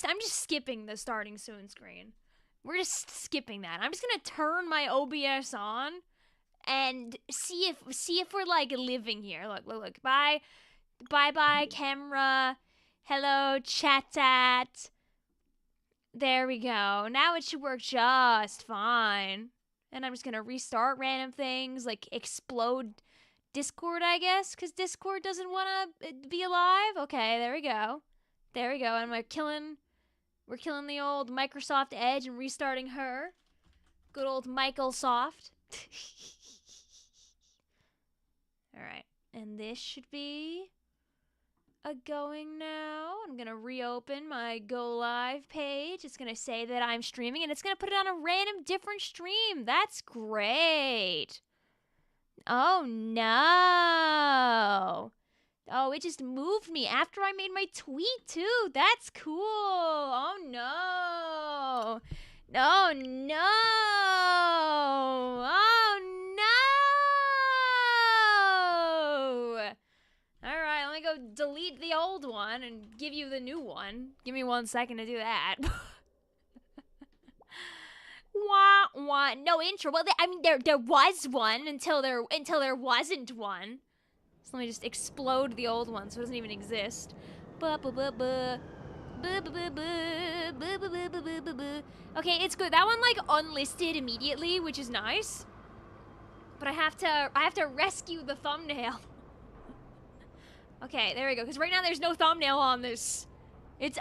I'm just skipping the starting soon screen. We're just skipping that. I'm just gonna turn my OBS on and see if we're like living here. Look. Bye camera. Hello chat. There we go. Now it should work just fine. And I'm just gonna restart random things, like explode Discord, I guess, because Discord doesn't want to be alive. Okay, there we go. And we're killing the old Microsoft Edge and restarting her. Good old Microsoft. All right, and this should be going now. I'm gonna reopen my go live page. It's gonna say that I'm streaming, and it's gonna put it on a random different stream. That's great. Oh no. Oh, it just moved me after I made my tweet too. That's cool. Oh no. Oh no. Oh no. Alright, let me go delete the old one and give you the new one. Give me 1 second to do that. Wah, wah. No intro. Well, I mean, there was one until there wasn't one. So let me just explode the old one so it doesn't even exist. Okay, it's good. That one like unlisted immediately, which is nice. But I have to rescue the thumbnail. Okay, there we go. Because right now there's no thumbnail on this. It's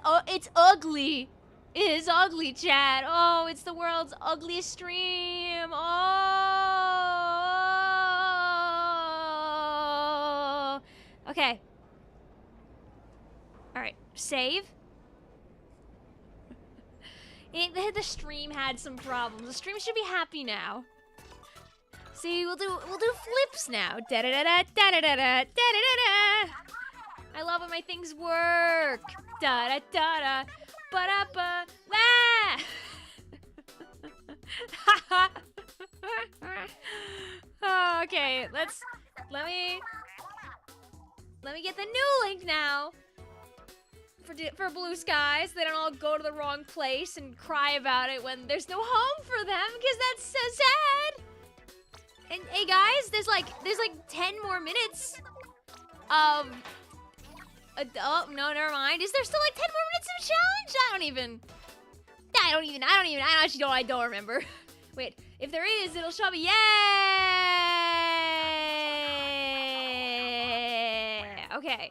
ugly. It is ugly, chat. Oh, it's the world's ugliest stream. Oh. Okay. All right, save. The stream had some problems. The stream should be happy now. See, we'll do flips now. Da da da da da da da da da da. I love when my things work. Da da da da. Ba da ba. Ah. Okay, let me get the new link now. For Blue Sky, so they don't all go to the wrong place and cry about it when there's no home for them, because that's so sad. And hey guys, there's like 10 more minutes of oh no, never mind. Is there still like 10 more minutes of challenge? I don't remember. Wait, if there is, it'll show me. Yeah. Okay.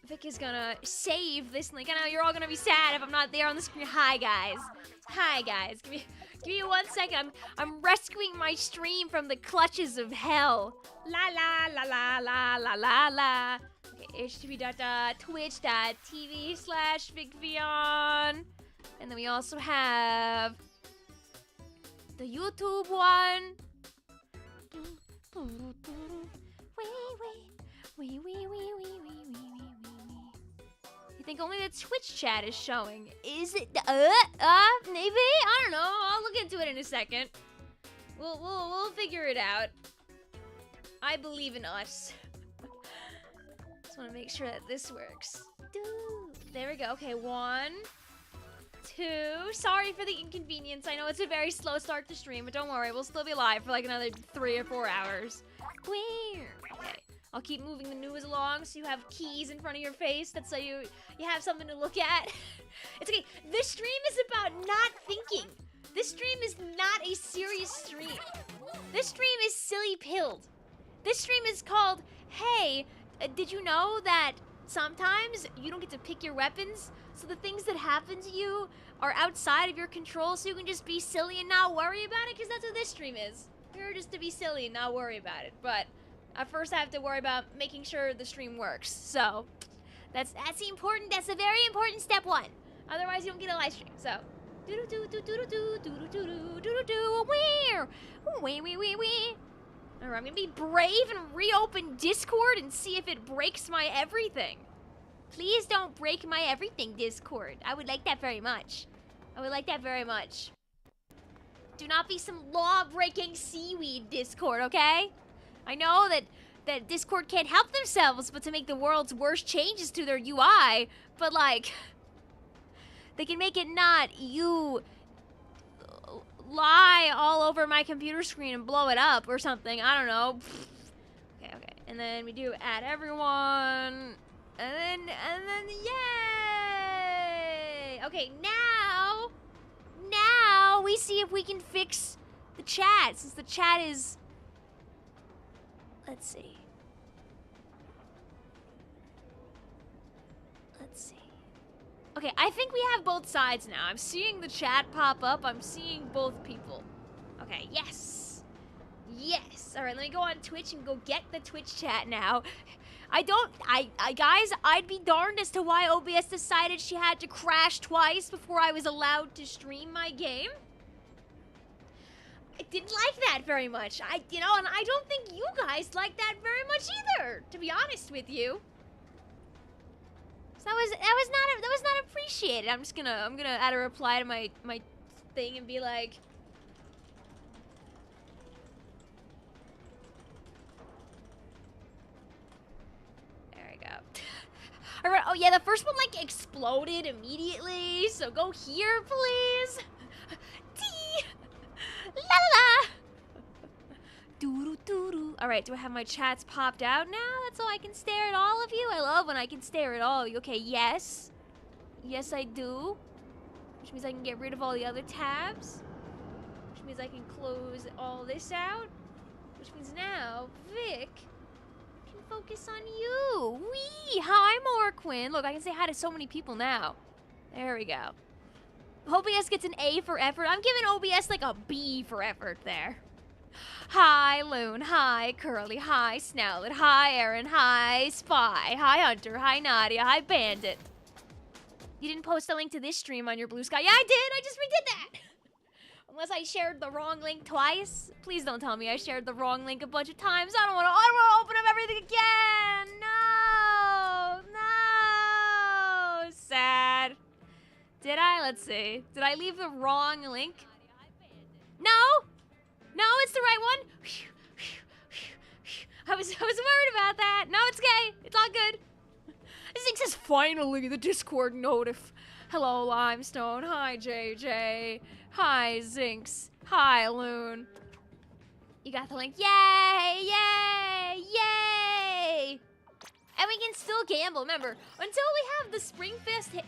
Vic is gonna save this link. I know you're all gonna be sad if I'm not there on the screen. Hi guys. Give me 1 second. I'm rescuing my stream from the clutches of hell. La la la la la la la la. Okay, http.twitch.tv/Vicvillon. And then we also have the YouTube one. You think only the Twitch chat is showing? Is it? Maybe? I don't know. I'll look into it in a second. We'll figure it out. I believe in us. Just want to make sure that this works. There we go. Okay, 1, 2. Sorry for the inconvenience. I know it's a very slow start to stream, but don't worry. We'll still be live for like another 3 or 4 hours. Okay. I'll keep moving the news along so you have keys in front of your face. That's so you have something to look at. It's okay. This stream is about not thinking. This stream is not a serious stream. This stream is silly pilled. This stream is called, hey, did you know that sometimes you don't get to pick your weapons? So the things that happen to you are outside of your control, so you can just be silly and not worry about it, because that's what this stream is. We're just to be silly and not worry about it. But at first I have to worry about making sure the stream works. So that's important. That's a very important step 1. Otherwise you don't get a live stream. So Alright, I'm gonna be brave and reopen Discord and see if it breaks my everything. Please don't break my everything, Discord. I would like that very much. Do not be some law-breaking seaweed, Discord, okay? I know that that Discord can't help themselves but to make the world's worst changes to their UI, but like, they can make it not you lie all over my computer screen and blow it up or something. I don't know. Okay, okay. And then we do add everyone. And then yay! Okay, now we see if we can fix the chat, since the chat is, let's see. Okay, I think we have both sides now. I'm seeing the chat pop up. I'm seeing both people. Okay, yes. Yes. All right, let me go on Twitch and go get the Twitch chat now. Guys, I'd be darned as to why OBS decided she had to crash twice before I was allowed to stream my game. I didn't like that very much. And I don't think you guys like that very much either, to be honest with you. That was not appreciated. I'm gonna add a reply to my thing and be like, there we go. All right. Oh yeah, the first one like exploded immediately. So go here, please. La la la. Doo doo doo. All right, do I have my chats popped out now? That's so I can stare at all of you. I love when I can stare at all of you. Okay, yes. Yes, I do. Which means I can get rid of all the other tabs. Which means I can close all this out. Which means now, Vic can focus on you. Wee! Hi, Morquin. Look, I can say hi to so many people now. There we go. OBS gets an A for effort. I'm giving OBS like a B for effort there. Hi, Loon. Hi, Curly. Hi, Snowlet. Hi, Aaron. Hi, Spy. Hi, Hunter. Hi, Nadia. Hi, Bandit. You didn't post a link to this stream on your Blue Sky. Yeah, I did. I just redid that. Unless I shared the wrong link twice. Please don't tell me I shared the wrong link a bunch of times. I don't want to open up everything again. No. Sad. Did I? Let's see. Did I leave the wrong link? No. No, it's the right one. I was worried about that. No, it's okay. It's all good. Zing says finally the Discord notif. Hello, Limestone. Hi, JJ. Hi, Zinx. Hi, Loon. You got the link. Yay! Yay! Yay! And we can still gamble. Remember, until we have the Springfest hit.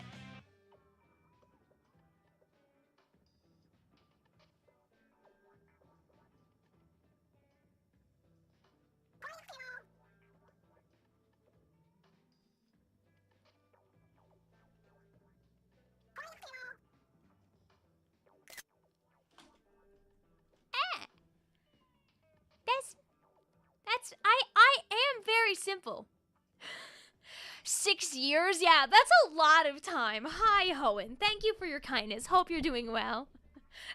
I am very simple. 6 years? Yeah, that's a lot of time. Hi, Hoenn. Thank you for your kindness. Hope you're doing well.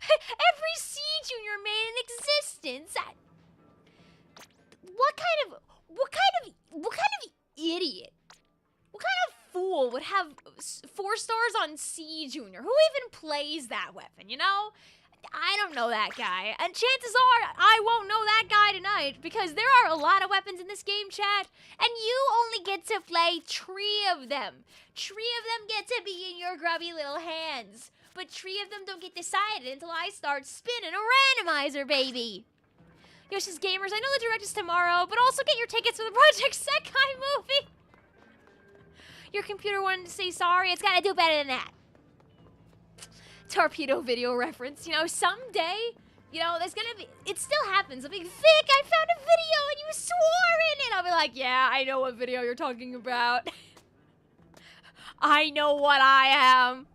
Every C Junior made in existence. What kind of idiot? What kind of fool would have 4 stars on C Junior? Who even plays that weapon, you know? I don't know that guy, and chances are I won't know that guy tonight because there are a lot of weapons in this game, chat, and you only get to play 3 of them. 3 of them get to be in your grubby little hands, but 3 of them don't get decided until I start spinning a randomizer, baby. Yoshi's Gamers, I know the direct is tomorrow, but also get your tickets for the Project Sekai movie. Your computer wanted to say sorry, it's gotta do better than that. Torpedo video reference, you know, someday, you know, there's gonna be, it still happens. I'll be like, Vic, I found a video and you swore in it. I'll be like, yeah, I know what video you're talking about. I know what I am.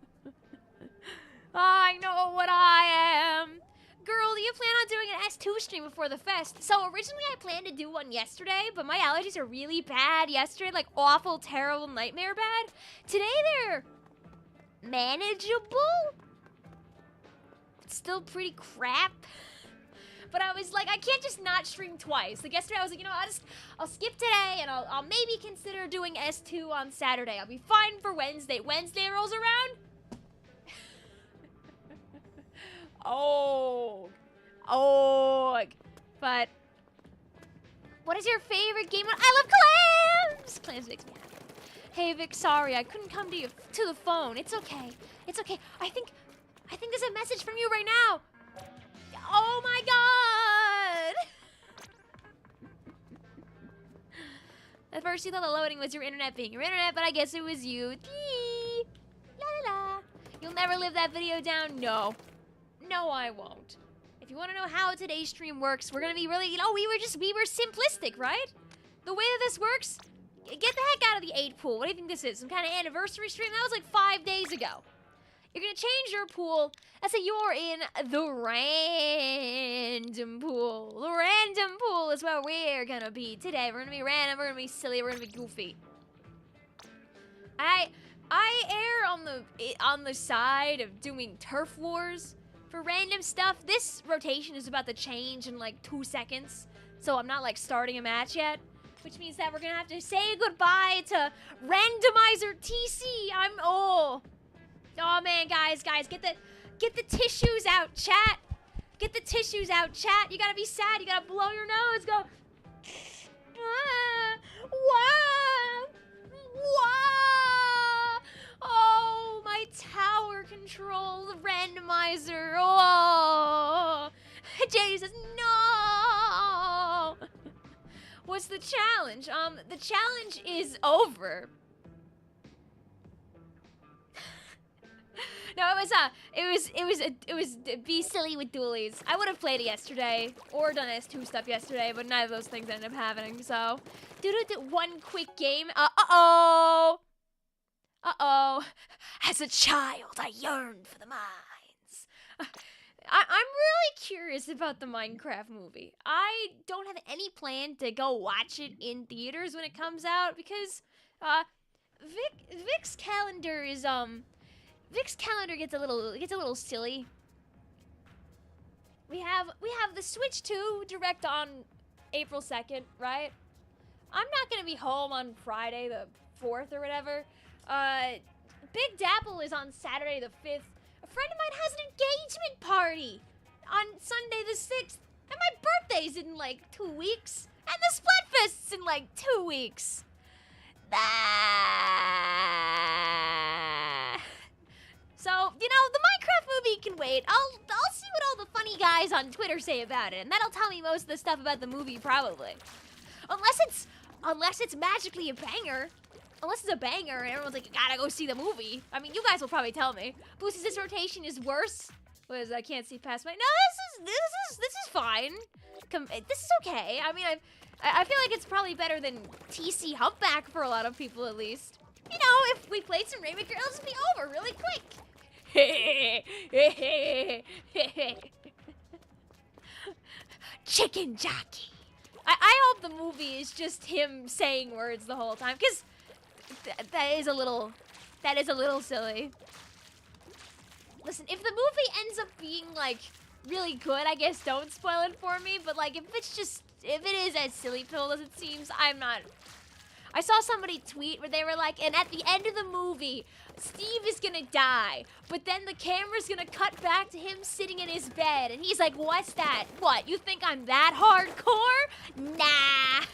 I know what I am. Girl, do you plan on doing an S2 stream before the fest? So originally I planned to do one yesterday, but my allergies are really bad yesterday, like awful, terrible, nightmare bad. Today they're manageable. Still pretty crap, but I was like, I can't just not stream twice. Like yesterday I was like, you know, I'll skip today and I'll maybe consider doing S2 on Saturday. I'll be fine for Wednesday. Wednesday rolls around. oh, but What is your favorite game? I love clams! Clams makes me happy. Hey Vic, sorry, I couldn't come to the phone. It's okay. It's okay. I think there's a message from you right now. Oh my god! At first you thought the loading was your internet being your internet, but I guess it was you. Dee. La la la. You'll never live that video down? No. No, I won't. If you want to know how today's stream works, we're gonna be really, we were simplistic, right? The way that this works, get the heck out of the 8 pool. What do you think this is? Some kind of anniversary stream? That was like 5 days ago. You're gonna change your pool. Let's say you're in the random pool. The random pool is where we're gonna be today. We're gonna be random, we're gonna be silly, we're gonna be goofy. I err on the side of doing turf wars for random stuff. This rotation is about to change in like 2 seconds, so I'm not like starting a match yet, which means that we're gonna have to say goodbye to Randomizer TC. Oh man, guys, get the tissues out, chat. Get the tissues out, chat. You gotta be sad. You gotta blow your nose. Go. Oh, my tower control, the randomizer. Oh, Jesus, no. What's the challenge? The challenge is over. No, it was be silly with dualies. I would have played it yesterday or done S2 stuff yesterday, but neither of those things ended up happening. So, one quick game. Uh-oh. As a child, I yearned for the mines. I'm really curious about the Minecraft movie. I don't have any plan to go watch it in theaters when it comes out because Vic's calendar is Vic's calendar gets a little silly. We have the Switch 2 direct on April 2nd, right? I'm not gonna be home on Friday the 4th or whatever. Big Dapple is on Saturday the 5th. A friend of mine has an engagement party on Sunday the 6th. And my birthday's in like 2 weeks. And the Splatfest's in like 2 weeks. So, the Minecraft movie can wait. I'll see what all the funny guys on Twitter say about it, and that'll tell me most of the stuff about the movie, probably. Unless it's magically a banger. Unless it's a banger and everyone's like, gotta go see the movie. I mean, you guys will probably tell me. Boosie's this rotation is worse. What is I can't see past my. No, this is fine. This is okay. I mean, I feel like it's probably better than TC Humpback for a lot of people, at least. If we played some Rainmaker, it'll just be over really quick. Chicken jockey. I hope the movie is just him saying words the whole time, because that is a little silly. Listen, if the movie ends up being like really good, I guess don't spoil it for me. But like, if it is as silly pill as it seems, I'm not. I saw somebody tweet where they were like, and at the end of the movie, Steve is gonna die, but then the camera's gonna cut back to him sitting in his bed, and he's like, what's that? What, you think I'm that hardcore? Nah.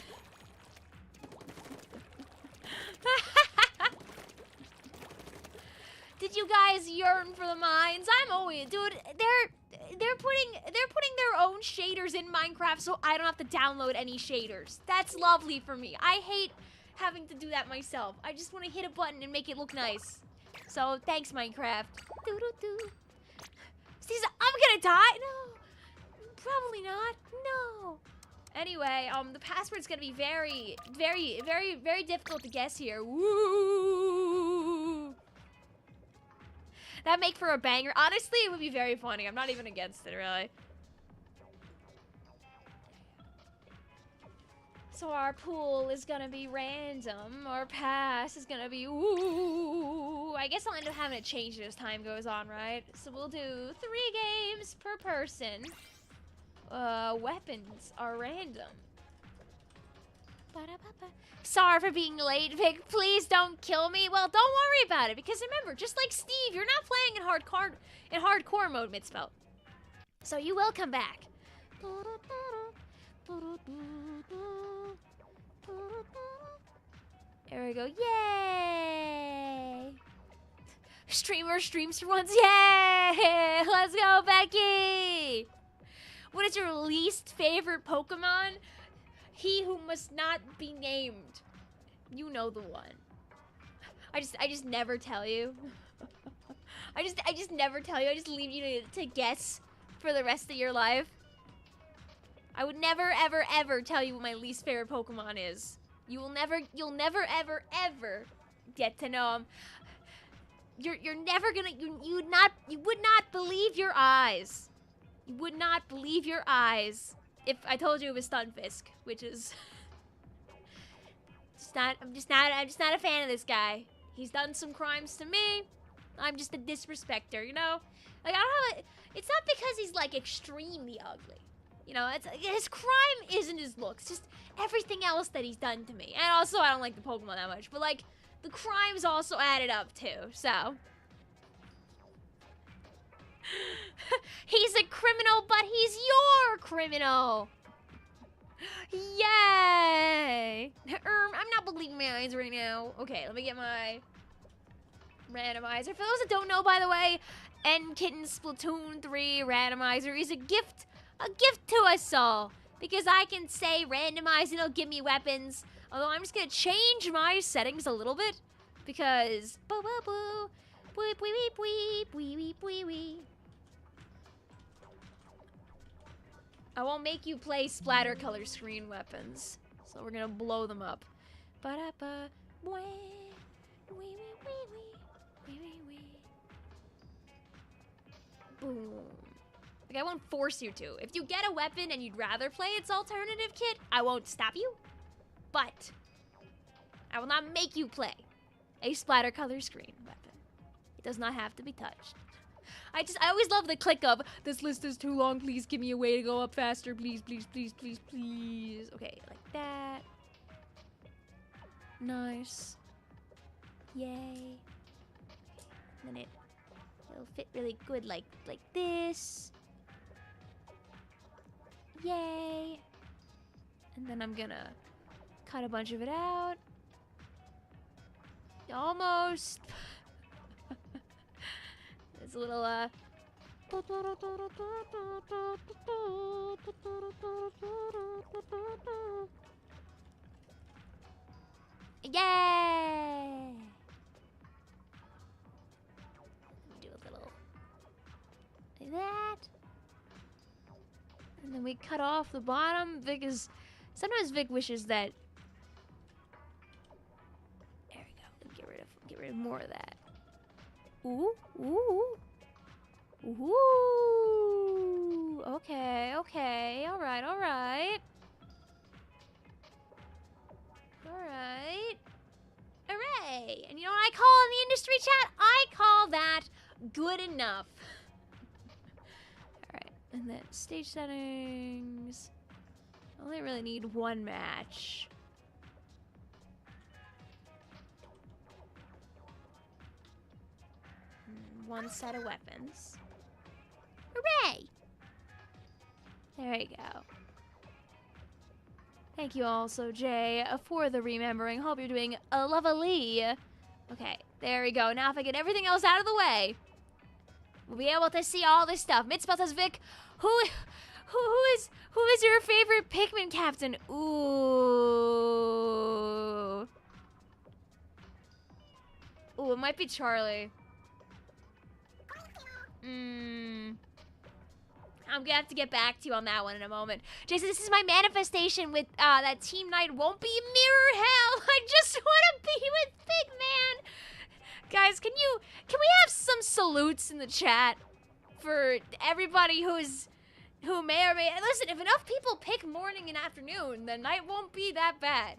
Did you guys yearn for the mines? I'm always, dude, they're putting their own shaders in Minecraft so I don't have to download any shaders. That's lovely for me. I hate having to do that myself. I just want to hit a button and make it look nice. So, thanks, Minecraft. Doo-doo-doo. Steve, I'm gonna die? No. Probably not. No. Anyway, the password's gonna be very, very, very, very difficult to guess here. Woo! That'd make for a banger. Honestly, it would be very funny. I'm not even against it, really. So our pool is gonna be random. Our pass is gonna be ooh. I guess I'll end up having to change it as time goes on, right? So we'll do 3 games per person. Weapons are random. Ba-da-ba-ba. Sorry for being late, Vic. Please don't kill me. Well, don't worry about it, because remember, just like Steve, you're not playing in hardcore mode mid-spell. So you will come back. There we go. Yay! Streamer streams for once. Yay! Let's go, Becky! What is your least favorite Pokemon? He who must not be named. You know the one. I just never tell you. I just never tell you. I just leave you to guess for the rest of your life. I would never, ever, ever tell you what my least favorite Pokemon is. You'll never, ever, ever get to know him. You're never gonna, you would not believe your eyes. You would not believe your eyes if I told you it was Stunfisk, which is I'm just not a fan of this guy. He's done some crimes to me. I'm just a disrespecter, you know? Like, I don't have it's not because he's, like, extremely ugly. You know, his crime isn't his looks, just everything else that he's done to me. And also, I don't like the Pokemon that much, but, like, the crimes also added up, too, so. He's a criminal, but he's your criminal. Yay! I'm not believing my eyes right now. Okay, let me get my randomizer. For those that don't know, by the way, N-Kitten Splatoon 3 randomizer is a gift to us all. Because I can say randomize and it'll give me weapons. Although I'm just gonna change my settings a little bit. Because boo boo boo. Weep weep weep weep weep weep weep weep. I won't make you play splatter color screen weapons. So we're gonna blow them up. Ba-da-ba, wee, wee, wee, wee, wee, wee, wee. Boom. Like, I won't force you to. If you get a weapon and you'd rather play its alternative kit, I won't stop you. But I will not make you play a splatter color screen weapon. It does not have to be touched. I always love the click of, this list is too long, please give me a way to go up faster, please, please, please, please, please. Okay, like that. Nice. Yay. And then it'll fit really good like this. Yay. And then I'm gonna cut a bunch of it out. Almost. It's a little, Yay! Do a little like that. And then we cut off the bottom. Sometimes Vic wishes that. There we go. Get rid of more of that. Ooh, ooh, ooh. Okay, okay. All right, all right. All right. Hooray! And you know what I call in the industry chat? I call that good enough. All right, and then stage settings. I only really need one match. One set of weapons. Hooray! There you go. Thank you also, Jay, for the remembering. Hope you're doing lovely. Okay, there we go. Now if I get everything else out of the way, we'll be able to see all this stuff. Mitspell says, Vic, who is your favorite Pikmin captain? Ooh. Ooh, it might be Charlie. I'm gonna have to get back to you on that one in a moment. Jason, this is my manifestation with that team night won't be mirror hell. I just want to be with Big Man. Guys, can we have some salutes in the chat for everybody who may or may listen? If enough people pick morning and afternoon, then night won't be that bad.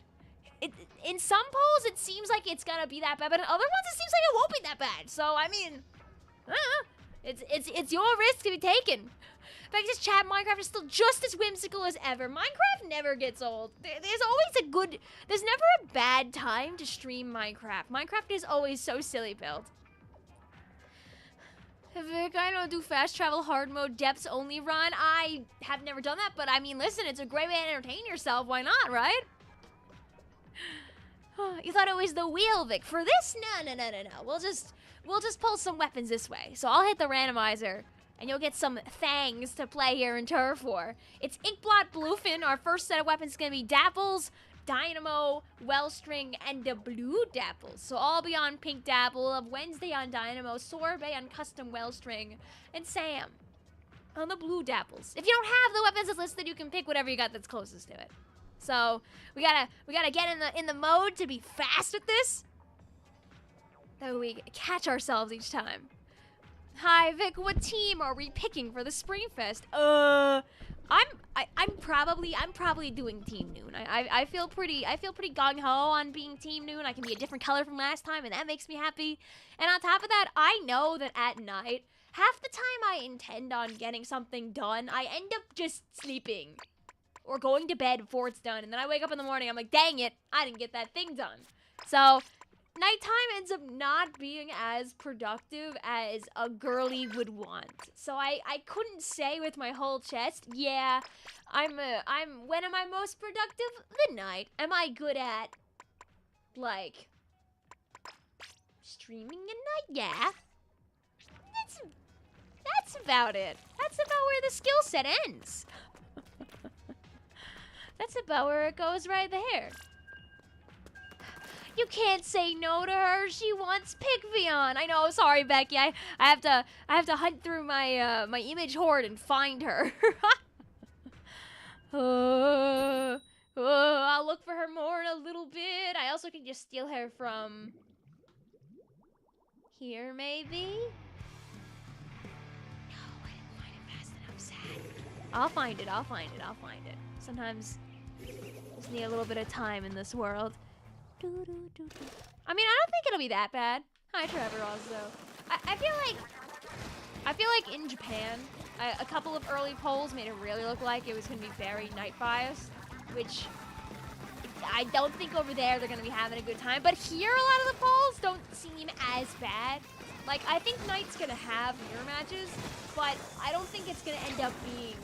In some polls, it seems like it's gonna be that bad, but in other ones, it seems like it won't be that bad. So I mean, it's your risk to be taken. In fact, this chat, Minecraft is still just as whimsical as ever. Minecraft never gets old. There's never a bad time to stream Minecraft. Minecraft is always so silly built. Vic, I don't do fast travel hard mode depths only run. I have never done that, but I mean, listen, it's a great way to entertain yourself. Why not, right? You thought it was the wheel, Vic. For this? No. We'll just pull some weapons this way. So I'll hit the randomizer, and you'll get some things to play here in Turf War. It's Inkblot, Bluefin. Our first set of weapons is going to be Dapples, Dynamo, Wellstring, and the Blue Dapples. So I'll be on Pink Dapple, of Wednesday on Dynamo, Sorbet on Custom Wellstring, and Sam on the Blue Dapples. If you don't have the weapons listed, you can pick whatever you got that's closest to it. So we gotta get in the mode to be fast at this. That way we catch ourselves each time. Hi Vic, what team are we picking for the Springfest? I'm probably doing Team Noon. I feel pretty gung ho on being Team Noon. I can be a different color from last time, and that makes me happy. And on top of that, I know that at night, half the time I intend on getting something done, I end up just sleeping or going to bed before it's done, and then I wake up in the morning, I'm like, dang it, I didn't get that thing done. So nighttime ends up not being as productive as a girly would want. So I couldn't say with my whole chest, yeah, when am I most productive? The night. Am I good at, like, streaming at night? Yeah. That's about it. That's about where the skill set ends. That's about where it goes right there. You can't say no to her. She wants Vicvillon. I know. Sorry, Becky. I have to hunt through my my image hoard and find her. I'll look for her more in a little bit. I also can just steal her from here, maybe. No, I didn't find it fast enough. Sad. I'll find it. Sometimes just need a little bit of time in this world. I mean, I don't think it'll be that bad. Hi, Trevor, also. I feel like in Japan, a couple of early polls made it really look like it was going to be very night biased, which I don't think over there they're going to be having a good time. But here, a lot of the polls don't seem as bad. Like, I think night's going to have mirror matches, but I don't think it's going to end up being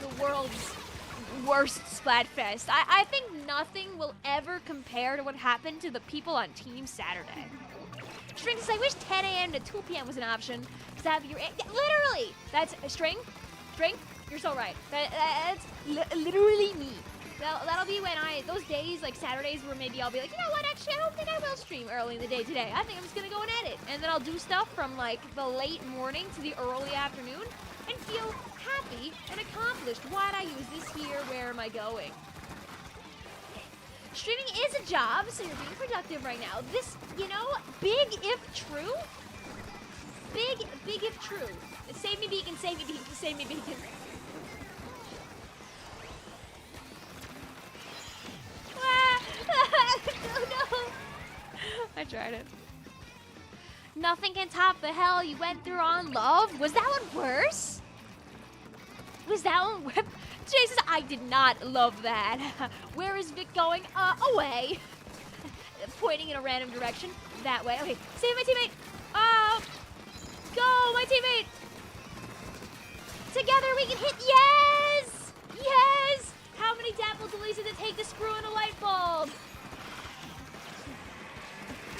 the world's worst Splatfest. I think nothing will ever compare to what happened to the people on Team Saturday. String says, I wish 10 a.m. to 2 p.m. was an option. Literally! That's a string, you're so right. That's literally me. That'll be when those days, like Saturdays, where maybe I'll be like, you know what, actually, I don't think I will stream early in the day today. I think I'm just gonna go and edit. And then I'll do stuff from, like, the late morning to the early afternoon and feel happy and accomplished. Why'd I use this here? Where am I going? Streaming is a job, so you're being productive right now. This, you know, big if true. Big if true. Save me, Beacon, save me, Beacon, save me, Beacon. No. I tried it. Nothing can top the hell you went through on Love. Was that one worse? Was that one worse? Jesus, I did not love that. Where is Vic going? Away. Pointing in a random direction. That way. Okay, save my teammate. Go, my teammate. Together we can hit. Yes! Yes! How many dapple deletes did it take to screw in a light bulb?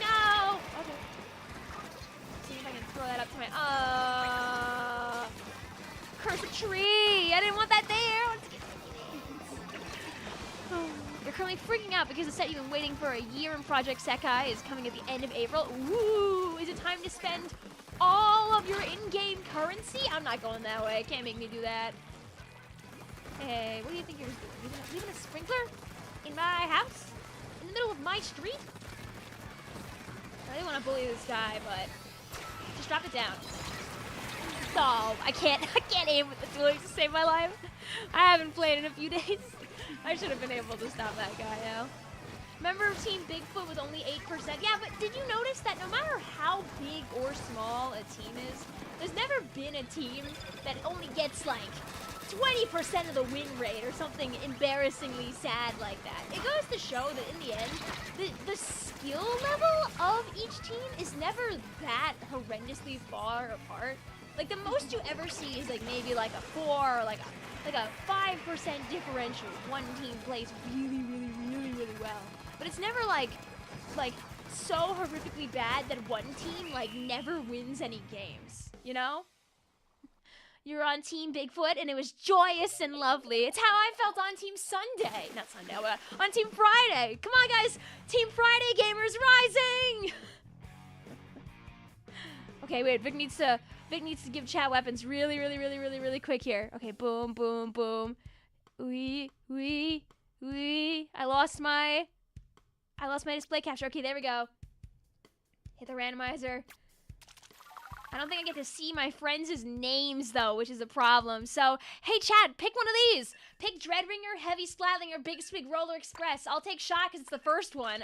No! Okay. See if I can throw that up to my... Curse a tree! I didn't want that there! I wanted to get... You're currently freaking out because the set you've been waiting for a year in Project Sekai is coming at the end of April. Ooh! Is it time to spend all of your in-game currency? I'm not going that way. Can't make me do that. Hey, what do you think you're doing? Leaving a sprinkler in my house? In the middle of my street? I really want to bully this guy, but just drop it down. Oh, I can't aim with the dueling to save my life. I haven't played in a few days. I should have been able to stop that guy now. Member of Team Bigfoot with only 8%. Yeah, but did you notice that no matter how big or small a team is, there's never been a team that only gets like 20% of the win rate or something embarrassingly sad like that. It goes to show that in the end, the skill level of each team is never that horrendously far apart. Like the most you ever see is like maybe like a 4 or like a 5% differential. One team plays really well. But it's never like like, so horrifically bad that one team, like, never wins any games, you know? You're on Team Bigfoot, and it was joyous and lovely. It's how I felt on Team Sunday. Not Sunday, but on Team Friday. Come on, guys. Team Friday gamers rising! Okay, wait. Vic needs to give chat weapons really quick here. Okay, boom, boom, boom. Wee. I lost my display capture. Okay, there we go. Hit the randomizer. I don't think I get to see my friends' names, though, which is a problem. So, hey, chat, pick one of these. Pick Dreadringer, Heavy Splatling, or Big Swig Roller Express. I'll take Shot because it's the first one.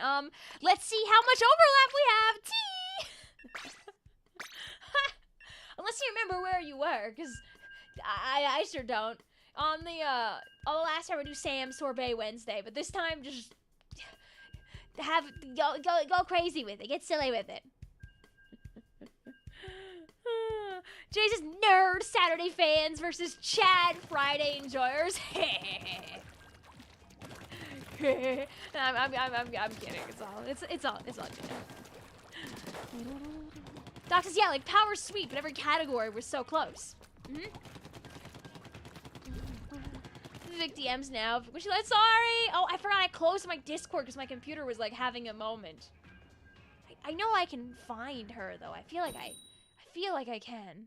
Let's see how much overlap we have. Tee! Unless you remember where you were, because I sure don't. On the last time we do Sam Sorbet Wednesday, but this time just go crazy with it. Get silly with it. Jay's nerd Saturday fans versus Chad Friday enjoyers. I'm kidding. It's all good. Doc says, yeah, like Power Sweep, but every category was so close. Vic DMs now. Wish you sorry. Oh, I forgot I closed my Discord because my computer was like having a moment. I know I can find her though. I feel like I can.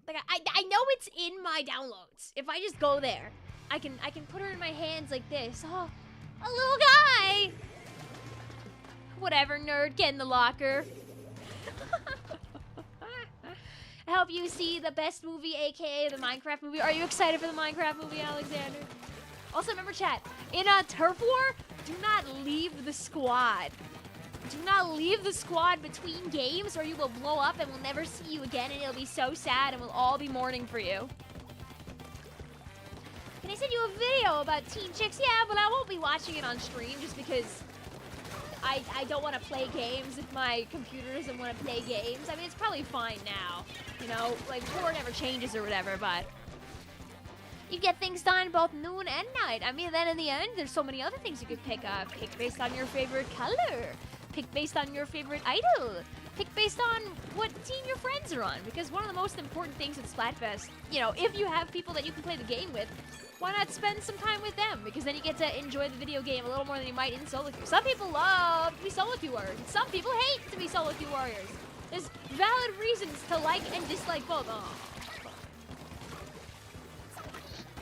Like I know it's in my downloads. If I just go there, I can put her in my hands like this. Oh, a little guy. Whatever, nerd, get in the locker. I hope you see the best movie, aka the Minecraft movie. Are you excited for the Minecraft movie, Alexander? Also, remember, chat, in a turf war, do not leave the squad. Do not leave the squad between games or you will blow up and we'll never see you again and it'll be so sad and we'll all be mourning for you. Can I send you a video about Teen Chicks? Yeah, but I won't be watching it on stream just because I don't want to play games if my computer doesn't want to play games. I mean, it's probably fine now, you know, like core never changes or whatever, but you get things done both noon and night. I mean, then in the end, there's so many other things you could pick up. Pick based on your favorite color. Pick based on your favorite idol. Pick based on what team your friends are on. Because one of the most important things at Splatfest, you know, if you have people that you can play the game with, why not spend some time with them? Because then you get to enjoy the video game a little more than you might in solo queue. Some people love to be solo queue warriors. And some people hate to be solo queue warriors. There's valid reasons to like and dislike both. Oh,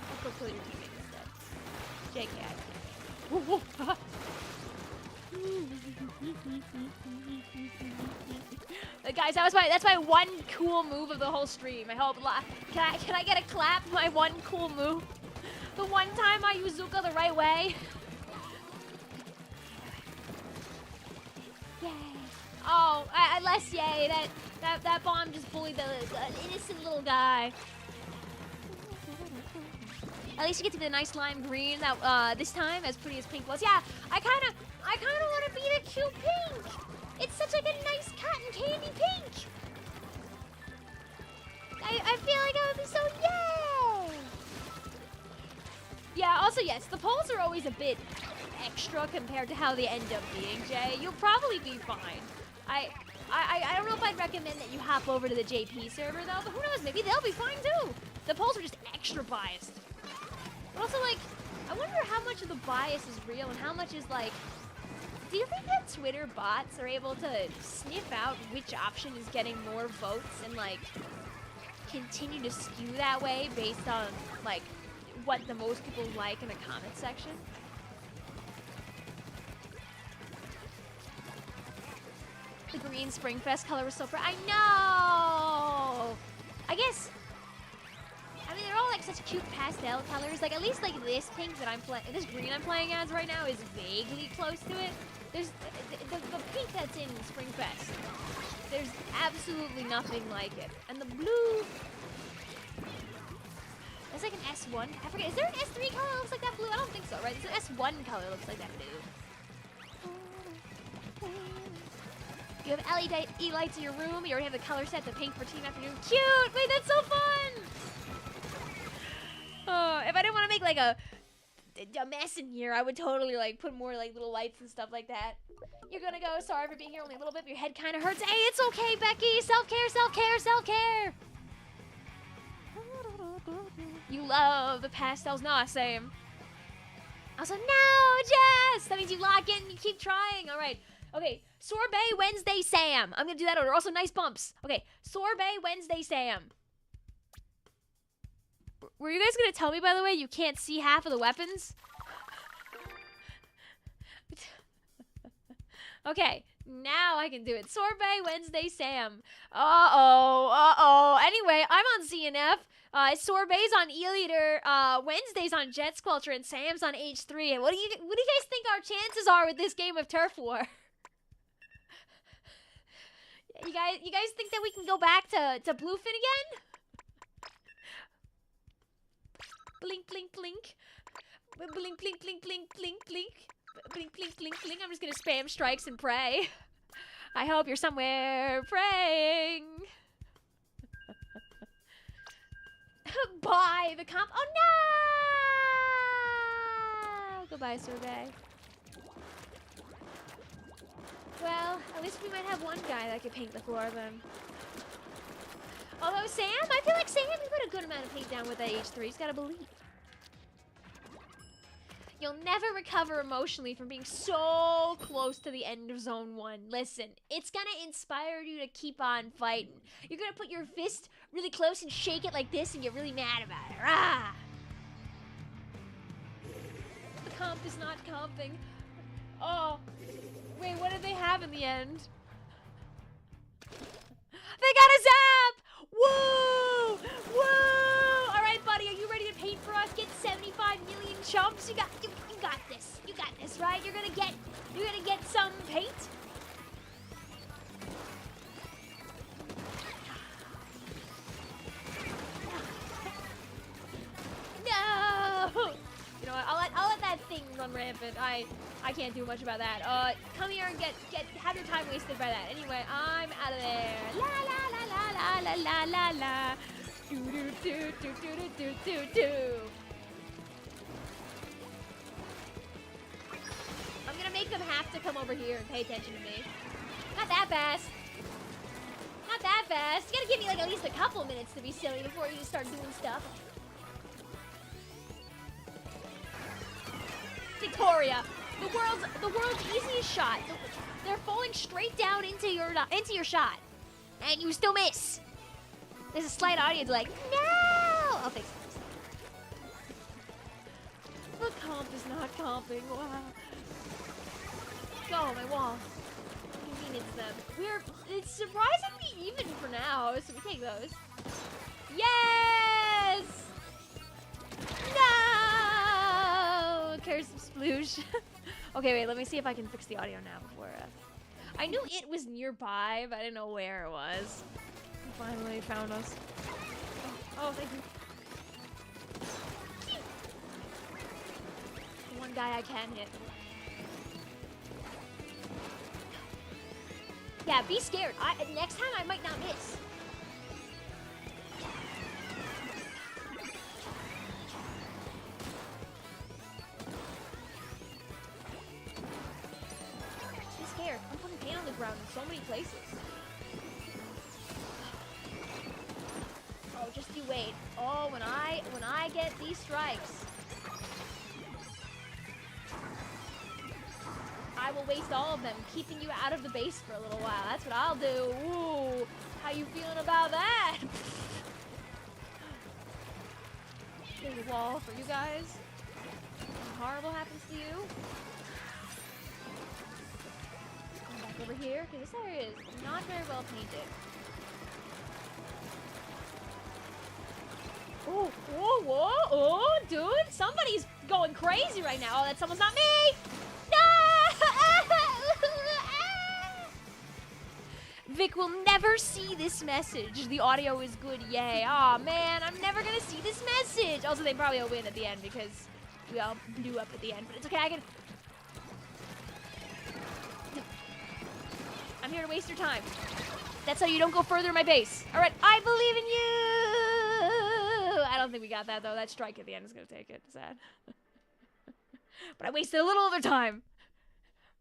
let's go kill your teammate instead. JK, guys, that's my one cool move of the whole stream. I hope. Can I get a clap? My one cool move. The one time I use Zuka the right way. Yay! Oh, less yay. That bomb just bullied the innocent little guy. At least you get to the nice lime green that this time as pretty as pink was. Yeah, I kind of want to be the cute pink. It's such like a nice cotton candy pink. I feel like I would be so yay. Yeah. Also, yes, the polls are always a bit extra compared to how they end up being. Jay, you'll probably be fine. I don't know if I'd recommend that you hop over to the JP server though, but who knows? Maybe they'll be fine too. The polls are just extra biased. But also, like, I wonder how much of the bias is real and how much is, like, do you think that Twitter bots are able to sniff out which option is getting more votes and, like, continue to skew that way based on, like, what the most people like in the comment section? The green Springfest color was so bright. I know! I guess... I mean, they're all like such cute pastel colors. Like, at least like this pink that I'm playing, this green I'm playing as right now is vaguely close to it. There's the pink that's in Springfest. There's absolutely nothing like it. And the blue, it's like an S1. I forget, is there an S3 color that looks like that blue? I don't think so, right? It's an S1 color that looks like that blue. You have LED lights in your room. You already have the color set, the pink for Team Afternoon. Cute! Wait, that's so fun! If I didn't want to make like a a mess in here. I would totally like put more like little lights and stuff like that. You're gonna go. Sorry for being here only a little bit. Your head kind of hurts. Hey, it's okay, Becky. Self-care, self-care, self-care. You love the pastels. Nah, same. Also, no, Jess. That means you lock in and you keep trying. All right. Okay. Sorbet Wednesday Sam. I'm gonna do that order. Also, nice bumps. Okay. Sorbet Wednesday Sam. Were you guys gonna tell me, by the way, you can't see half of the weapons? Okay, now I can do it. Sorbet Wednesday Sam. Uh-oh. Anyway, I'm on CNF. Sorbet's on E-Leader. Wednesday's on Jet Squelcher, and Sam's on H3. And what do you guys think our chances are with this game of Turf War? You guys think that we can go back to Bluefin again? Blink, blink, blink. Blink, blink, blink, blink, blink, blink. Blink, blink, blink, blink. I'm just gonna spam strikes and pray. I hope you're somewhere praying. Bye, the comp. Oh no! Goodbye, Sorbet. Well, at least we might have one guy that could paint the floor then. Although Sam, I feel like Sam can put a good amount of paint down with that H3. He's gotta believe. You'll never recover emotionally from being so close to the end of Zone 1. Listen, it's gonna inspire you to keep on fighting. You're gonna put your fist really close and shake it like this and get really mad about it. Rah! The comp is not comping. Oh, wait, what did they have in the end? They got a zap! Woo! Woo! All right, buddy, are you ready to paint for us? Get 75 million chumps. You got this. You got this, right? You're gonna get some paint. No! You know what? I'll let that thing run rampant. I can't do much about that. Come here and have your time wasted by that. Anyway, I'm out of there. La la la la la la la la. Do do do do do do do do. I'm gonna make them have to come over here and pay attention to me. Not that fast. Not that fast. You gotta give me like at least a couple minutes to be silly before you start doing stuff. Victoria, the world's easiest shot. They're falling straight down into your shot, and you still miss. There's a slight audience like, no! I'll fix this. The comp is not comping. Wow. Go, my wall. Convenience them. It's surprisingly even for now, so we take those. Yes! No! Curse of sploosh. Okay, wait, let me see if I can fix the audio now before. I knew it was nearby, but I didn't know where it was. He finally found us. Oh, thank you. The one guy I can hit. Yeah, be scared. Next time I might not miss. Be scared. I'm putting paint on the ground in so many places. Oh, just you wait. Oh, when I get these strikes, I will waste all of them, keeping you out of the base for a little while. That's what I'll do. Ooh, how you feeling about that? There's a wall for you guys. Something horrible happens to you. Come back over here, because this area is not very well painted. Oh, whoa, whoa, oh, dude, somebody's going crazy right now. Oh, that someone's not me. No! Vic will never see this message. The audio is good, yay. Aw, man, I'm never gonna see this message. Also, they probably will win at the end because we all blew up at the end, but it's okay, I can... I'm here to waste your time. That's how you don't go further in my base. All right, I believe in you. I don't think we got that, though. That strike at the end is gonna take it. Sad. But I wasted a little of their time.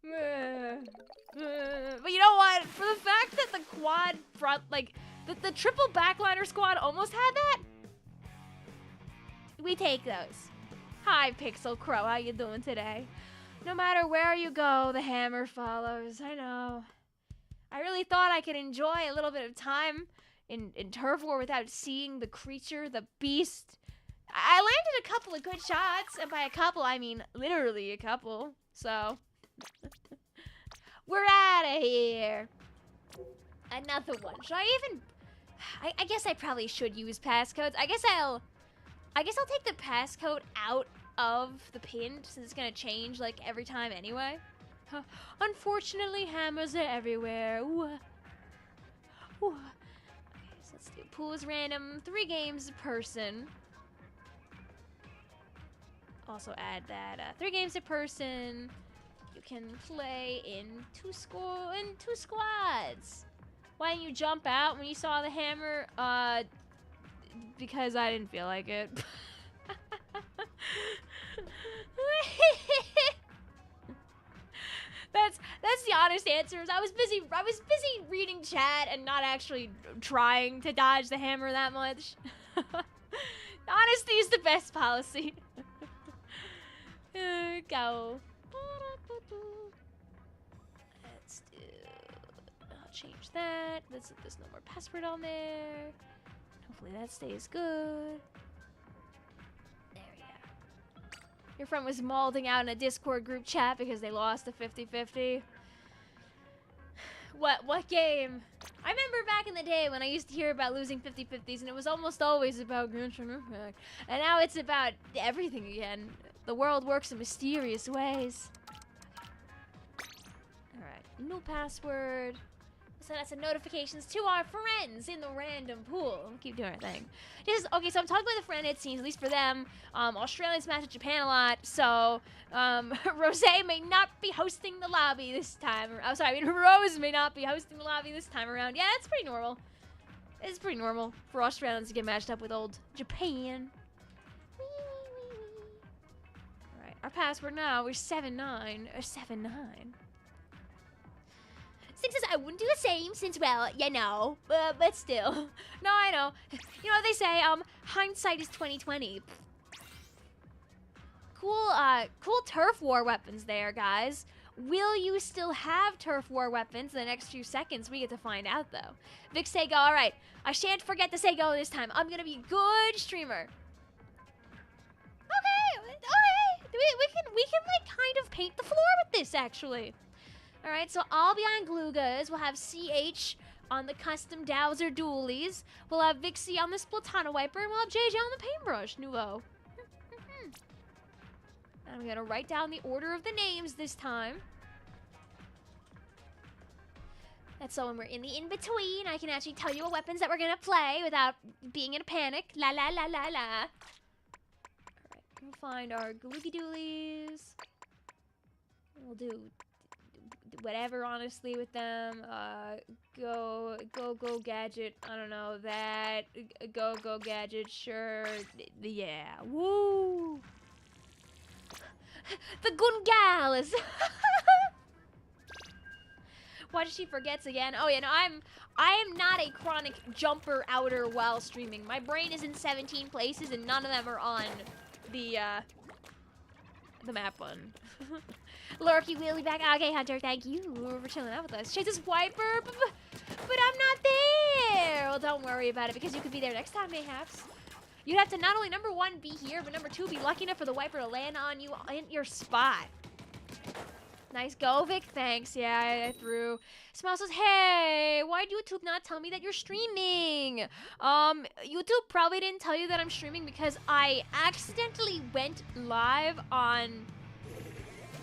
But you know what? For the fact that the quad front, like, the triple backliner squad almost had that, we take those. Hi, Pixel Crow. How you doing today? No matter where you go, the hammer follows. I know. I really thought I could enjoy a little bit of time in turf war without seeing the creature, the beast. I landed a couple of good shots, and by a couple, I mean literally a couple. So, we're out of here. Another one. Should I even... I guess I probably should use passcodes. I guess I'll take the passcode out of the pin since it's gonna change like every time anyway. Huh. Unfortunately, hammers are everywhere. Ooh. Ooh. Okay, so let's do pool is random. 3 games a person. Also add that 3 games a person. You can play in 2 squads. Why didn't you jump out when you saw the hammer? Because I didn't feel like it. That's the honest answer. I was busy reading chat and not actually trying to dodge the hammer that much. Honesty is the best policy. Go. Let's do. I'll change that. There's no more password on there. Hopefully that stays good. There we go. Your friend was mauling out in a Discord group chat because they lost a 50-50. What game? I remember back in the day when I used to hear about losing 50-50s and it was almost always about Genshin Impact. And now it's about everything again. The world works in mysterious ways. Alright, new password. Send us notifications to our friends in the random pool. We'll keep doing our thing. Okay, so I'm talking about the friended scenes, at least for them. Australians smash at Japan a lot, so Rose may not be hosting the lobby this time. Rose may not be hosting the lobby this time around. Yeah, it's pretty normal. It's pretty normal for Australians to get matched up with old Japan. Alright, our password now is 79. 79. Six says, I wouldn't do the same since, well, you know, but still. No, I know. You know what they say, hindsight is 20/20. Cool turf war weapons there, guys. Will you still have turf war weapons in the next few seconds? We get to find out, though. Vic say go, all right. I shan't forget to say go this time. I'm gonna be a good streamer. Okay. We can, like, kind of paint the floor with this, actually. Alright, so I'll be on Glugas. We'll have CH on the custom Dowser dualies. We'll have Vixie on the Splatoon wiper, and we'll have JJ on the paintbrush nouveau. And I'm gonna write down the order of the names this time. That's so when we're in the in-between, I can actually tell you what weapons that we're gonna play without being in a panic. La la la la la. Alright, we'll find our Gloogie Doolies. We'll do whatever, honestly, with them. Go gadget. I don't know that. Go gadget. Sure. Yeah. Woo. The Gungals. Why did she forgets again? Oh yeah, no, I am not a chronic jumper outer while streaming. My brain is in 17 places and none of them are on the map one. Lurky Wheelie back. Okay, Hunter, thank you for chilling out with us. Chase this wiper, but I'm not there. Well, don't worry about it because you could be there next time, mayhaps. You'd have to not only number 1 be here, but number 2 be lucky enough for the wiper to land on you in your spot. Nice go, Vic. Thanks. Yeah, I threw. Smile says, hey, why did YouTube not tell me that you're streaming? YouTube probably didn't tell you that I'm streaming because I accidentally went live on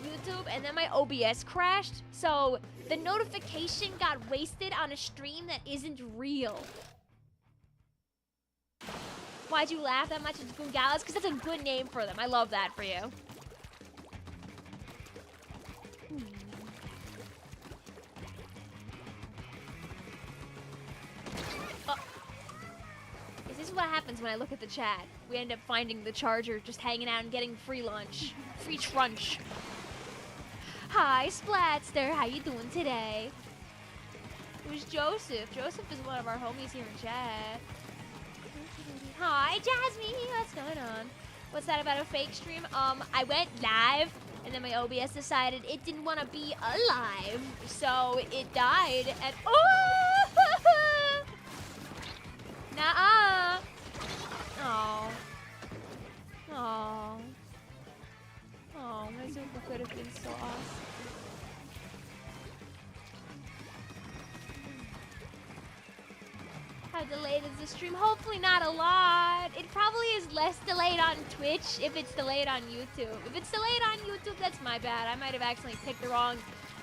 YouTube and then my OBS crashed. So the notification got wasted on a stream that isn't real. Why'd you laugh that much at Gungalas? Because that's a good name for them. I love that for you. Is this is what happens when I look at the chat. We end up finding the charger, just hanging out and getting free lunch. Free trunch. Hi, Splatster. How you doing today? It was Joseph. Joseph is one of our homies here in chat. Hi, Jasmine. What's going on? What's that about a fake stream? I went live, and then my OBS decided it didn't want to be alive, so it died. And oh, nuh-uh. Oh. Oh. Oh, my Zupa could have been so awesome. How delayed is the stream? Hopefully not a lot. It probably is less delayed on Twitch if it's delayed on YouTube. If it's delayed on YouTube, that's my bad. I might have accidentally picked the wrong...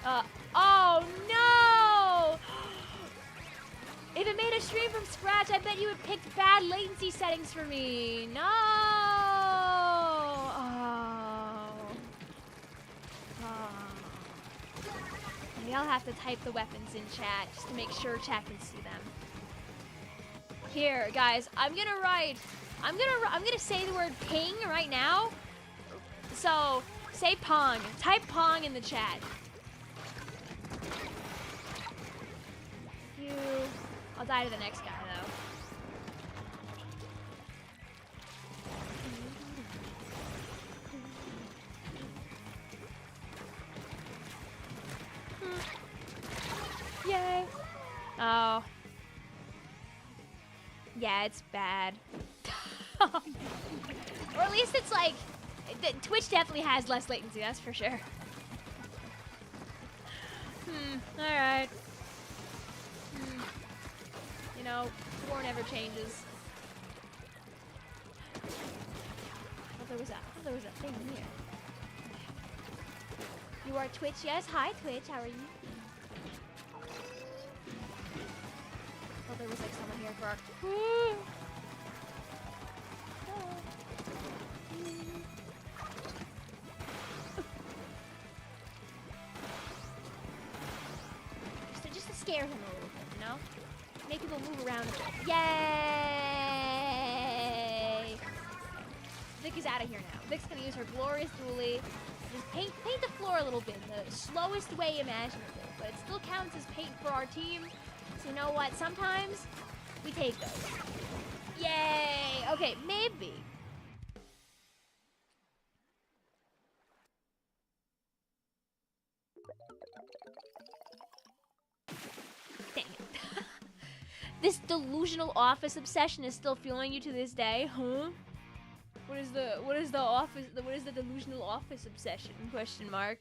oh, no! If it made a stream from scratch, I bet you would pick bad latency settings for me. No! Maybe I'll have to type the weapons in chat just to make sure chat can see them. Here, guys, I'm gonna say the word ping right now. So, say pong. Type pong in the chat. I'll die to the next guy, though. Yay. Oh. Yeah, it's bad. Or at least it's like, Twitch definitely has less latency, that's for sure. Alright. You know, war never changes. Oh, there was a thing here. You are Twitch? Yes. Hi, Twitch. How are you? Oh, there was like someone here for our... just to scare him a little bit, you know? Make people move around a bit. Yay! Vic is out of here now. Vic's gonna use her glorious dually. Just paint the floor a little bit, the slowest way imaginable. But it still counts as paint for our team. So you know what? Sometimes we take those. Yay! Okay, maybe. Dang it. This delusional office obsession is still fueling you to this day, huh? What is the delusional office obsession? Question mark.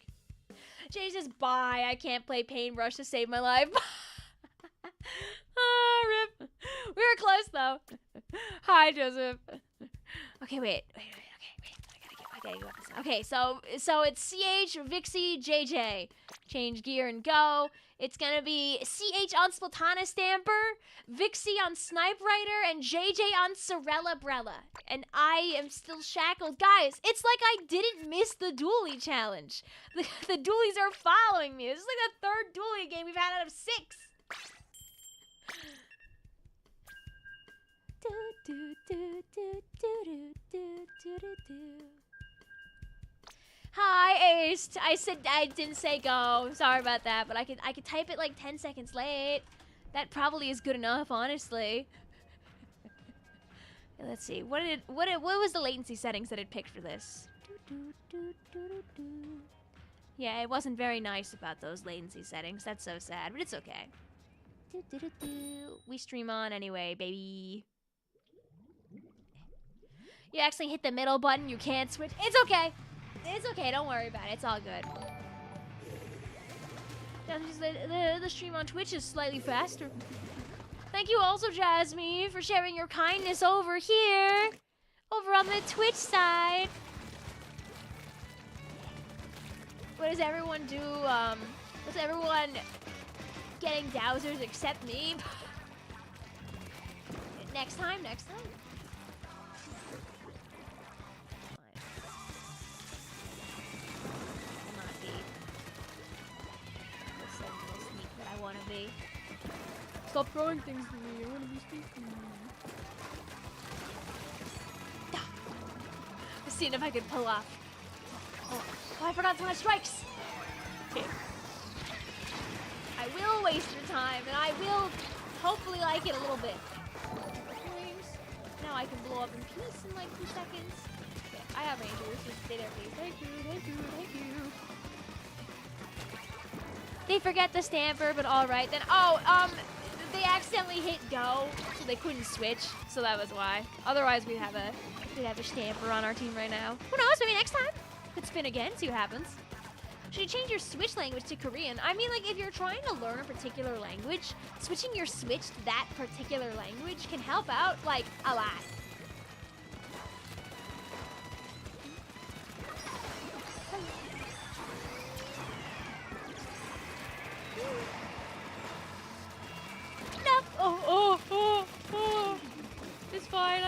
Jay says, bye, I can't play Paintbrush to save my life. Rip. We were close though. Hi, Joseph. Okay, wait. Okay, I gotta get this. Okay, so it's CH, Vixie, JJ. Change gear and go. It's gonna be CH on Splatana Stamper, Vixie on Snipe Rider, and JJ on Sorella Brella. And I am still shackled. Guys, it's like I didn't miss the dually challenge. The dualies are following me. This is like the third dually game we've had out of 6. Hi, Ace. I said I didn't say go. Sorry about that, but I could type it like 10 seconds late. That probably is good enough, honestly. Let's see. What was the latency settings that it picked for this? Yeah, it wasn't very nice about those latency settings. That's so sad, but it's okay. We stream on anyway, baby. You actually hit the middle button. You can't switch. It's okay. It's okay. Don't worry about it. It's all good. The stream on Twitch is slightly faster. Thank you also, Jasmine, for sharing your kindness over here. Over on the Twitch side. What does everyone do? What's everyone getting dowsers except me? Next time. I want to be. Stop throwing things to me. I want to be sneaky. seeing if I could pull off. Oh, I forgot to my strikes. Okay. I will waste your time, and I will hopefully like it a little bit. Now I can blow up in peace in like 2 seconds. Okay, I have rangers. Just stay there, please. Thank you, thank you, thank you. They forget the stamper, but all right then. Oh, they accidentally hit go, so they couldn't switch. So that was why. Otherwise, we'd have a stamper on our team right now. Who knows? Maybe next time. Could spin again. See what happens. Should you change your Switch language to Korean? I mean, like, if you're trying to learn a particular language, switching your Switch to that particular language can help out, like, a lot. No! Oh. It's fine.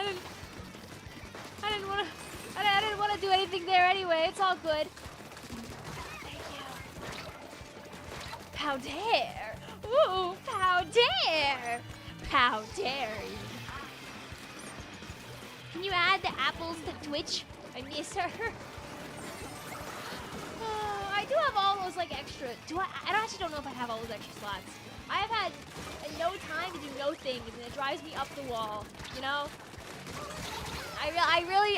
I didn't want to do anything there anyway. It's all good. How dare! Ooh, how dare! How dare you! Can you add the apples to Twitch? I miss her. Oh, I do have all those like extra. I actually don't know if I have all those extra slots. I have had no time to do no things, and it drives me up the wall. You know? I really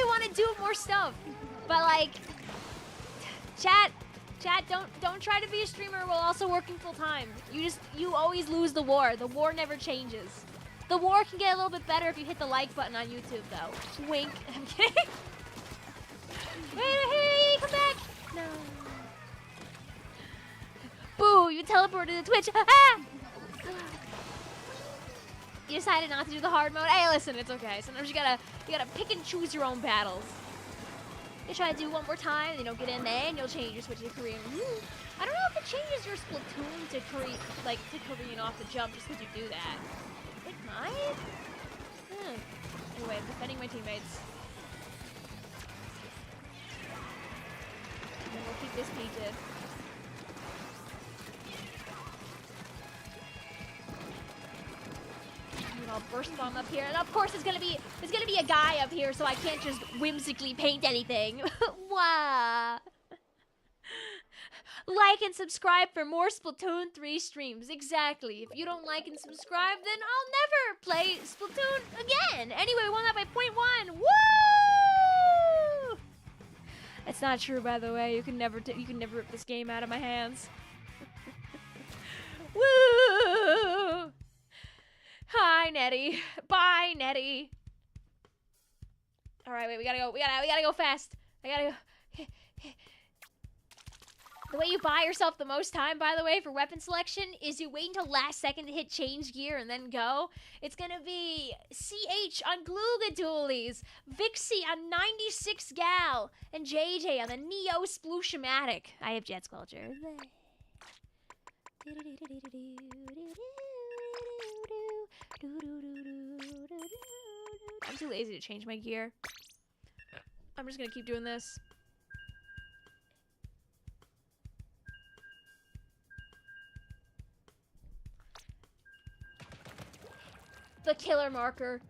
want to do more stuff, but like, chat, don't try to be a streamer while also working full time. You always lose the war. The war never changes. The war can get a little bit better if you hit the like button on YouTube, though. Wink. I'm kidding. Hey, come back. No. Boo! You teleported to Twitch. Ah! You decided not to do the hard mode. Hey, listen, it's okay. Sometimes you gotta pick and choose your own battles. You try to do one more time, and you don't get in there, and you'll change your Switch to Korean. I don't know if it changes your Splatoon to Korean off the jump just because you do that. It might? Anyway, I'm defending my teammates. And then we'll keep this painted. I'll burst bomb up here, and of course there's gonna be a guy up here, so I can't just whimsically paint anything. Wow. Like and subscribe for more Splatoon 3 streams. Exactly. If you don't like and subscribe, then I'll never play Splatoon again. Anyway, we won that by 0.1. Woo! That's not true, by the way. You can never rip this game out of my hands. Woo! Hi, Nettie. Bye, Nettie. All right, wait. We gotta go fast. I gotta go. The way you buy yourself the most time, by the way, for weapon selection is you wait until last second to hit change gear and then go. It's gonna be CH on Gloogadoolies, Vixie on 96 Gal, and JJ on the Neo Splooshmatic. I have Jet Squelcher. I'm too lazy to change my gear. I'm just gonna keep doing this. The killer marker.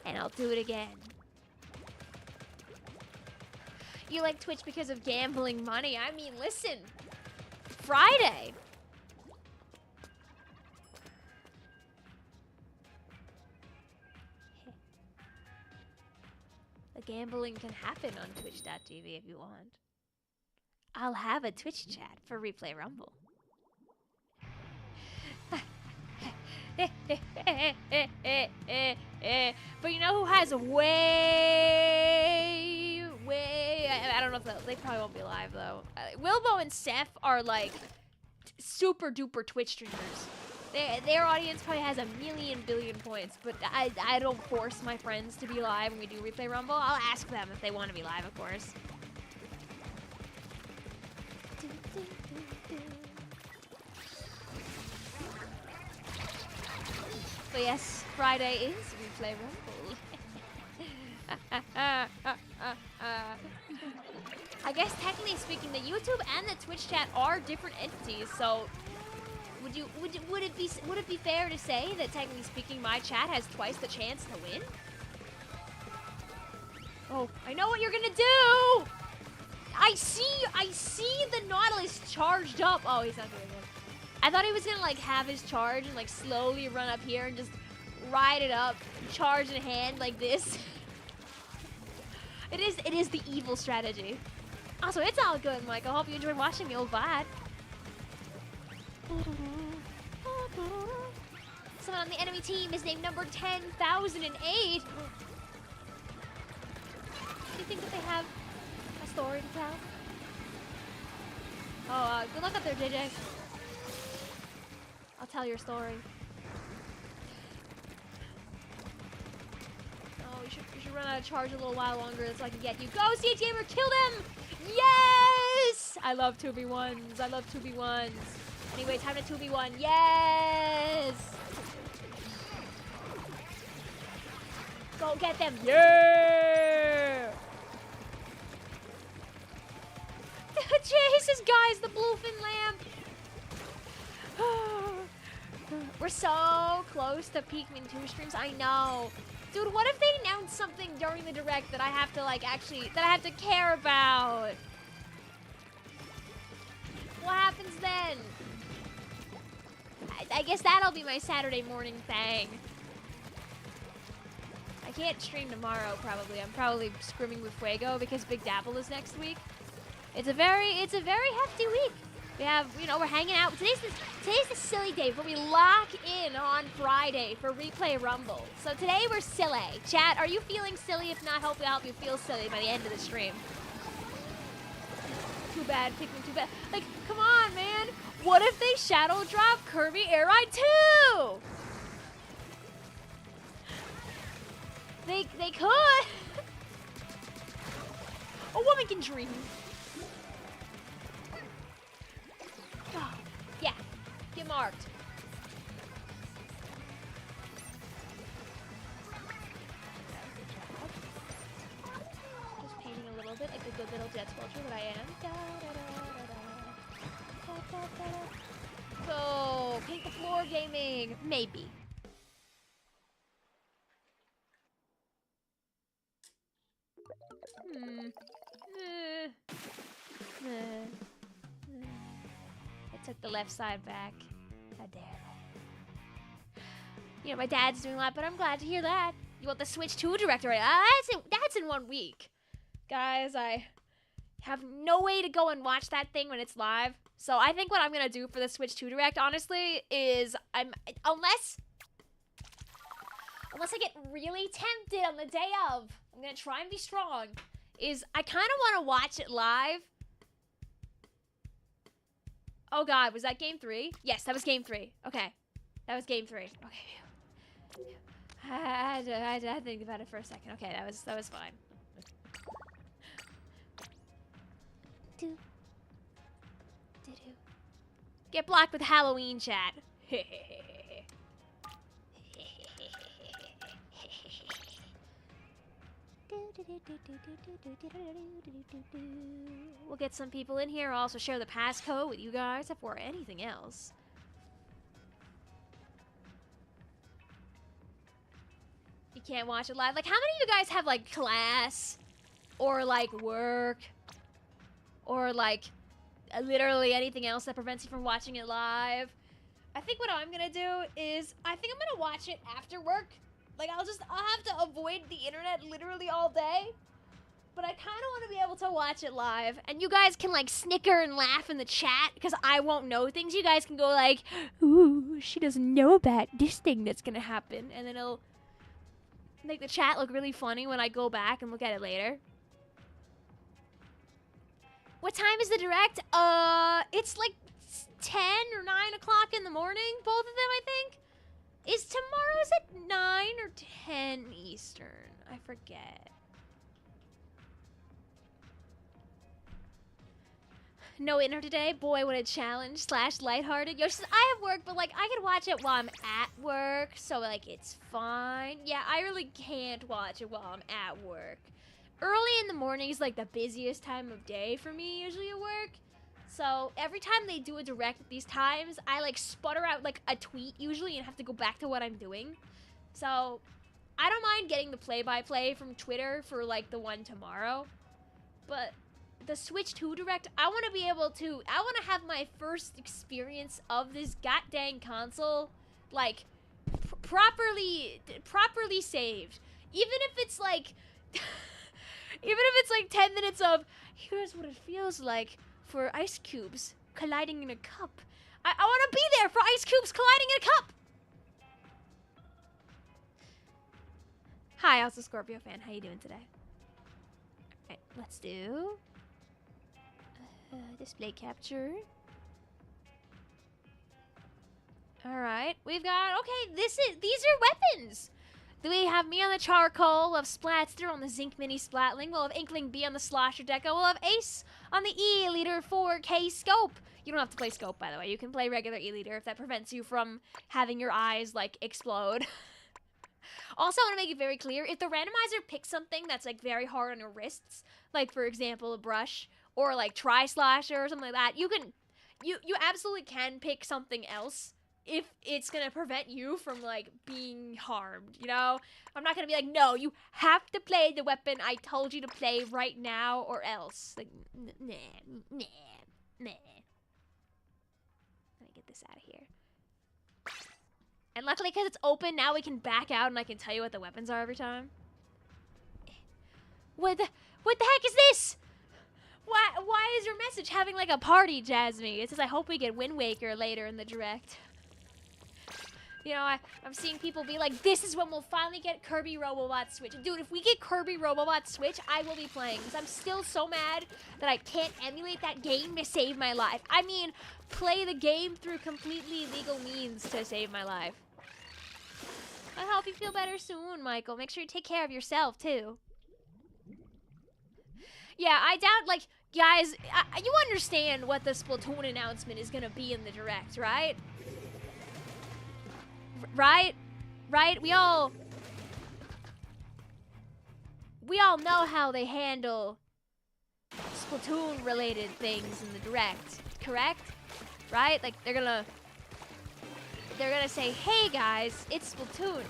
And I'll do it again. You like Twitch because of gambling money? I mean, listen. Friday. The gambling can happen on twitch.tv if you want. I'll have a Twitch chat for Replay Rumble. But you know who has way I don't know if they probably won't be live though. Wilbo and Seth are like super duper Twitch streamers. Their audience probably has 1,000,000,000 billion points, but I don't force my friends to be live when we do Replay Rumble. I'll ask them if they want to be live, of course. But yes, Friday is Replay Rumble. I guess technically speaking, the YouTube and the Twitch chat are different entities. So, would it be fair to say that technically speaking, my chat has twice the chance to win? Oh, I know what you're gonna do! I see the Nautilus charged up. Oh, he's not doing it. I thought he was gonna like have his charge and like slowly run up here and just ride it up, charge in hand like this. It is the evil strategy. Also, it's all good, Mike. I hope you enjoyed watching the old VOD. Someone on the enemy team is named number 10,008. Do you think that they have a story to tell? Oh, good luck up there, JJ. I'll tell your story. Oh, you should run out of charge a little while longer so I can get you. Go, CH Gamer, kill them! Yes! I love 2v1s. I love 2v1s. Anyway, time to 2v1. Yes! Go get them. Yeah! Jesus, guys, the bluefin lamp. We're so close to Pikmin 2 streams. I know. Dude, what if they announce something during the direct that I have to, like, that I have to care about? What happens then? I guess that'll be my Saturday morning thing. I can't stream tomorrow, probably. I'm probably scrimming with Fuego because Big Dapple is next week. It's a very hefty week. We have, you know, we're hanging out. Today's the silly day where we lock in on Friday for Replay Rumble. So today we're silly. Chat, are you feeling silly? If not, hopefully I'll help you feel silly by the end of the stream. Too bad, Pikmin, too bad. Like, come on, man. What if they shadow drop Kirby Air Ride 2? They could. A woman can dream. Oh, yeah, get marked. Just painting a little bit like the good little jet sculpture that I am. So, paint the floor gaming. Maybe. I took the left side back. How dare they? You know, my dad's doing a lot, but I'm glad to hear that. You want the Switch 2 direct already? That's in 1 week. Guys, I have no way to go and watch that thing when it's live. So I think what I'm going to do for the Switch 2 direct, honestly, is unless I get really tempted on the day of, I'm going to try and be strong, is I kind of want to watch it live. Oh god, was that game 3? Yes, that was game 3. Okay. That was game 3. Okay. I had to think about it for a second. Okay, that was fine. Get blocked with Halloween chat. We'll get some people in here. I'll also share the passcode with you guys before anything else. You can't watch it live. Like, how many of you guys have, like, class? Or, like, work? Or, like, literally anything else that prevents you from watching it live? I think what I'm gonna do is, I think I'm gonna watch it after work. Like, I'll have to avoid the internet literally all day. But I kind of want to be able to watch it live. And you guys can, like, snicker and laugh in the chat because I won't know things. You guys can go like, ooh, she doesn't know about this thing that's going to happen. And then it'll make the chat look really funny when I go back and look at it later. What time is the direct? It's like 10 or 9 o'clock in the morning. Both of them, I think. Is tomorrow's at 9 or 10 Eastern? I forget. No internet today? Boy, what a challenge / lighthearted. Yo, I have work, but, like, I can watch it while I'm at work, so, like, it's fine. Yeah, I really can't watch it while I'm at work. Early in the morning is, like, the busiest time of day for me, usually at work. So, every time they do a direct at these times, I, like, sputter out, like, a tweet, usually, and have to go back to what I'm doing. So, I don't mind getting the play-by-play from Twitter for, like, the one tomorrow. But the Switch 2 Direct, I want to be able to... I want to have my first experience of this goddamn console, like, properly saved. Even if it's, like... even if it's, like, 10 minutes of, here's what it feels like for ice cubes colliding in a cup. I want to be there for ice cubes colliding in a cup! Hi, also Scorpio fan. How you doing today? Alright, let's do display capture. Alright, we've got, okay, these are weapons! We have me on the charcoal, we'll have Splatster on the Zinc Mini Splatling, we'll have Inkling B on the Slosher Deco, we'll have Ace on the E-Liter 4K Scope. You don't have to play Scope, by the way. You can play regular E-Liter if that prevents you from having your eyes, like, explode. Also, I want to make it very clear, if the randomizer picks something that's, like, very hard on your wrists, like, for example, a brush, or, like, Tri-Slasher or something like that, you absolutely can pick something else if it's gonna prevent you from, like, being harmed, you know? I'm not gonna be like, no, you have to play the weapon I told you to play right now or else. Like, nah. Let me get this out of here. And luckily, because it's open, now we can back out and I can tell you what the weapons are every time. What the heck is this? Why is your message having, like, a party, Jasmine? It says, I hope we get Wind Waker later in the direct. You know, I'm seeing people be like, this is when we'll finally get Kirby Robobot Switch. Dude, if we get Kirby Robobot Switch, I will be playing. Because I'm still so mad that I can't emulate that game to save my life. I mean, play the game through completely legal means to save my life. I'll help you feel better soon, Michael. Make sure you take care of yourself, too. Yeah, I doubt, like, guys, you understand what the Splatoon announcement is going to be in the direct, right? Right? We all know how they handle Splatoon-related things in the direct, correct? Right? Like, they're gonna say, hey guys, it's Splatoon.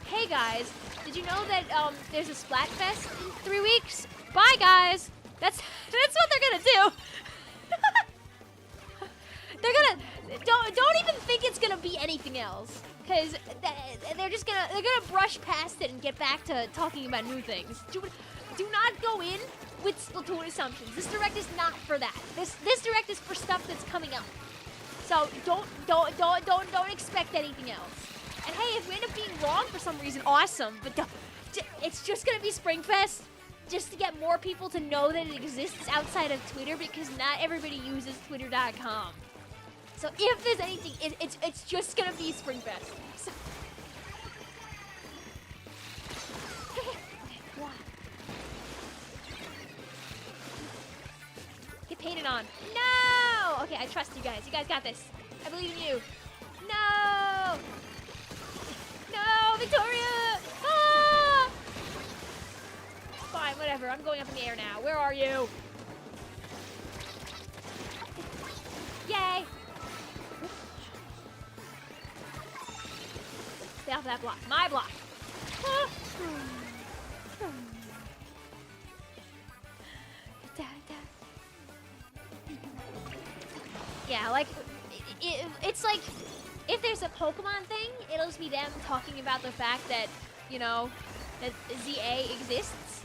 Hey guys, did you know that there's a Splatfest in 3 weeks? Bye guys. That's what they're gonna do. They're gonna don't even think it's gonna be anything else. Because they're gonna brush past it and get back to talking about new things. Do not go in with Splatoon assumptions. This direct is not for that. This direct is for stuff that's coming up. So don't expect anything else. And hey, if we end up being wrong for some reason, awesome. But it's just gonna be Springfest, just to get more people to know that it exists outside of Twitter, because not everybody uses Twitter.com. So if there's anything, it's just gonna be Springfest. So okay, come on. Get painted on. No! Okay, I trust you guys. You guys got this. I believe in you. No! No, Victoria! Ah! Fine, whatever. I'm going up in the air now. Where are you? Yay! Stay off that block. My block. Ah. Yeah, like, it's like, if there's a Pokemon thing, it'll just be them talking about the fact that, you know, that ZA exists.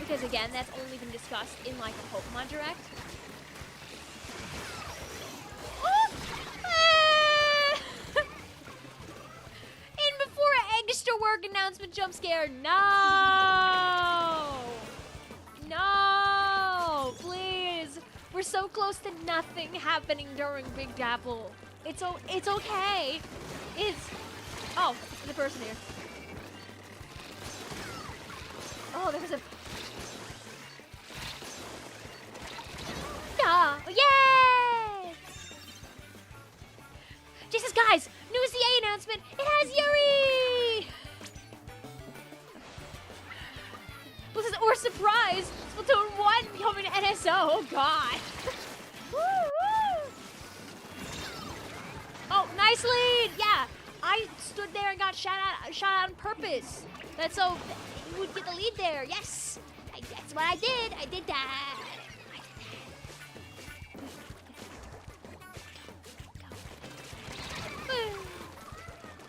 Because again, that's only been discussed in, like, a Pokemon Direct. And before an extra work announcement jump scare, no! No! Please! We're so close to nothing happening during Big Apple. It's okay. Oh, there's a person here. Oh, there's a... Ah, yay! Jesus, guys, new ZA announcement. It has Yuri! Or surprise, Splatoon 1 becoming an NSO. Oh, God. Woo, woo. Oh, nice lead. Yeah. I stood there and got shot out on purpose. That's so he would get the lead there. Yes, that's what I did. I did that.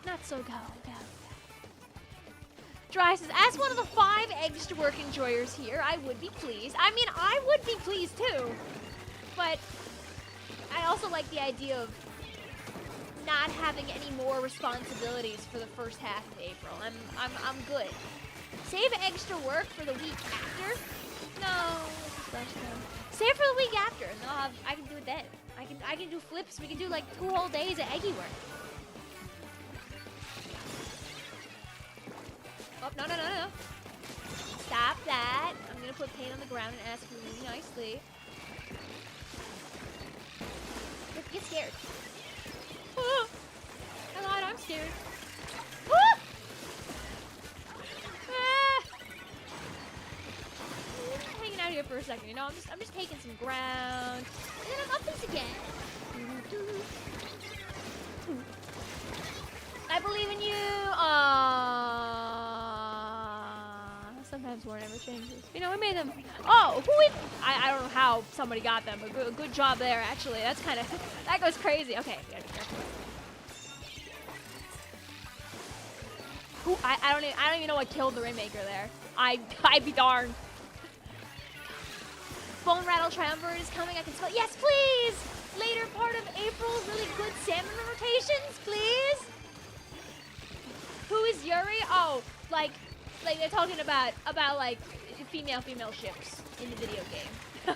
Not so go. Dry says, as one of the 5 eggs to work enjoyers here, I would be pleased. I mean, I would be pleased too. But I also like the idea of not having any more responsibilities for the first half of April. I'm good. Save extra work for the week after? No. Save for the week after, and I can do it then. I can do flips. We can do like 2 whole days of eggy work. Oh, no. Stop that. I'm gonna put paint on the ground and ask you really nicely. Get scared. Oh, I lied, I'm scared. Ah! I'm hanging out here for a second, you know? I'm just taking some ground. And then I'm up this again. I believe in you. Sometimes war never changes. You know, we made them. Oh, I don't know how somebody got them, but good job there, actually. That's kind of, that goes crazy. Okay, we gotta be careful. I don't even know what killed the Rainmaker there. I'd be darned. Bone Rattle Triumvirate is coming. I can spell. Yes, please. Later part of April, really good salmon rotations, please. Who is Yuri? Oh, like they're talking about like female ships in the video game.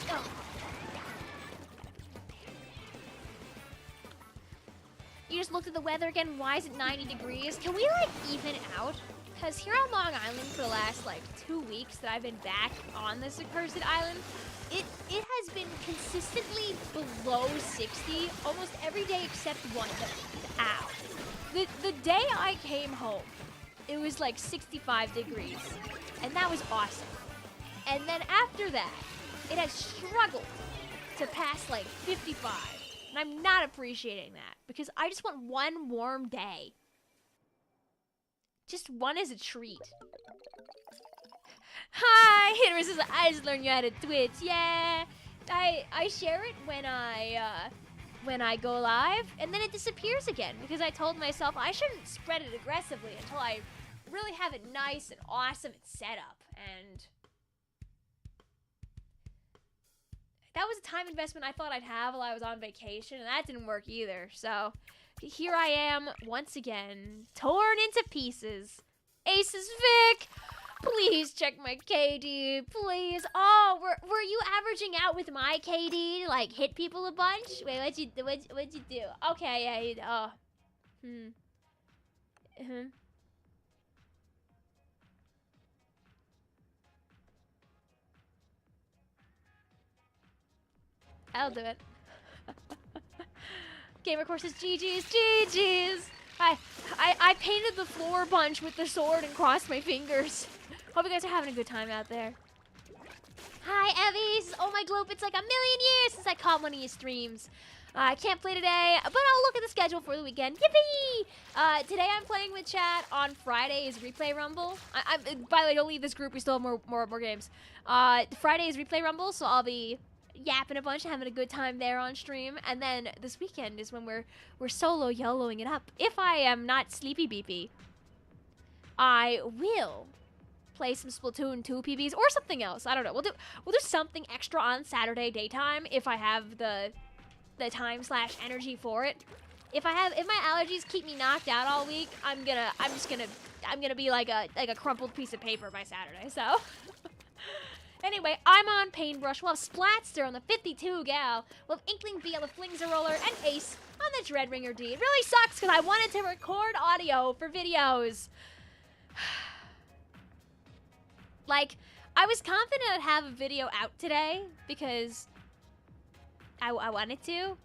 Oh. You just looked at the weather again. Why is it 90 degrees? Can we like even out? Because here on Long Island for the last like 2 weeks that I've been back on this accursed island, it has been consistently below 60 almost every day except one. Ow. The day I came home, it was like 65 degrees, and that was awesome. And then after that, it has struggled to pass like 55, and I'm not appreciating that because I just want one warm day. Just one as a treat. Hi, Hitter says I just learned you how to Twitch. Yeah, I share it when I go live, and then it disappears again because I told myself I shouldn't spread it aggressively until I really have it nice and awesome and set up. And that was a time investment I thought I'd have while I was on vacation, and that didn't work either. So here I am once again, torn into pieces. Aces Vic, please check my KD, please. Oh, were you averaging out with my KD to like hit people a bunch? Wait, what'd you do? Okay, yeah, I'll do it. Gamer Courses, GG's. I painted the floor a bunch with the sword and crossed my fingers. Hope you guys are having a good time out there. Hi, Evie. Oh my globe, it's like a million years since I caught one of your streams. I can't play today, but I'll look at the schedule for the weekend. Yippee! Today I'm playing with chat. On Friday is Replay Rumble. By the way, don't leave this group. We still have more games. Friday is Replay Rumble, so I'll be yapping a bunch, having a good time there on stream. And then this weekend is when we're solo YOLOing it up. If I am not sleepy beepy, I will play some Splatoon 2 PBs or something else. I don't know. We'll do something extra on Saturday daytime if I have the time/energy for it. If my allergies keep me knocked out all week, I'm gonna be like a crumpled piece of paper by Saturday. So anyway, I'm on Paintbrush. We'll have Splatster on the 52 gal. We'll have Inkling B on the Flingser Roller and Ace on the Dreadringer D. It really sucks because I wanted to record audio for videos. Like, I was confident I'd have a video out today because I wanted to.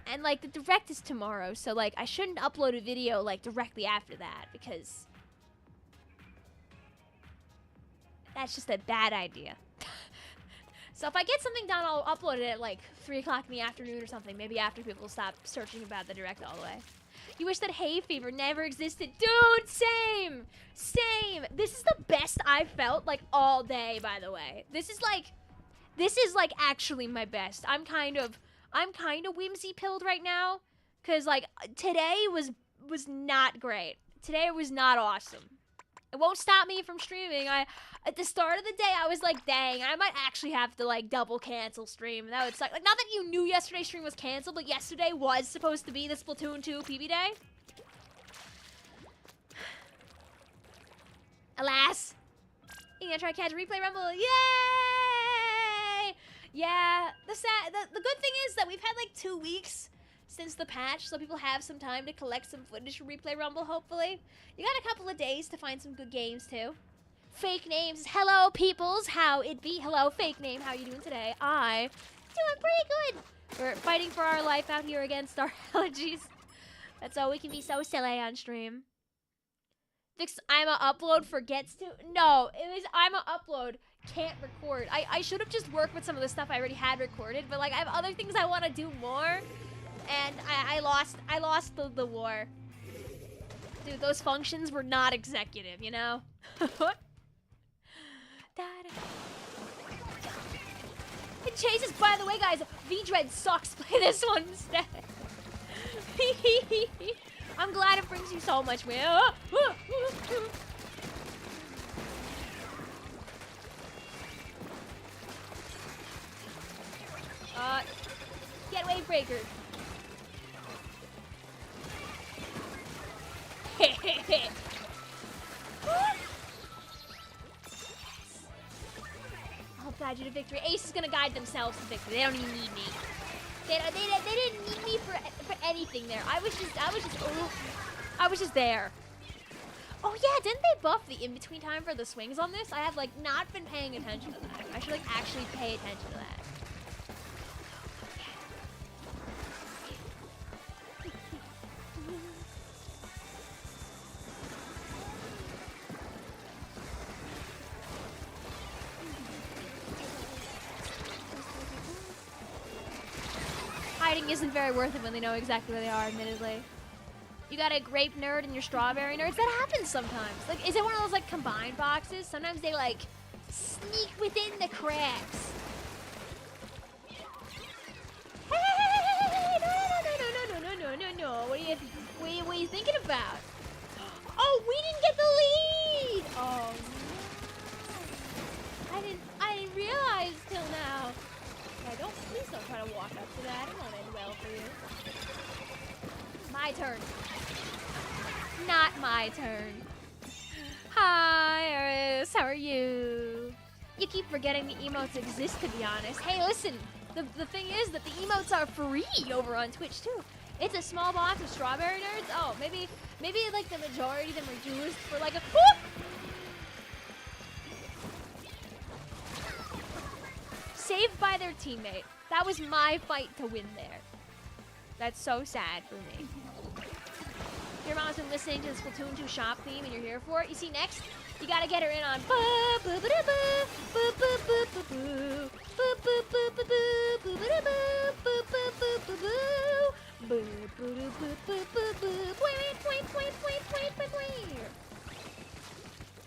And, like, the direct is tomorrow, so, like, I shouldn't upload a video, like, directly after that because that's just a bad idea. So if I get something done, I'll upload it at like 3 o'clock in the afternoon or something. Maybe after people stop searching about the direct all the way. You wish that hay fever never existed. Dude, same. Same. This is the best I've felt like all day, by the way. This is like actually my best. I'm kind of whimsy pilled right now. Cause like today was not great. Today was not awesome. It won't stop me from streaming. At the start of the day, I was like, dang, I might actually have to like double cancel stream. And that would suck. Like, not that you knew yesterday's stream was canceled, but yesterday was supposed to be the Splatoon 2 PB day. Alas. You gonna try to catch replay rumble? Yay! Yeah. The good thing is that we've had like 2 weeks since the patch, so people have some time to collect some footage from Replay Rumble, hopefully. You got a couple of days to find some good games, too. Fake names. Hello, peoples. How it be? Hello, fake name. How you doing today? I doing pretty good. We're fighting for our life out here against our allergies. That's all. We can be so silly on stream. Vix, I'm a upload forgets to. No, it was I'm a upload can't record. I should have just worked with some of the stuff I already had recorded, but like I have other things I want to do more. And I lost the war. Dude, those functions were not executive, you know? It chases, by the way, guys, V-Dread sucks. Play this one instead. I'm glad it brings you so much, man. Get wave breaker. I'll guide you to victory. Ace is gonna guide themselves to victory. They don't even need me. They didn't need me for anything there. I was just there. Oh yeah, didn't they buff the in-between time for the swings on this? I have like not been paying attention to that. I should like actually pay attention to that. Hiding isn't very worth it when they know exactly where they are, admittedly. You got a grape nerd and your strawberry nerds? That happens sometimes. Like, is it one of those, like, combined boxes? Sometimes they, like, sneak within the cracks. Hey! No. What are you thinking about? Oh, we didn't get the lead! Oh, no. I didn't realize till now. Yeah, please don't try to walk up to that. It won't end well for you. My turn. Not my turn. Hi, Eris. How are you? You keep forgetting the emotes exist, to be honest. Hey, listen. The thing is that the emotes are free over on Twitch, too. It's a small box of strawberry nerds. Oh, maybe like the majority of them are used for like a... Whoop! Saved by their teammate. That was my fight to win there. That's so sad for me. Your mom's been listening to the Splatoon 2 shop theme and you're here for it. You see, next, you gotta get her in on...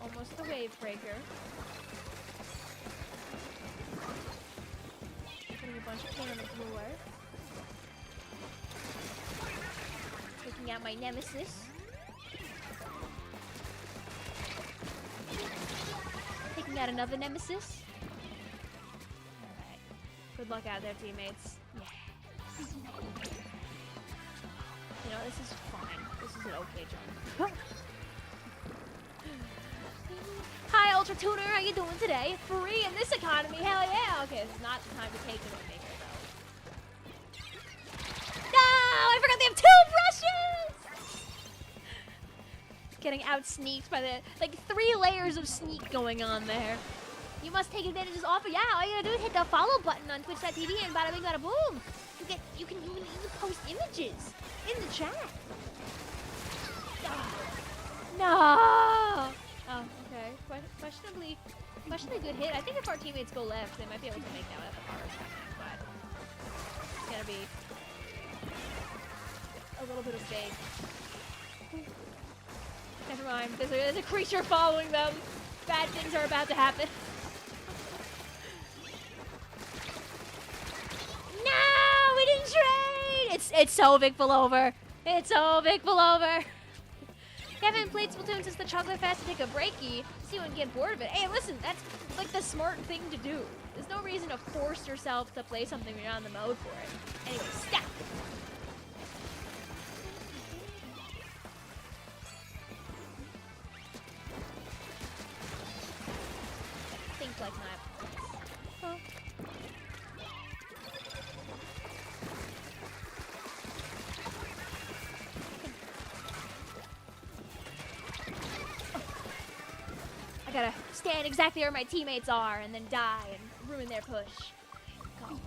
Almost the wave breaker. Putting a bunch of paint on the floor. Taking out my nemesis. Taking out another nemesis. Alright. Good luck out there, teammates. Yeah. You know, this is fine. This is an okay jump. Hi, Ultra Tuner. How you doing today? Free in this economy. Hell yeah. Okay, it's not the time to take the Waymaker, though. No! I forgot they have 2 brushes! Getting out-sneaked by the... Like, 3 layers of sneak going on there. You must take advantage of this offer. Yeah, all you gotta do is hit the follow button on twitch.tv and bada bing bada boom. You can even post images in the chat. No! Oh, okay. Questionably Especially a good hit. I think if our teammates go left, they might be able to make that without the power happening, but it's gonna be a little bit of fade. Never mind. There's a creature following them. Bad things are about to happen. No, we didn't trade. It's so Vicvillon. It's so Vicvillon. You haven't played Splatoon since the Chocolate Fest to take a breaky, so you wouldn't get bored of it. Hey, listen, that's like the smart thing to do. There's no reason to force yourself to play something when you're on the mode for it. Anyway, stop. Think like that. Huh? I gotta stand exactly where my teammates are and then die and ruin their push. God,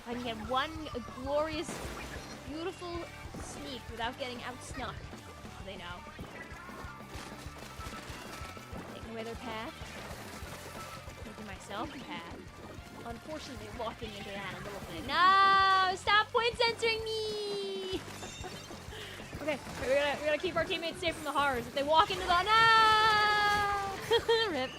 I can get one glorious, beautiful sneak without getting outsnuck. They know. Taking away their path. Making myself a path. Unfortunately, walking into that a little bit. No! Stop point censoring me! Okay, we gotta keep our teammates safe from the horrors. If they walk into the no, rip.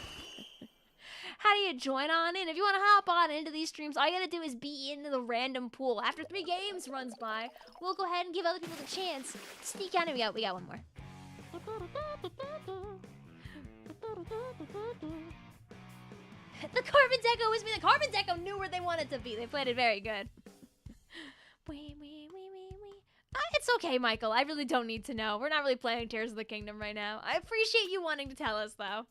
How do you join on in? If you want to hop on into these streams, all you gotta do is be into the random pool. After 3 games runs by, we'll go ahead and give other people the chance to sneak on. And we got one more. The Carbon Deco was me. The Carbon Deco knew where they wanted to be. They played it very good. It's okay, Michael. I really don't need to know. We're not really playing Tears of the Kingdom right now. I appreciate you wanting to tell us, though.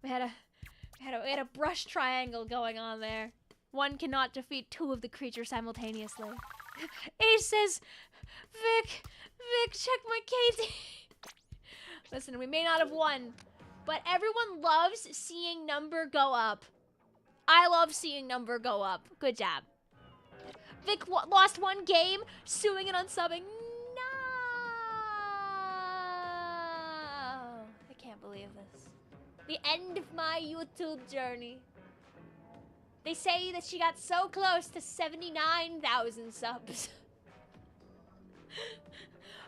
We had a brush triangle going on there. One cannot defeat 2 of the creatures simultaneously. Ace says, Vic, check my KD. Listen, we may not have won, but everyone loves seeing number go up. I love seeing number go up. Good job. Vic lost 1 game, suing and unsubbing. No! I can't believe this. The end of my YouTube journey. They say that she got so close to 79,000 subs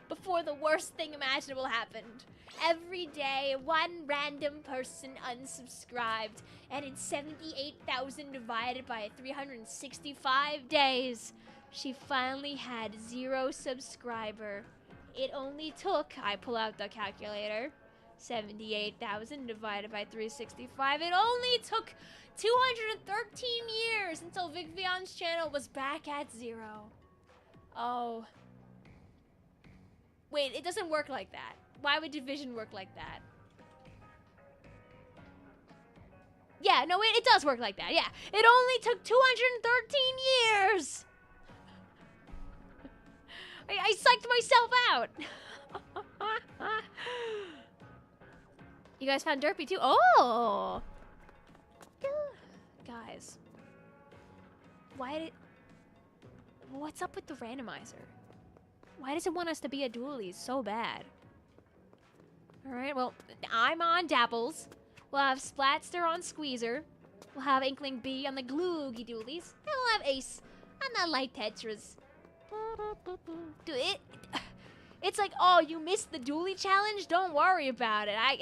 before the worst thing imaginable happened. Every day, 1 random person unsubscribed, and in 78,000 divided by 365 days, she finally had 0 subscriber. It only took, I pull out the calculator, 78,000 divided by 365. It only took 213 years until Vicvillon's channel was back at 0. Oh. Wait, it doesn't work like that. Why would division work like that? Yeah, no, it does work like that, yeah. It only took 213 years! I psyched myself out! You guys found Derpy too? Oh! Guys. What's up with the randomizer? Why does it want us to be a dualies so bad? Alright, well, I'm on Dapples. We'll have Splatster on Squeezer. We'll have Inkling B on the Gloogie Doolies. And we'll have Ace on the Light Tetras. Dude, it's like, oh, you missed the dually challenge? Don't worry about it. I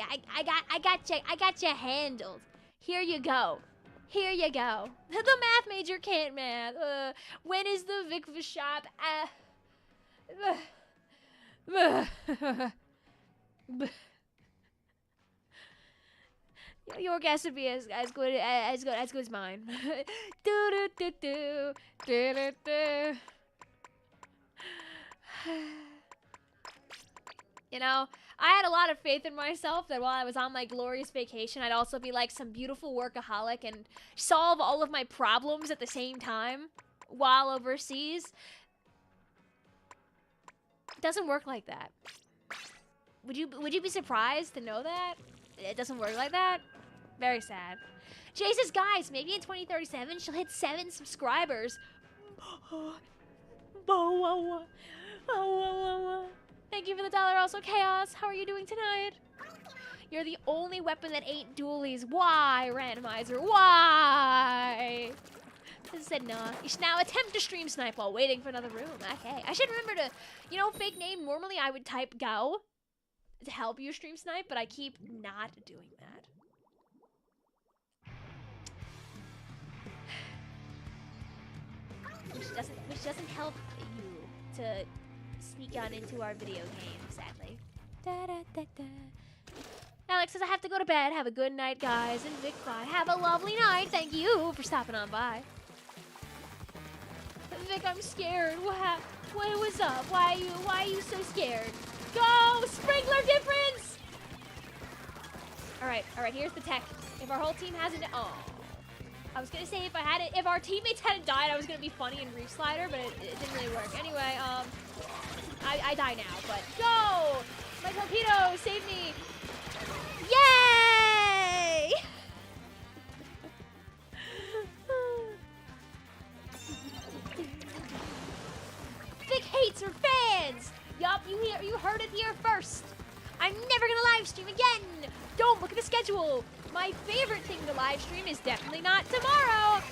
got you handled. Here you go. Here you go. The math major can't math. When is the Vicvillon shop? Your guess would be as good as mine. You know, I had a lot of faith in myself that while I was on my glorious vacation, I'd also be like some beautiful workaholic and solve all of my problems at the same time while overseas. It doesn't work like that. Would you be surprised to know that? It doesn't work like that? Very sad. Jay says, guys, maybe in 2037 she'll hit 7 subscribers. Thank you for the $. Also, Chaos, how are you doing tonight? You're the only weapon that ain't dualies. Why, Randomizer? Why? I said nah. You should now attempt to stream snipe while waiting for another room. Okay. I should remember to, you know, fake name. Normally I would type go to help you stream snipe, but I keep not doing that. Which doesn't help you to sneak on into our video game, sadly. Da, da, da, da. Alex says, I have to go to bed. Have a good night, guys. And Vicvillon, have a lovely night. Thank you for stopping on by. Vic, I'm scared. What was up? Why are you so scared? Go! Sprinkler difference! Alright, here's the tech. If our whole team hasn't... Oh. I was gonna say if our teammates hadn't died, I was gonna be funny and reef slider, but it didn't really work. Anyway, I die now, but go! My torpedo, save me! Yay! Vic hates her fans! Yup, you heard it here first. I'm never gonna live stream again! Don't look at the schedule! My favorite thing to live stream is definitely not tomorrow!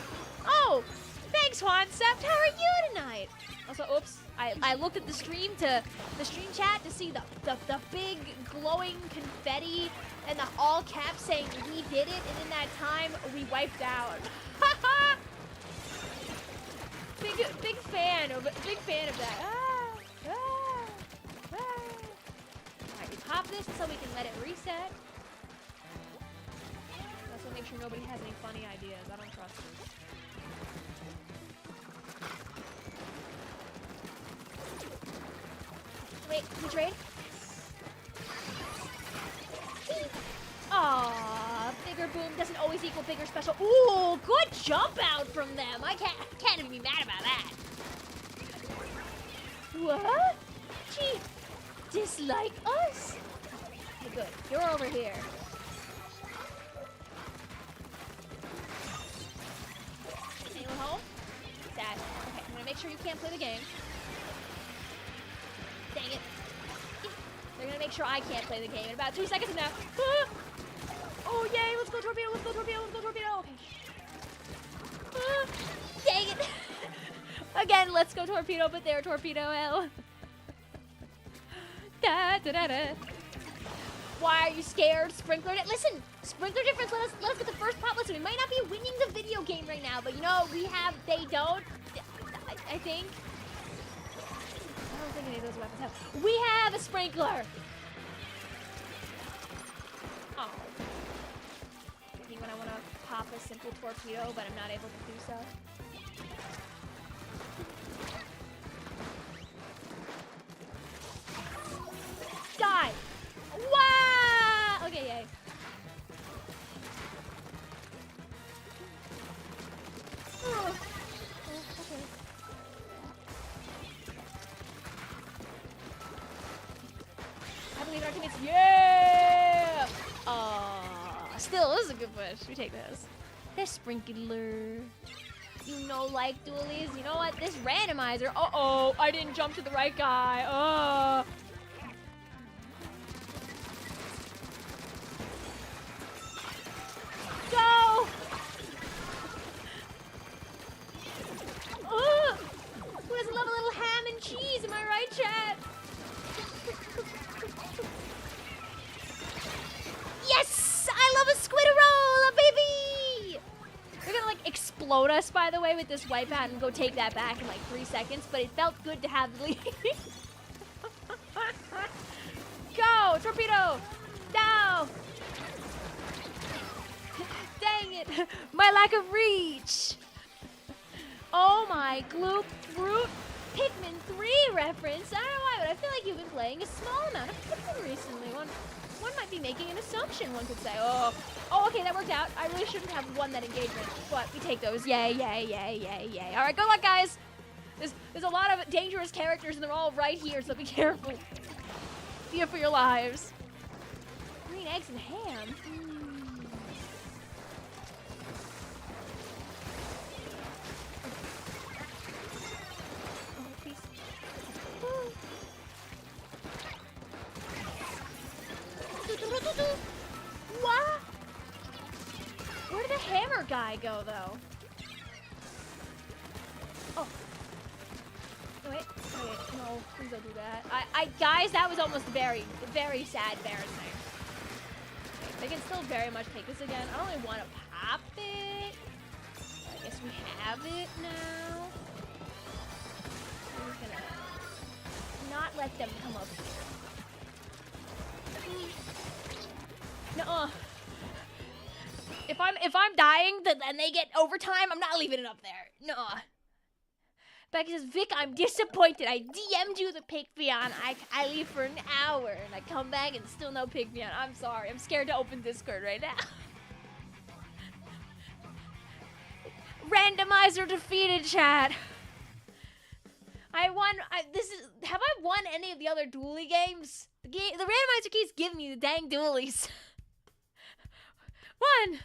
Oh! Thanks, Juansept! How are you tonight? Also, oops, I looked at the stream chat to see the big glowing confetti and the all caps saying we did it, and in that time we wiped out. big fan of that. Alright, we pop this so we can let it reset. Also make sure nobody has any funny ideas. I don't trust this. Wait, can we trade? Aww, bigger boom doesn't always equal bigger special. Ooh, good jump out from them. I can't even be mad about that. What? Gee, dislike us? Okay, good. You're over here. Anyone home? Sad. Okay, I'm gonna make sure you can't play the game. Dang it. They're gonna make sure I can't play the game in about 2 seconds now. Ah! Oh, yay, let's go torpedo, let's go torpedo, let's go torpedo. Okay. Ah! Dang it. Again, let's go torpedo, but they're torpedo hell. Da, da, da, da. Why are you scared? Sprinkler, listen, sprinkler difference, let us get the first pop. Listen, we might not be winning the video game right now, but you know, they don't, I think. I don't think any of those weapons have. We have a sprinkler! Oh. Maybe when I want to pop a simple torpedo, but I'm not able to do so. Die! Wow! Okay, yay. Oh, okay. I believe in our teammates. Yeah! Still, this is a good push. We take this. This sprinkler. You know, like dualies. You know what? This randomizer. Uh-oh. I didn't jump to the right guy. Go! Who doesn't love a little ham and cheese? Am I right, chat? Yes! I love a squidrola, baby! They're gonna, like, explode us, by the way, with this wipeout and go take that back in, like, 3 seconds, but it felt good to have the lead. Go! Torpedo! No! Dang it! My lack of reach! Oh my gloop fruit Pikmin 3 reference! I don't know why, but I feel like you've been playing a small amount of Pikmin recently. One might be making an assumption, one could say. Oh, okay, that worked out. I really shouldn't have won that engagement, but we take those. Yay, yay, yay, yay, yay. All right, good luck, guys. There's a lot of dangerous characters, and they're all right here, so be careful. Fear for your lives. Green eggs and ham. Oh, please. guy go, though? Oh. No, wait. No, please don't do that. Guys, that was almost very, very sad, embarrassing. They can still very much take this again. I don't really want to pop it. I guess we have it now. I'm just gonna not let them come up here. No. If I'm dying and they get overtime, I'm not leaving it up there. No. Becky says, Vic, I'm disappointed. I DM'd you the Vicvillon. I leave for an hour and I come back and still no Vicvillon. I'm sorry. I'm scared to open Discord right now. Randomizer defeated, chat. Have I won any of the other dually games? The randomizer keeps giving me the dang dualies. One.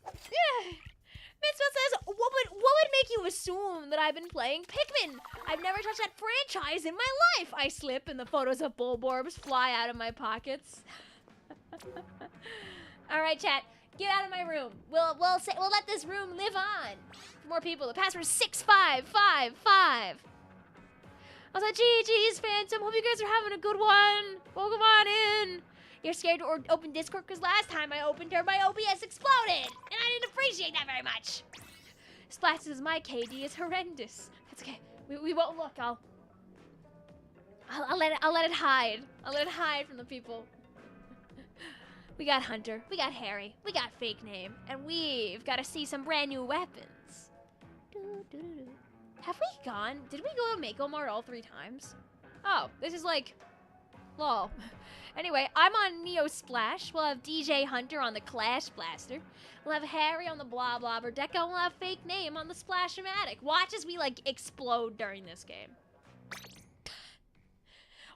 Yeah. Mitzvah says, what would make you assume that I've been playing Pikmin? I've never touched that franchise in my life. I slip and the photos of Bulborbs fly out of my pockets. All right, chat. Get out of my room. We'll let this room live on. For more people. The password is 6555. Also, GG's Phantom. Hope you guys are having a good one. Welcome on in. You're scared to open Discord because last time I opened her, my OBS exploded, and I didn't appreciate that very much. Splash says my KD is horrendous. That's okay. We won't look. I'll let it hide. I'll let it hide from the people. We got Hunter. We got Harry. We got Fake Name, and we've got to see some brand new weapons. Have we gone? Did we go to Mako Mart all 3 times? Oh, this is like, lol. Anyway, I'm on Neo Splash. We'll have DJ Hunter on the Clash Blaster. We'll have Harry on the Blah Blah Deca, and we'll have Fake Name on the Splash-O-Matic. Watch as we, like, explode during this game.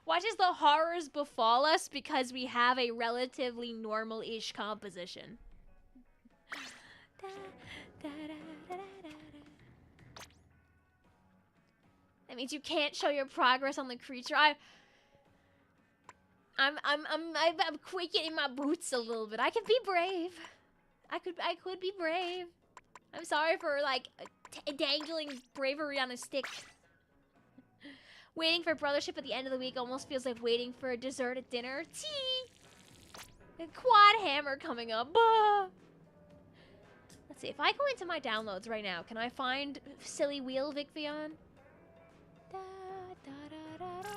Watch as the horrors befall us because we have a relatively normal-ish composition. That means you can't show your progress on the creature. I'm quaking in my boots a little bit. I can be brave. I could be brave. I'm sorry for like dangling bravery on a stick. Waiting for brothership at the end of the week almost feels like waiting for a dessert at dinner. Tea. A quad hammer coming up. Let's see if I go into my downloads right now. Can I find Silly Wheel Vicvillon? Da, da, da, da, da, da.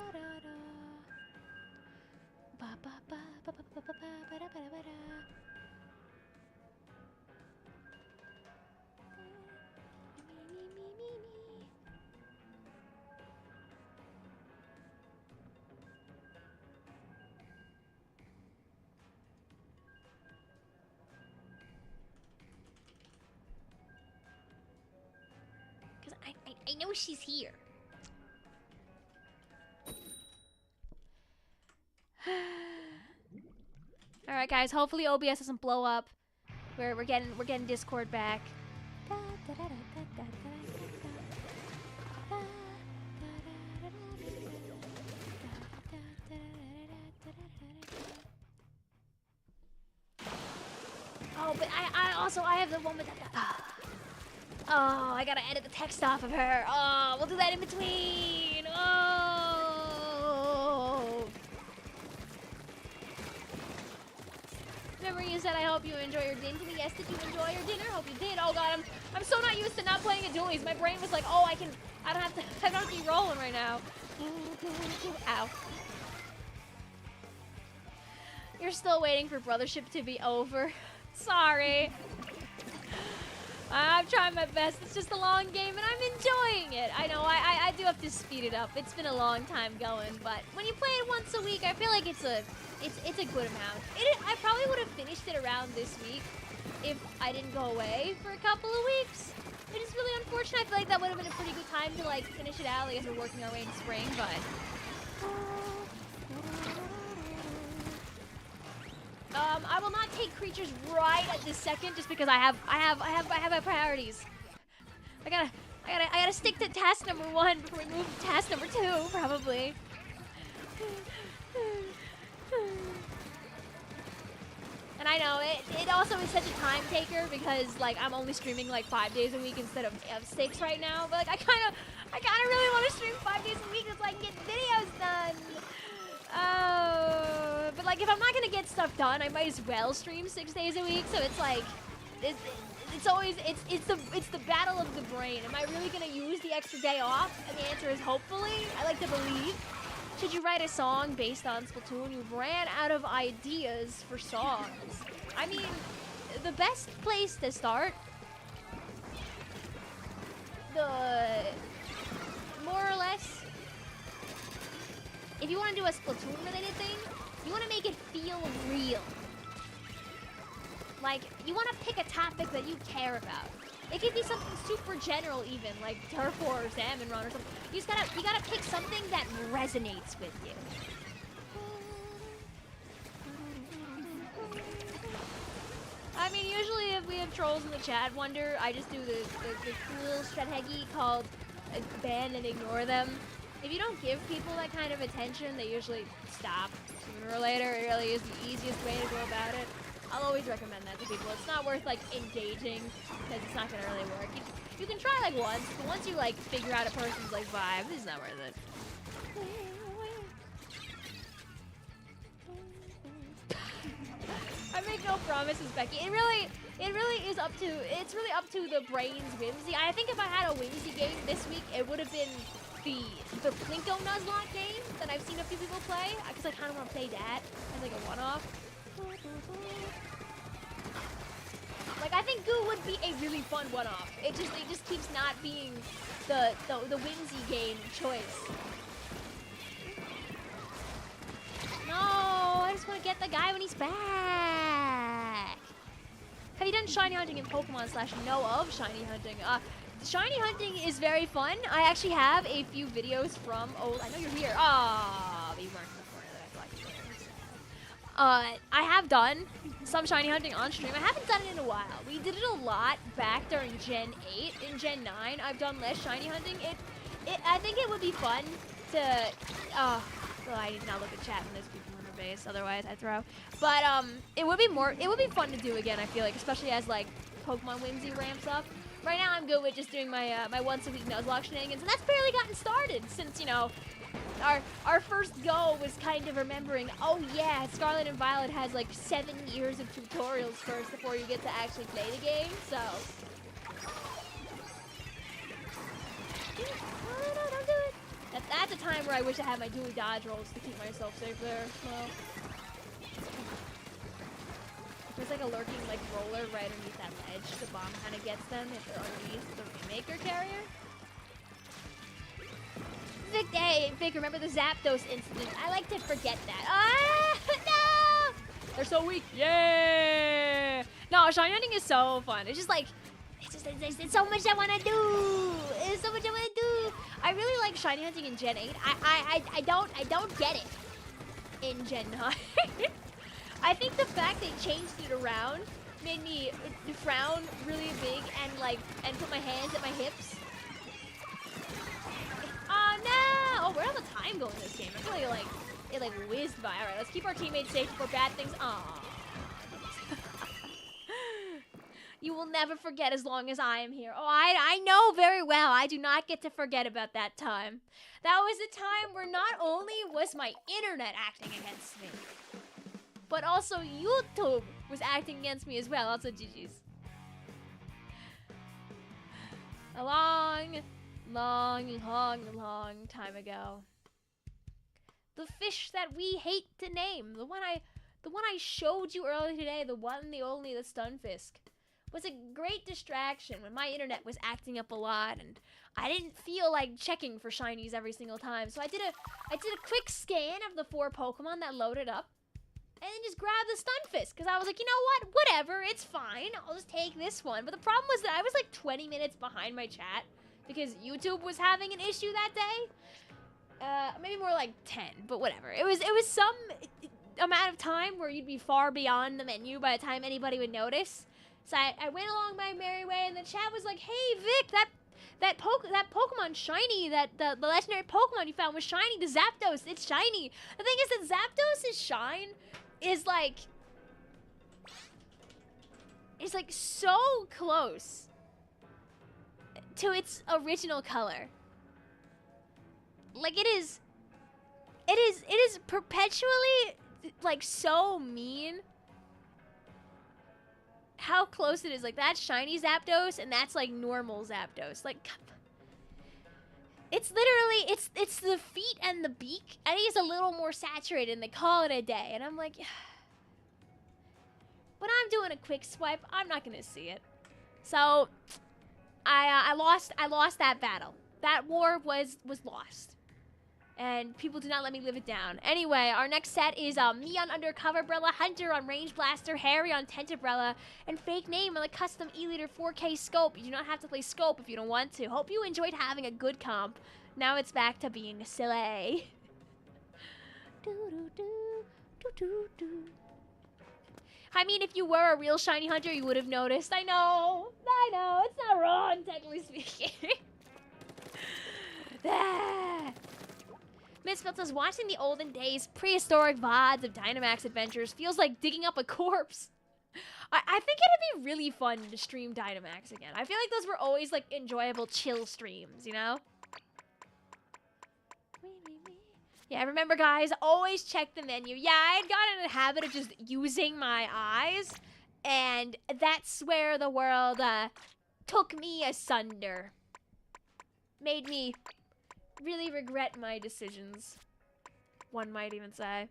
Because I know she's here. All right, guys. Hopefully OBS doesn't blow up. We're getting Discord back. Oh, but I have the one with that. Oh, I gotta edit the text off of her. Oh, we'll do that in between. Oh. Remember you said I hope you enjoy your dinner. Yes, did you enjoy your dinner? Hope you did. Oh god, I'm so not used to not playing at dualies. My brain was like, oh, I don't have to be rolling right now. Ow. You're still waiting for brothership to be over. Sorry. I'm trying my best. It's just a long game, and I'm enjoying it. I know, I do have to speed it up. It's been a long time going, but when you play it once a week, I feel like it's a good amount. I probably would have finished it around this week if I didn't go away for a couple of weeks. It is really unfortunate. I feel like that would have been a pretty good time to like finish it out, like as we're working our way into spring, but. I will not take creatures right at this second just because I have my priorities. I gotta stick to task number 1 before we move to task number 2, probably. And I know, it also is such a time taker because, like, I'm only streaming, like, 5 days a week instead of 6 right now. But, like, I kind of really want to stream 5 days a week so I can get videos done. Oh, but, like, if I'm not going to get stuff done, I might as well stream 6 days a week. So it's, like, it's always, it's the battle of the brain. Am I really going to use the extra day off? And the answer is hopefully. I like to believe. Should you write a song based on Splatoon? You ran out of ideas for songs. I mean, the best place to start, more or less, if you want to do a Splatoon-related thing, you want to make it feel real. Like, you want to pick a topic that you care about. It could be something super general even, like turf war or salmon run or something. You gotta pick something that resonates with you. I mean, usually if we have trolls in the chat wonder, I just do the cool strategy called ban and ignore them. If you don't give people that kind of attention, they usually stop sooner or later. It really is the easiest way to go about it. I'll always recommend that to people. It's not worth, like, engaging, because it's not gonna really work. You can try, like, once, but once you, like, figure out a person's, like, vibe, it's not worth it. I make no promises, Becky. It really is up to, it's really up to the brain's whimsy. I think if I had a whimsy game this week, it would have been the Plinko Nuzlocke game that I've seen a few people play, because I kind of want to play that as, like, a one-off. Like, I think Goo would be a really fun one-off. It just keeps not being the whimsy game choice. No, I just want to get the guy when he's back. Have you done shiny hunting in Pokemon / know of shiny hunting? Shiny hunting is very fun. I actually have a few videos from old. I know you're here. Ah, you weren't. I have done some shiny hunting on stream. I haven't done it in a while. We did it a lot back during Gen 8. In Gen 9, I've done less shiny hunting. I think it would be fun to, well, I did not look at chat when there's people on their base, otherwise I'd throw. But, it would be fun to do again, I feel like, especially as, like, Pokemon Whimsy ramps up. Right now, I'm good with just doing my, my once-a-week Nuzlocke shenanigans, and that's barely gotten started since, you know, our first go was kind of remembering, oh yeah, Scarlet and Violet has like 7 years of tutorials first before you get to actually play the game, so. No, don't do it. That's a time where I wish I had my dually dodge rolls to keep myself safe there. Well, there's like a lurking like roller right underneath that ledge. The bomb kind of gets them if they're underneath the Remaker carrier. Vic, hey, Vic, remember the Zapdos incident? I like to forget that. Ah, no! They're so weak. Yeah! No, shiny hunting is so fun. It's just like, it's so much I want to do. It's so much I want to do. I really like shiny hunting in Gen 8. I don't get it in Gen 9. I think the fact they changed it around made me frown really big and put my hands at my hips. Oh no! Oh, where all the time going in this game? I feel like it whizzed by. All right, let's keep our teammates safe before bad things. Aww. You will never forget as long as I am here. Oh, I know very well. I do not get to forget about that time. That was a time where not only was my internet acting against me, but also YouTube was acting against me as well. Also, GG's. A long time ago. The fish that we hate to name, the one I showed you earlier today, the one, the only, the Stunfisk, was a great distraction when my internet was acting up a lot and I didn't feel like checking for shinies every single time. So I did a quick scan of the 4 Pokemon that loaded up and then just grabbed the Stunfisk because I was like, you know what? Whatever, it's fine. I'll just take this one. But the problem was that I was like 20 minutes behind my chat because YouTube was having an issue that day. Maybe more like 10, but whatever. It was some amount of time where you'd be far beyond the menu by the time anybody would notice. So I went along my merry way, and the chat was like, "Hey Vic, that Pokemon shiny, the legendary Pokemon you found was shiny. The Zapdos, it's shiny." The thing is that Zapdos' shine is like is like so close to its original color. Like it is perpetually like so mean how close it is. Like that's shiny Zapdos and that's like normal Zapdos. Like it's literally it's the feet and the beak. I think it's a little more saturated and they call it a day. And I'm like, when I'm doing a quick swipe, I'm not gonna see it. So I lost that battle. That war was lost. And people do not let me live it down. Anyway, our next set is me on Undercover Umbrella, Hunter on Range Blaster, Harry on Tent Umbrella, and Fake Name on the custom E-Liter 4K scope. You do not have to play scope if you don't want to. Hope you enjoyed having a good comp. Now it's back to being silly. I mean, if you were a real shiny hunter, you would have noticed. I know. It's not wrong, technically speaking. Misfelt says, watching the olden days, prehistoric VODs of Dynamax adventures feels like digging up a corpse. I think it'd be really fun to stream Dynamax again. I feel like those were always, like, enjoyable, chill streams, you know? Yeah, remember, guys, always check the menu. Yeah, I had gotten in the habit of just using my eyes, and that's where the world, took me asunder. Made me really regret my decisions, one might even say.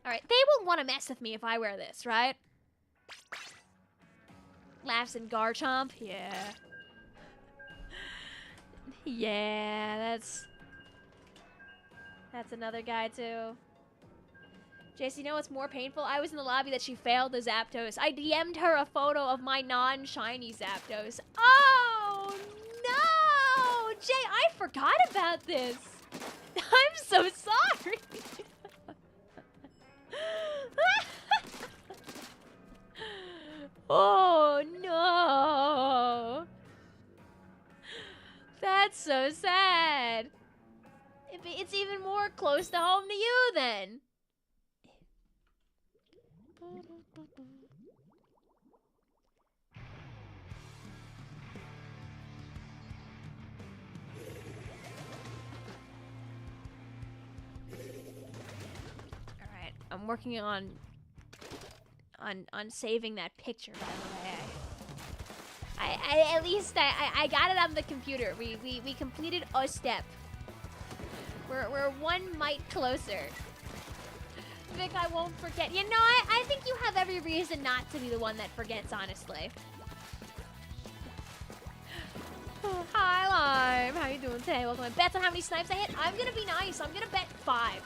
Alright, they won't want to mess with me if I wear this, right? Laughs and Garchomp, yeah. Yeah, that's another guy too. Jace, you know what's more painful? I was in the lobby that she failed the Zapdos. I DM'd her a photo of my non-shiny Zapdos. Oh, no! Jay, I forgot about this. I'm so sorry. Oh, no. That's so sad. It's even more close to home to you, then. Alright, I'm working on saving that picture, by the way. At least I got it on the computer. We completed a step. We're one mite closer. Vic, I won't forget. You know, I think you have every reason not to be the one that forgets, honestly. Hi, Lime. How you doing today? Welcome to bets on how many snipes I hit. I'm gonna be nice. I'm gonna bet 5.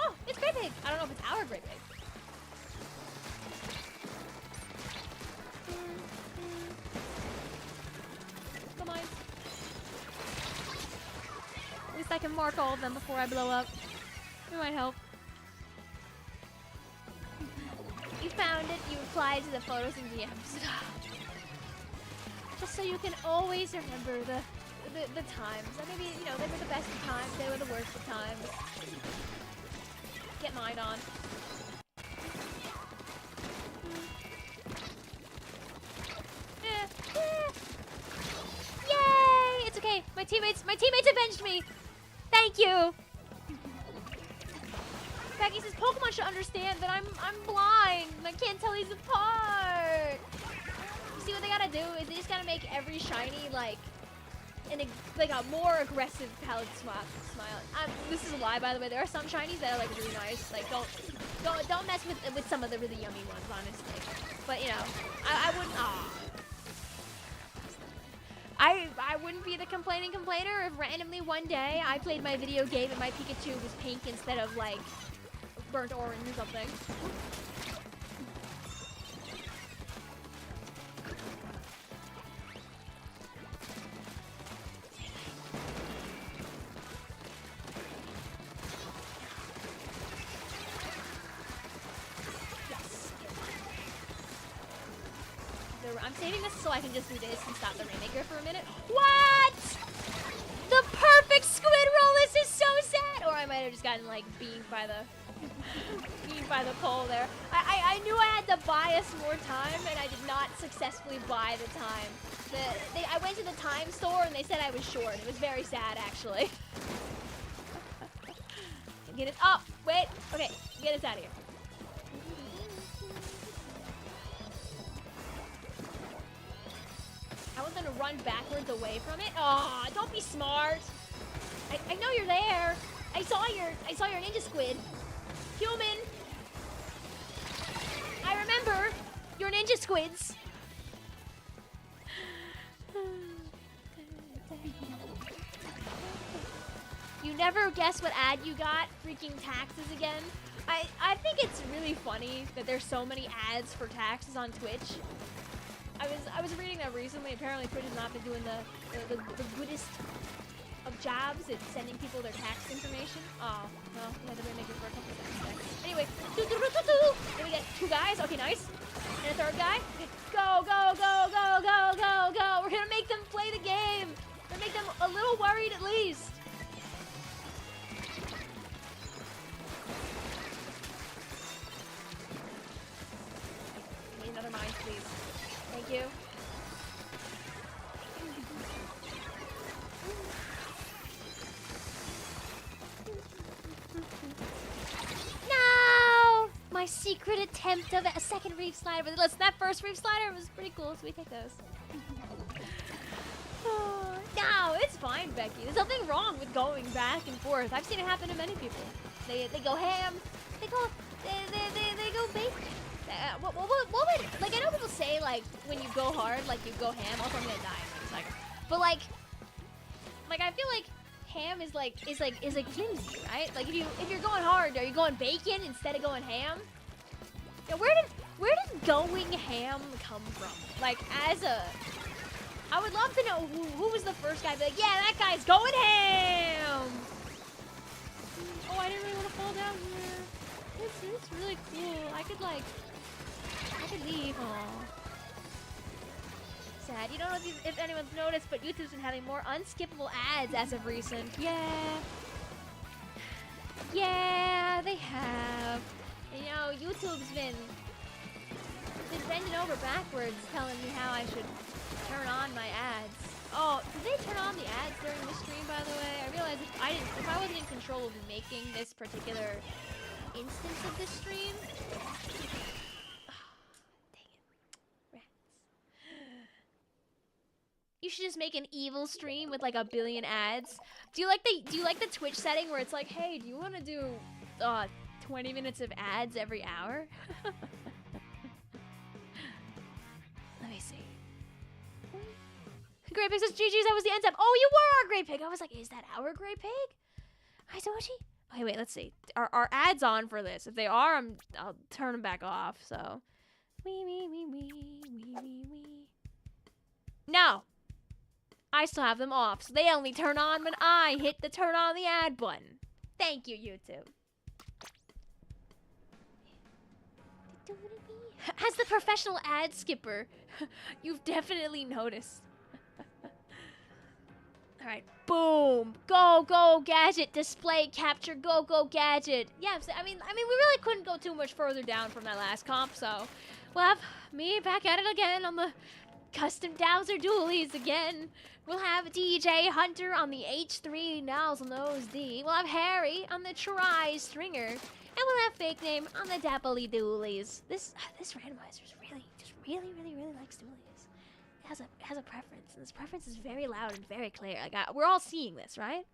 Oh, it's Great Pig. I don't know if it's our Great Pig. Come on. At least I can mark all of them before I blow up. It might help. You found it, you replied to the photos and DMs. Just so you can always remember the times. And maybe, you know, they were the best of times, they were the worst of times. Get mine on. Yay! It's okay. My teammates avenged me. Thank you. Becky says Pokemon should understand that I'm blind and I can't tell these apart. You see what they gotta do is they just gotta make every shiny like a more aggressive palette smile. This is a lie, by the way. There are some shinies that are like really nice. Like don't mess with some of the really yummy ones, honestly. But you know, I wouldn't. I wouldn't be the complaining complainer if randomly one day I played my video game and my Pikachu was pink instead of like burnt orange or something. I'm saving this so I can just do this and stop the Rainmaker for a minute. What? The perfect squid roll! This is so might have just gotten like beamed by the pole there. I knew I had to buy us more time, and I did not successfully buy the time. I went to the time store and they said I was short. It was very sad, actually. Get it. Oh, wait. Okay, get us out of here. I was gonna run backwards away from it. Aw, don't be smart. I know you're there. I saw your ninja squid. Human. I remember your ninja squids. You never guess what ad you got? Freaking taxes again. I think it's really funny that there's so many ads for taxes on Twitch. I was reading that recently. Apparently Twitch has not been doing the goodest of jobs at sending people their tax information. Oh, well, we had to make it for a couple of seconds. Anyway, then we get 2 guys. Okay, nice. And a 3rd guy. Okay, go, go, go, go, go, go, go. We're gonna make them play the game. We're gonna make them a little worried at least. Need another mine, please. Thank you. No! My secret attempt of a second reef slider. But listen, that first reef slider was pretty cool, so we take those. Oh, no, it's fine, Becky. There's nothing wrong with going back and forth. I've seen it happen to many people. They go ham. They go bacon. What would, like, I know people say, like, when you go hard, like, you go ham. Also, I'm gonna die in a second. But, like, I feel like ham is flimsy, right? Like, if you're going hard, are you going bacon instead of going ham? Yeah, where did going ham come from? Like, I would love to know who was the first guy to be like, yeah, that guy's going ham! Oh, I didn't really want to fall down here. It's really cool. I could leave. Aww. Sad. You don't know if anyone's noticed, but YouTube's been having more unskippable ads as of recent. Yeah. Yeah, they have. And, you know, YouTube's been bending over backwards telling me how I should turn on my ads. Oh, did they turn on the ads during the stream, by the way? I realized if I wasn't in control of making this particular instance of this stream. You should just make an evil stream with like 1 billion ads. Do you like the Twitch setting where it's like, hey, do you want to do 20 minutes of ads every hour? Let me see. Grey Pig says, GG's, that was the end step. Oh, you were our Grey Pig. I was like, is that our Grey Pig? Hi, Sochi. Okay, wait, let's see. Are ads on for this? If they are, I'll turn them back off. So, wee. No. I still have them off, so they only turn on when I hit the turn on the ad button. Thank you, YouTube. As the professional ad skipper, you've definitely noticed. All right, boom, go, gadget, display, capture, go, gadget. Yeah, I mean, we really couldn't go too much further down from that last comp, so we'll have me back at it again on the custom Dowser dualies again. We'll have DJ Hunter on the H3 Nozzle Nose D. We'll have Harry on the Try Stringer. And we'll have Fake Name on the Dappily Dualies. This randomizer really likes dualies. It has a preference, and this preference is very loud and very clear. Like we're all seeing this, right?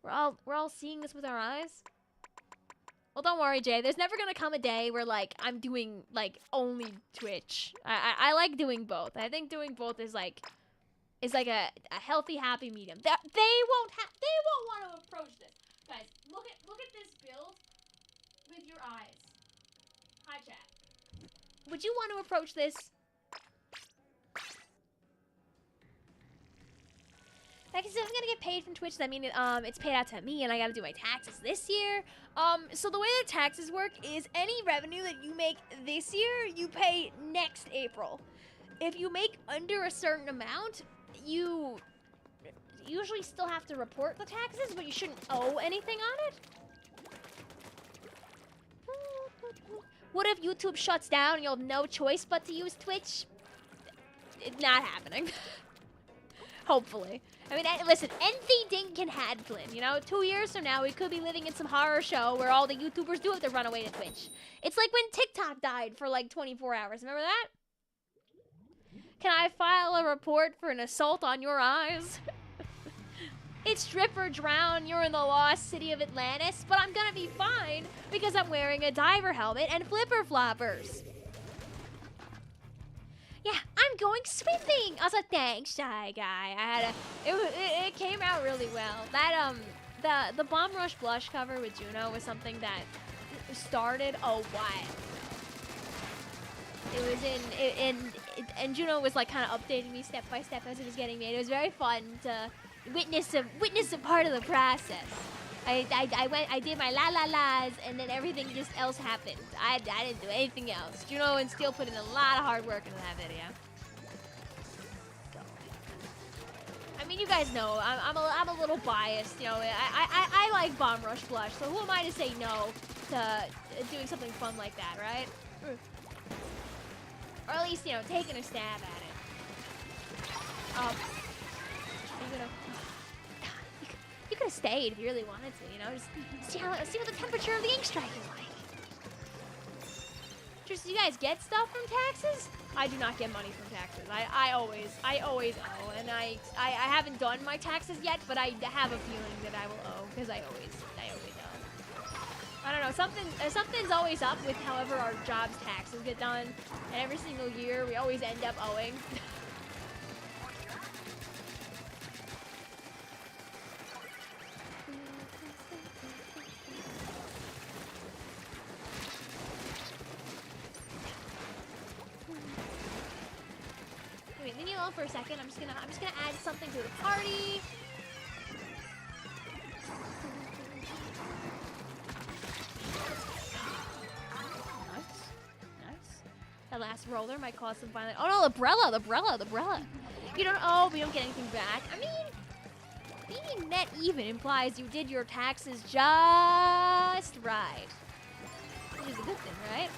We're all seeing this with our eyes. Well, don't worry, Jay. There's never gonna come a day where like I'm doing like only Twitch. I like doing both. I think doing both is like a healthy, happy medium. They won't want to approach this, guys. Look at this build with your eyes. Hi, chat. Would you want to approach this? Like I said, I'm gonna get paid from Twitch. Does that mean it's paid out to me and I gotta do my taxes this year? So the way that taxes work is any revenue that you make this year, you pay next April. If you make under a certain amount, you you usually still have to report the taxes, but you shouldn't owe anything on it. What if YouTube shuts down and you'll have no choice but to use Twitch? It's not happening. Hopefully. I mean, listen, anything can happen, you know? 2 years from now, we could be living in some horror show where all the YouTubers do have to run away to Twitch. It's like when TikTok died for like 24 hours. Remember that? Can I file a report for an assault on your eyes? It's strip or drown, you're in the lost city of Atlantis, but I'm gonna be fine because I'm wearing a diver helmet and flipper floppers. Yeah, I'm going swimming. Also, thanks, Shy Guy. It came out really well. That the Bomb Rush blush cover with Juno was something that started a while. It was and Juno was like kind of updating me step by step as it was getting made. It was very fun to witness a part of the process. I did my la-la-las, and then everything just else happened. I didn't do anything else. Juno and Steel put in a lot of hard work into that video. I mean, you guys know, I'm a little biased, you know. I like Bomb Rush Blush, so who am I to say no to doing something fun like that, right? Or at least, you know, taking a stab at it. You could have stayed if you really wanted to, you know, just see what the temperature of the ink strike is like. Just, you guys get stuff from taxes? I do not get money from taxes. I always owe, and I haven't done my taxes yet, but I have a feeling that I will owe because I always owe. I don't know, something's always up with however our job's taxes get done, and every single year we always end up owing. Wait, leave me alone for a second. I'm just gonna add something to the party. That last roller might cause some violent. Oh no, the umbrella. You don't owe, but you don't get anything back. I mean, being net even implies you did your taxes just right. Which is a good thing, right?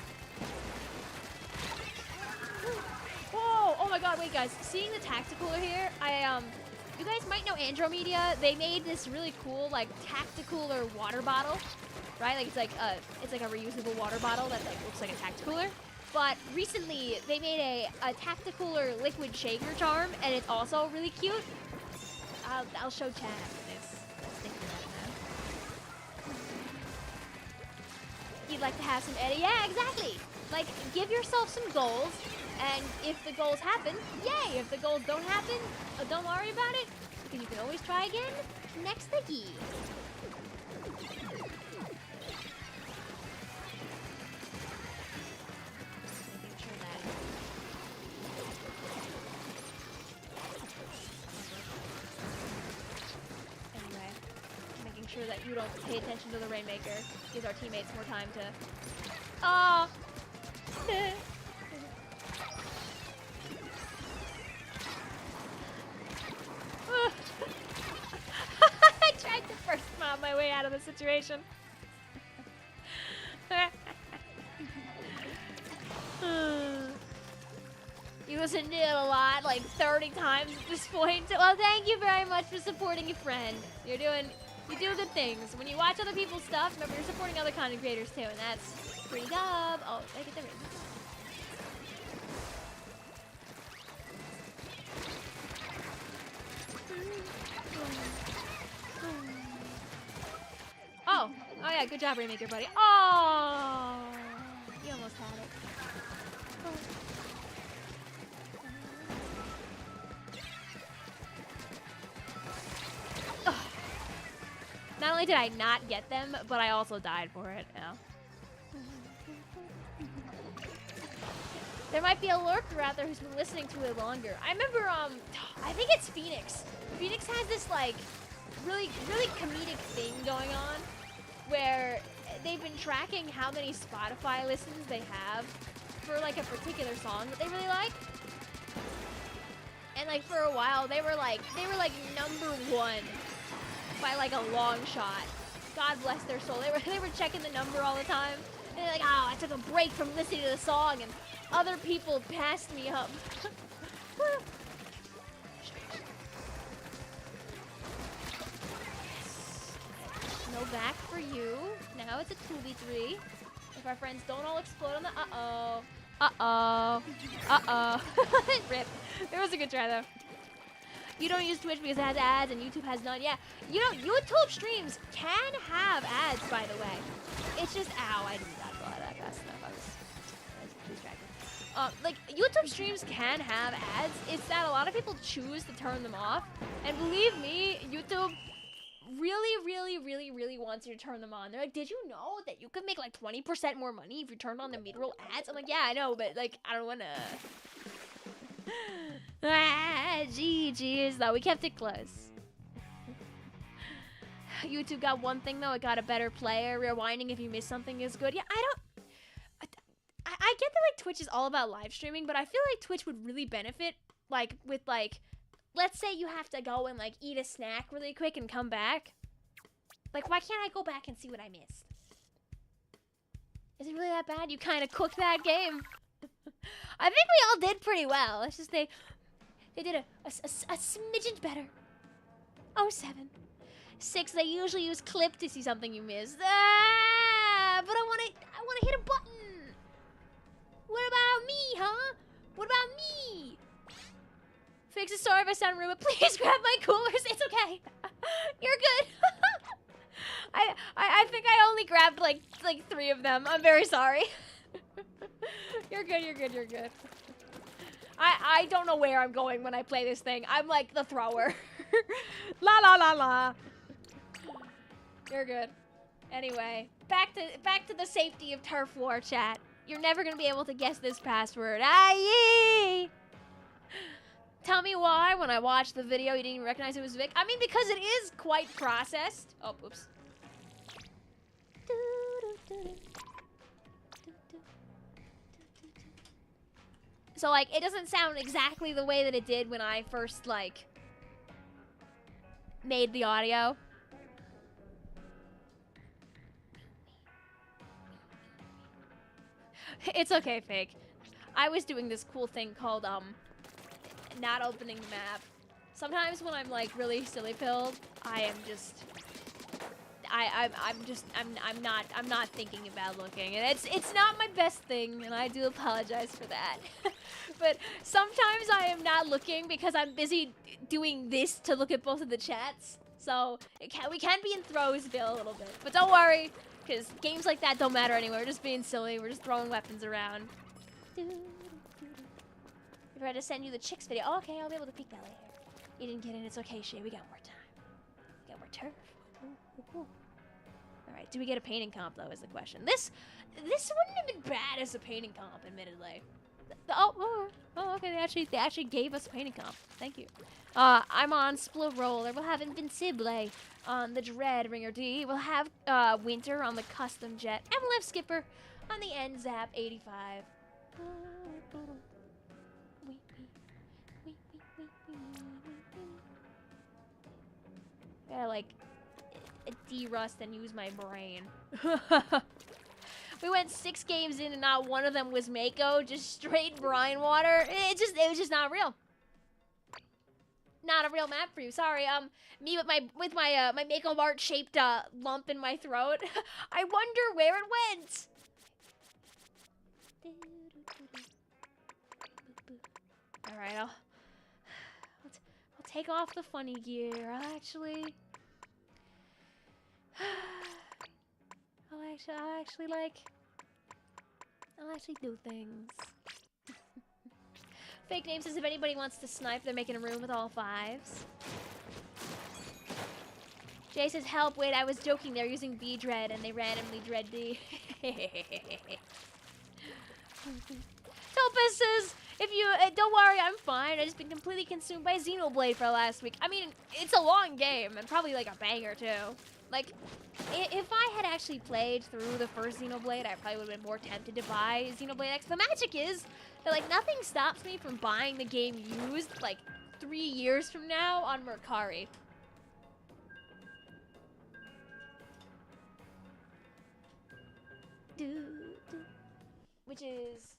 Whoa! Oh my god, wait guys. Seeing the Tacticooler here, you guys might know Andromedia. They made this really cool, like, Tacticooler water bottle. Right? Like, it's like a reusable water bottle that, like, looks like a Tacticooler. But recently, they made a Tacticooler liquid shaker charm, and it's also really cute. I'll show Chad after this. Let's think about it now. You'd like to have some Eddie? Yeah, exactly. Like, give yourself some goals, and if the goals happen, yay! If the goals don't happen, don't worry about it, because you can always try again next week. Sure that you don't pay attention to the Rainmaker. Gives our teammates more time to... Oh! I tried to first mob my way out of the situation. You listen to it a lot, like 30 times at this point. Well, thank you very much for supporting a friend. You do good things. When you watch other people's stuff, remember you're supporting other content creators too, and that's pretty dub. Oh, I get the ring. Oh yeah, good job, Rainmaker, buddy. Oh, you almost had it. Oh. Not only did I not get them, but I also died for it. Yeah. There might be a lurker out there who's been listening to it longer. I remember, I think it's Phoenix. Phoenix has this, like, really comedic thing going on where they've been tracking how many Spotify listens they have for, like, a particular song that they really like. And And like for a while, they were like #1 by like a long shot. God bless their soul. They were checking the number all the time. And they're like, oh, I took a break from listening to the song and other people passed me up. No back for you. Now it's a 2v3. If our friends don't all explode on the Rip. It was a good try though. You don't use Twitch because it has ads and YouTube has none. Yeah, you know, YouTube streams can have ads, by the way. It's just, ow, I did not follow that fast enough. I was distracted. Like, YouTube streams can have ads. It's that a lot of people choose to turn them off. And believe me, YouTube really wants you to turn them on. They're like, did you know that you could make like 20% more money if you turned on the mid-roll ads? I'm like, yeah, I know, but like, I don't wanna. GG's though, we kept it close. YouTube got one thing though, it got a better player. Rewinding if you miss something is good. Yeah, I get that like Twitch is all about live streaming, but I feel like Twitch would really benefit like with like, let's say you have to go and like eat a snack really quick and come back. Like, why can't I go back and see what I missed? Is it really that bad? You kind of cooked that game. I think we all did pretty well. It's just they did a smidgen better. 07. 6, they usually use clip to see something you missed. Ah, but I wanna hit a button. What about me, huh? What about me? Fix it, sorry if I sound rude, but please grab my coolers. It's okay. You're good. I think I only grabbed like 3 of them. I'm very sorry. You're good, you're good, you're good. I don't know where I'm going when I play this thing. I'm like the thrower. La la la la. You're good. Anyway, back to the safety of turf war, chat. You're never gonna be able to guess this password. Aye. Tell me why when I watched the video you didn't even recognize it was Vic. I mean, because it is quite processed. Oh, oops. So, like, it doesn't sound exactly the way that it did when I first, like, made the audio. It's okay, Fake. I was doing this cool thing called, not opening the map. Sometimes when I'm, like, really silly pilled, I am just... I'm not thinking about looking, and it's not my best thing, and I do apologize for that. But sometimes I am not looking because I'm busy doing this to look at both of the chats. So we can be in Throwsville a little bit, but don't worry, because games like that don't matter anymore. We're just being silly. We're just throwing weapons around. If I had to send you the chicks video, oh, okay, I'll be able to peek that later. You didn't get in, it's okay, Shay. We got more time. We got more turf. Ooh. Alright, do we get a painting comp, though, is the question. This wouldn't have been bad as a painting comp, admittedly. Oh, okay, they actually gave us a painting comp. Thank you. I'm on Split Roller. We'll have Invincible on the Dread Ringer D. We'll have Winter on the Custom Jet. And we'll have Skipper on the NZAP 85. Gotta, like, de-rust and use my brain. We went 6 games in and not one of them was Mako, just straight brine water. It was just not real. Not a real map for you. Sorry. Me with my Mako Mart shaped lump in my throat. I wonder where it went. All right, I'll take off the funny gear. I'll actually do things. Fake Name says if anybody wants to snipe, they're making a room with all 5s. Jay says, help, wait, I was joking. They're using B-Dread and they randomly dread D. Topaz says, if you, don't worry, I'm fine. I've just been completely consumed by Xenoblade for the last week. I mean, it's a long game and probably like a banger too. Like, if I had actually played through the first Xenoblade, I probably would have been more tempted to buy Xenoblade X. The magic is that, like, nothing stops me from buying the game used, like, 3 years from now on Mercari. Which is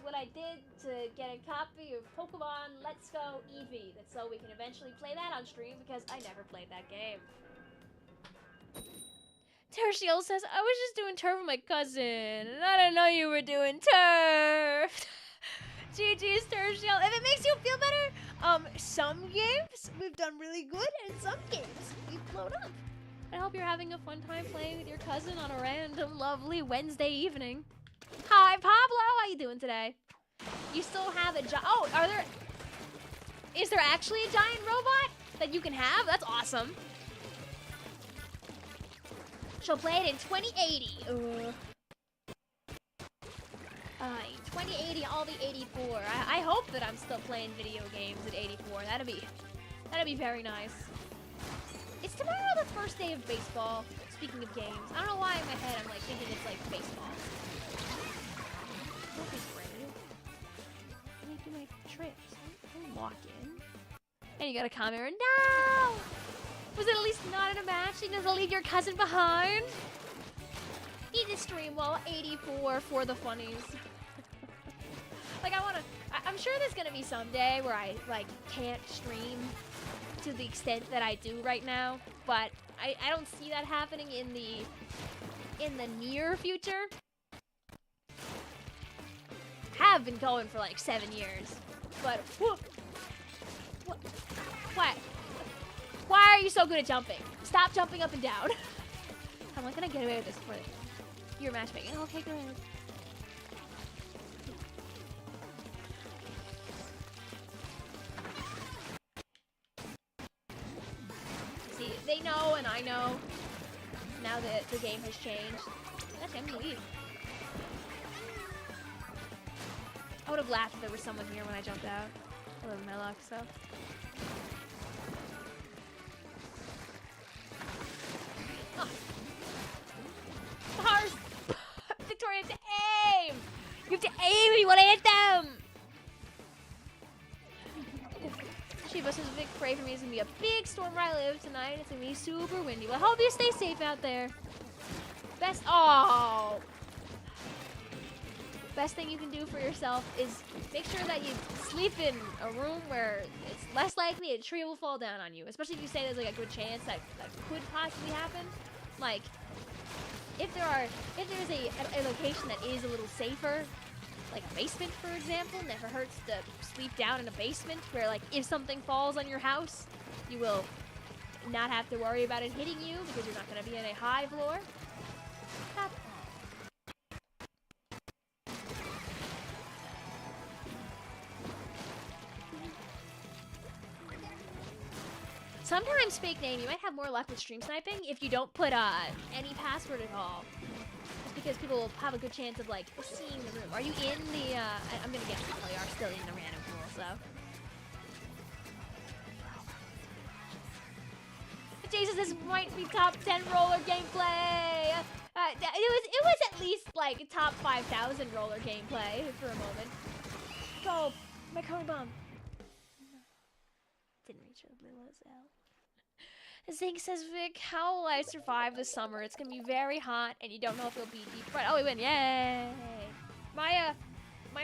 what I did to get a copy of Pokemon Let's Go Eevee. That's so we can eventually play that on stream because I never played that game. Tertial says, I was just doing turf with my cousin, and I didn't know you were doing turf. GG's, Tertial. If it makes you feel better, some games we've done really good, and some games we've blown up. I hope you're having a fun time playing with your cousin on a random, lovely Wednesday evening. Hi, Pablo. How you doing today? You still have a oh, is there actually a giant robot that you can have? That's awesome. She'll play it in 2080. 2080, I'll be 84. I hope that I'm still playing video games at 84. That'd be very nice. It's tomorrow the first day of baseball. Speaking of games, I don't know why in my head I'm like thinking it's like baseball. Don't be afraid. Let me do my trips. Don't walk in. And you got a comment. No! Was it at least not in a match? You doesn't leave your cousin behind? Need to stream while 84 for the funnies. Like I'm sure there's gonna be some day where I like can't stream to the extent that I do right now, but I don't see that happening in the near future. Have been going for like 7 years, but what? Why are you so good at jumping? Stop jumping up and down. I'm like, gonna get away with this for your matchmaking. Okay, good. See, they know and I know now that the game has changed. Actually, I'm gonna leave. I would have laughed if there was someone here when I jumped out. I live in my luck, so. Oh. Bars! Victoria, you have to aim! You have to aim if you want to hit them! Shiba says, Vic, pray for me. It's going to be a big storm where I live tonight. It's going to be super windy. Well, I hope you stay safe out there. Best thing you can do for yourself is make sure that you sleep in a room where it's less likely a tree will fall down on you. Especially if you say there's like a good chance that could possibly happen. Like, if there's a location that is a little safer, like a basement, for example, never hurts to sleep down in a basement where, like, if something falls on your house, you will not have to worry about it hitting you because you're not going to be in a high floor. Sometimes fake name, you might have more luck with stream sniping if you don't put any password at all. Just because people will have a good chance of like seeing the room. Are you in the? I'm gonna guess you probably are still in the random pool. So. Jason, this might be top 10 roller gameplay. It was at least like top 5,000 roller gameplay for a moment. Go, my current bomb. Didn't reach the blue as hell. Zink says, Vic, how will I survive this summer? It's gonna be very hot, and you don't know if you'll be deep fried. Oh, we win! Yay! My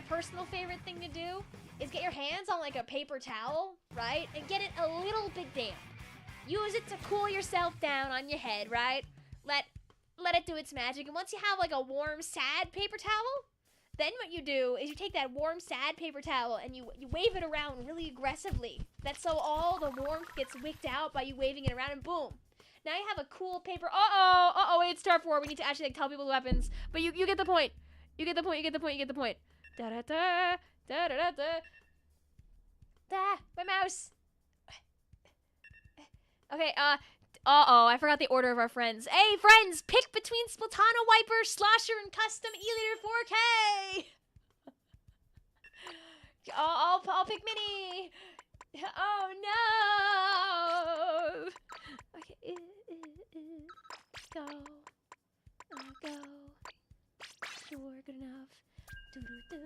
personal favorite thing to do is get your hands on like a paper towel, right, and get it a little bit damp. Use it to cool yourself down on your head, right? Let it do its magic, and once you have like a warm, sad paper towel, then what you do is you take that warm, sad paper towel and you wave it around really aggressively. That's so all the warmth gets wicked out by you waving it around, and boom. Now you have a cool paper. Uh-oh, it's turf war. We need to actually like tell people the weapons. But you get the point. You get the point. Da-da-da, da-da-da-da. My mouse. Okay, uh-oh, I forgot the order of our friends. Hey, friends, pick between Splatoon, Wiper, Slosher, and Custom E-Liter 4K. I'll pick Mini. Oh, no. Okay, go. Go. Sure, good enough. Do-do-do.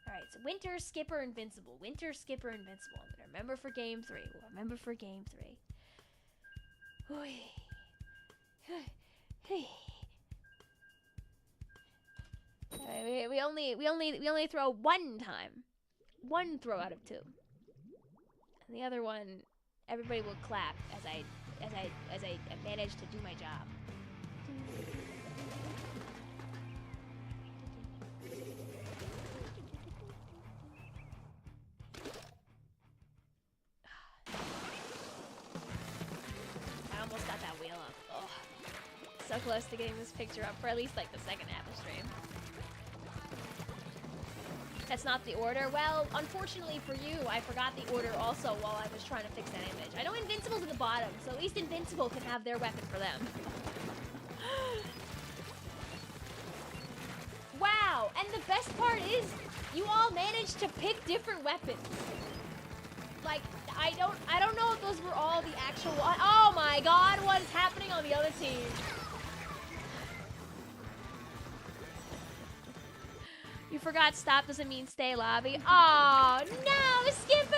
Alright, so Winter, Skipper, Invincible. Winter, Skipper, Invincible. I'm gonna remember for game 3. We'll remember for game 3. Oy. We only throw one time. One throw out of 2. And the other one, everybody will clap as I manage to do my job. I almost got that wheel up. Oh, so close to getting this picture up for at least like the second half of stream. That's not the order. Well, unfortunately for you, I forgot the order also while I was trying to fix that image. I know Invincible's at the bottom, so at least Invincible can have their weapon for them. Wow, and the best part is, you all managed to pick different weapons. Like, I don't know if those were all the actual. Oh my God, what is happening on the other team? You forgot stop doesn't mean stay lobby. Oh no, Skipper!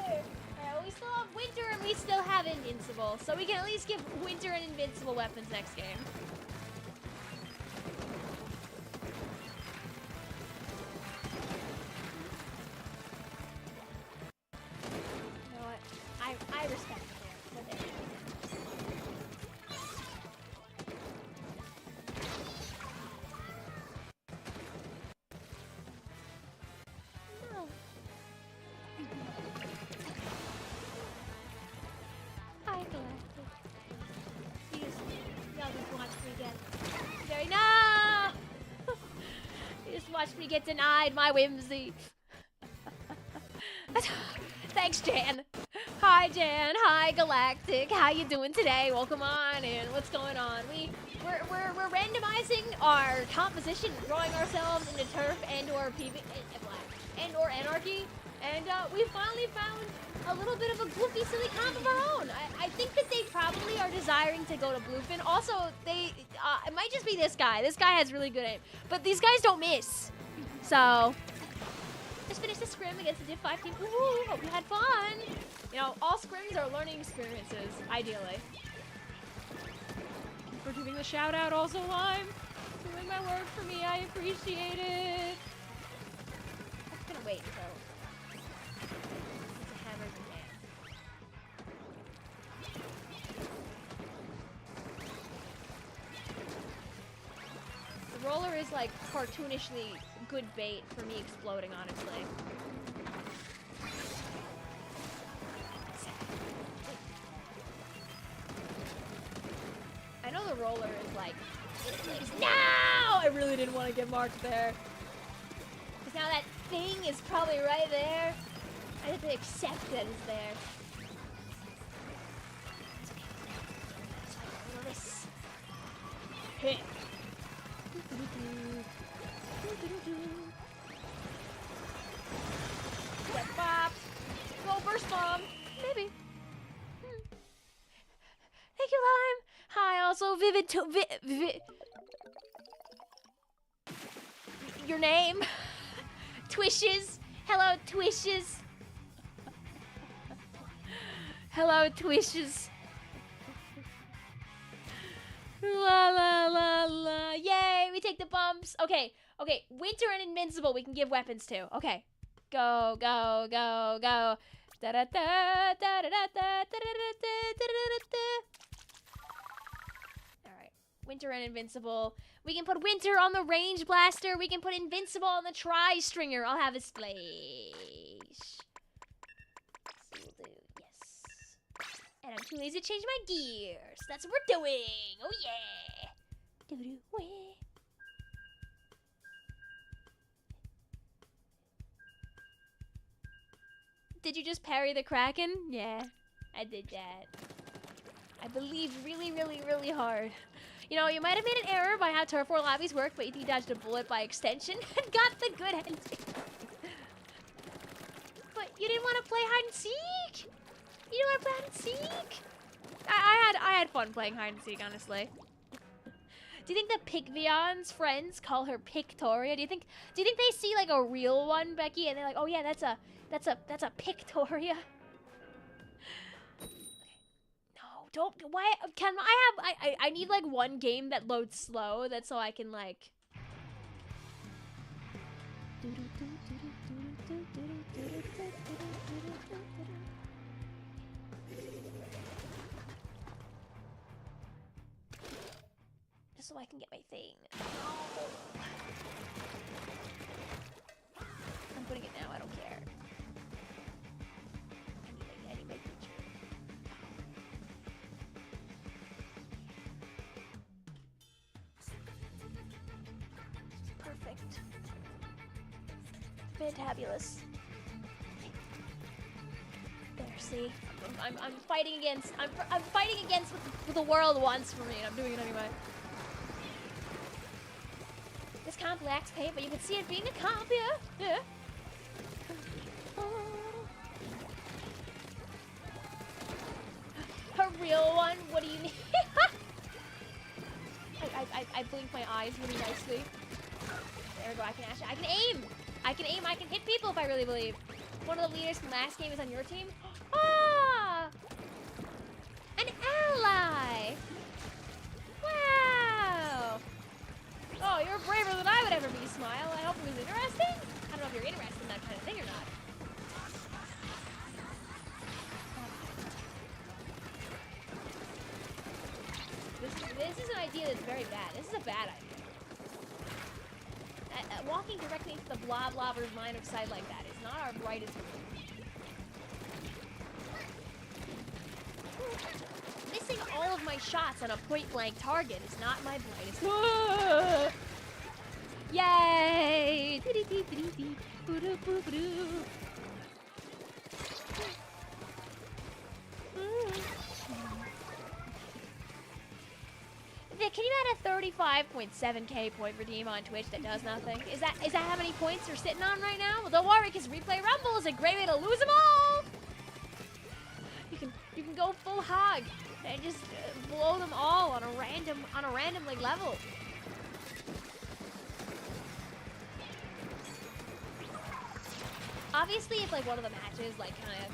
Alright, well, we still have Winter and we still have Invincible, so we can at least give Winter and Invincible weapons next game. You know what? I respect it there. Watch me get denied my whimsy. Thanks, Jan. Hi, Jan. Hi, Galactic. How you doing today? Welcome on in. What's going on? We're randomizing our composition, throwing ourselves into turf and/or PV and/or anarchy, and we finally found a little bit of a goofy, silly comp of our own. I think that they probably are desiring to go to Bluefin. Also, it might just be this guy. This guy has really good aim, but these guys don't miss. So, just finished the scrim against the Div 5 team. Ooh, hope you had fun. You know, all scrims are learning experiences, ideally. Thank you for giving the shout out also, Lime. Doing my work for me, I appreciate it. I'm just gonna wait until it's a hammer in the hand. The roller is like cartoonishly good bait for me exploding, honestly. I know the roller is like, no! I really didn't want to get marked there. Because now that thing is probably right there. I have to accept that it's there. It's okay. Hit. Get bopped. Go burst bomb. Maybe. Thank you, Lime. Hi, also Vivid your name? Twishes. Hello, Twishes. Hello, Twishes. La la la la. Yay, we take the bumps. Okay, okay. Winter and Invincible we can give weapons to. Okay. Go, go, go, go. Da da da da da da da da da. Alright. Winter and Invincible. We can put Winter on the range blaster. We can put Invincible on the tri-stringer. I'll have his splash. So we'll do, yes. And I'm too lazy to change my gears. That's what we're doing. Oh yeah. Do-do-wee. Did you just parry the Kraken? Yeah, I did that. I believed really, really, really hard. You know, you might have made an error by how turf war lobbies work, but you dodged a bullet by extension and got the good ending. But you didn't want to play hide and seek. You didn't want to play hide and seek. I had fun playing hide and seek, honestly. Do you think that Vicvillon's friends call her Pictoria? Do you think they see like a real one, Becky, and they're like, oh yeah, that's a Pictoria? No, don't. Why? Can I need like one game that loads slow. That's so I can like. Just so I can get my thing. I'm putting it now, I don't care. I need my feature. Perfect. Fantabulous. There, see? I'm fighting against I'm fighting against what the world wants for me, and I'm doing it anyway. This comp lacks paint, but you can see it being a comp, yeah. A real one? What do you need? I blink my eyes really nicely. There we go, I can aim! I can hit people if I really believe. One of the leaders from last game is on your team. Ah! An ally! Wow! Oh, you're braver than I would ever be, Smile. I hope it was interesting. I don't know if you're interested in that kind of thing or not. This is an idea that's very bad. This is a bad idea. Walking directly into the blobber's line of sight like that is not our brightest move. Missing all of my shots on a point-blank target is not my brightest. Yay! Vic, can you add a 35.7k point redeem on Twitch that does nothing? Is that how many points you're sitting on right now? Well, don't worry, because Replay Rumble is a great way to lose them all! You can go full hog and just blow them all on a random like level. Obviously, if like one of the matches like kind of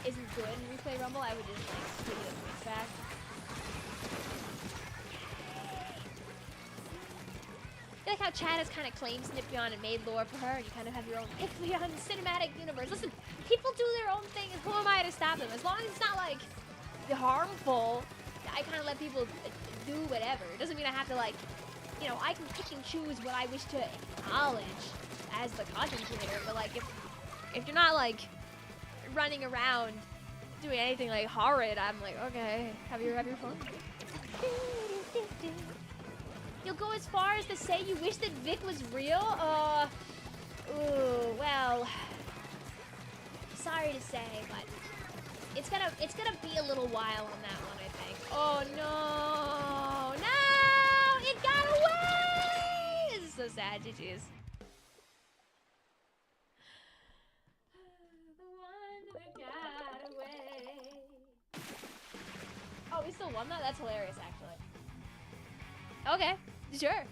isn't good in Replay Rumble, I would just like give you the points back. I feel like how Chad has kind of claimed Snipion and made lore for her, and you kind of have your own Vicvillon cinematic universe. Listen, people do their own thing, and who am I to stop them? As long as it's not, like, harmful, I kind of let people do whatever. It doesn't mean I have to, like, you know, I can pick and choose what I wish to acknowledge as the content creator, but, like, if you're not, like, running around doing anything, like, horrid, I'm like, okay, have your fun. You'll go as far as to say you wish that Vic was real? Ooh, well, sorry to say, but it's gonna be a little while on that one, I think. Oh no, no, it got away! This is so sad, GG's. The one that got away. Oh, we still won that? That's hilarious, actually. Okay, sure.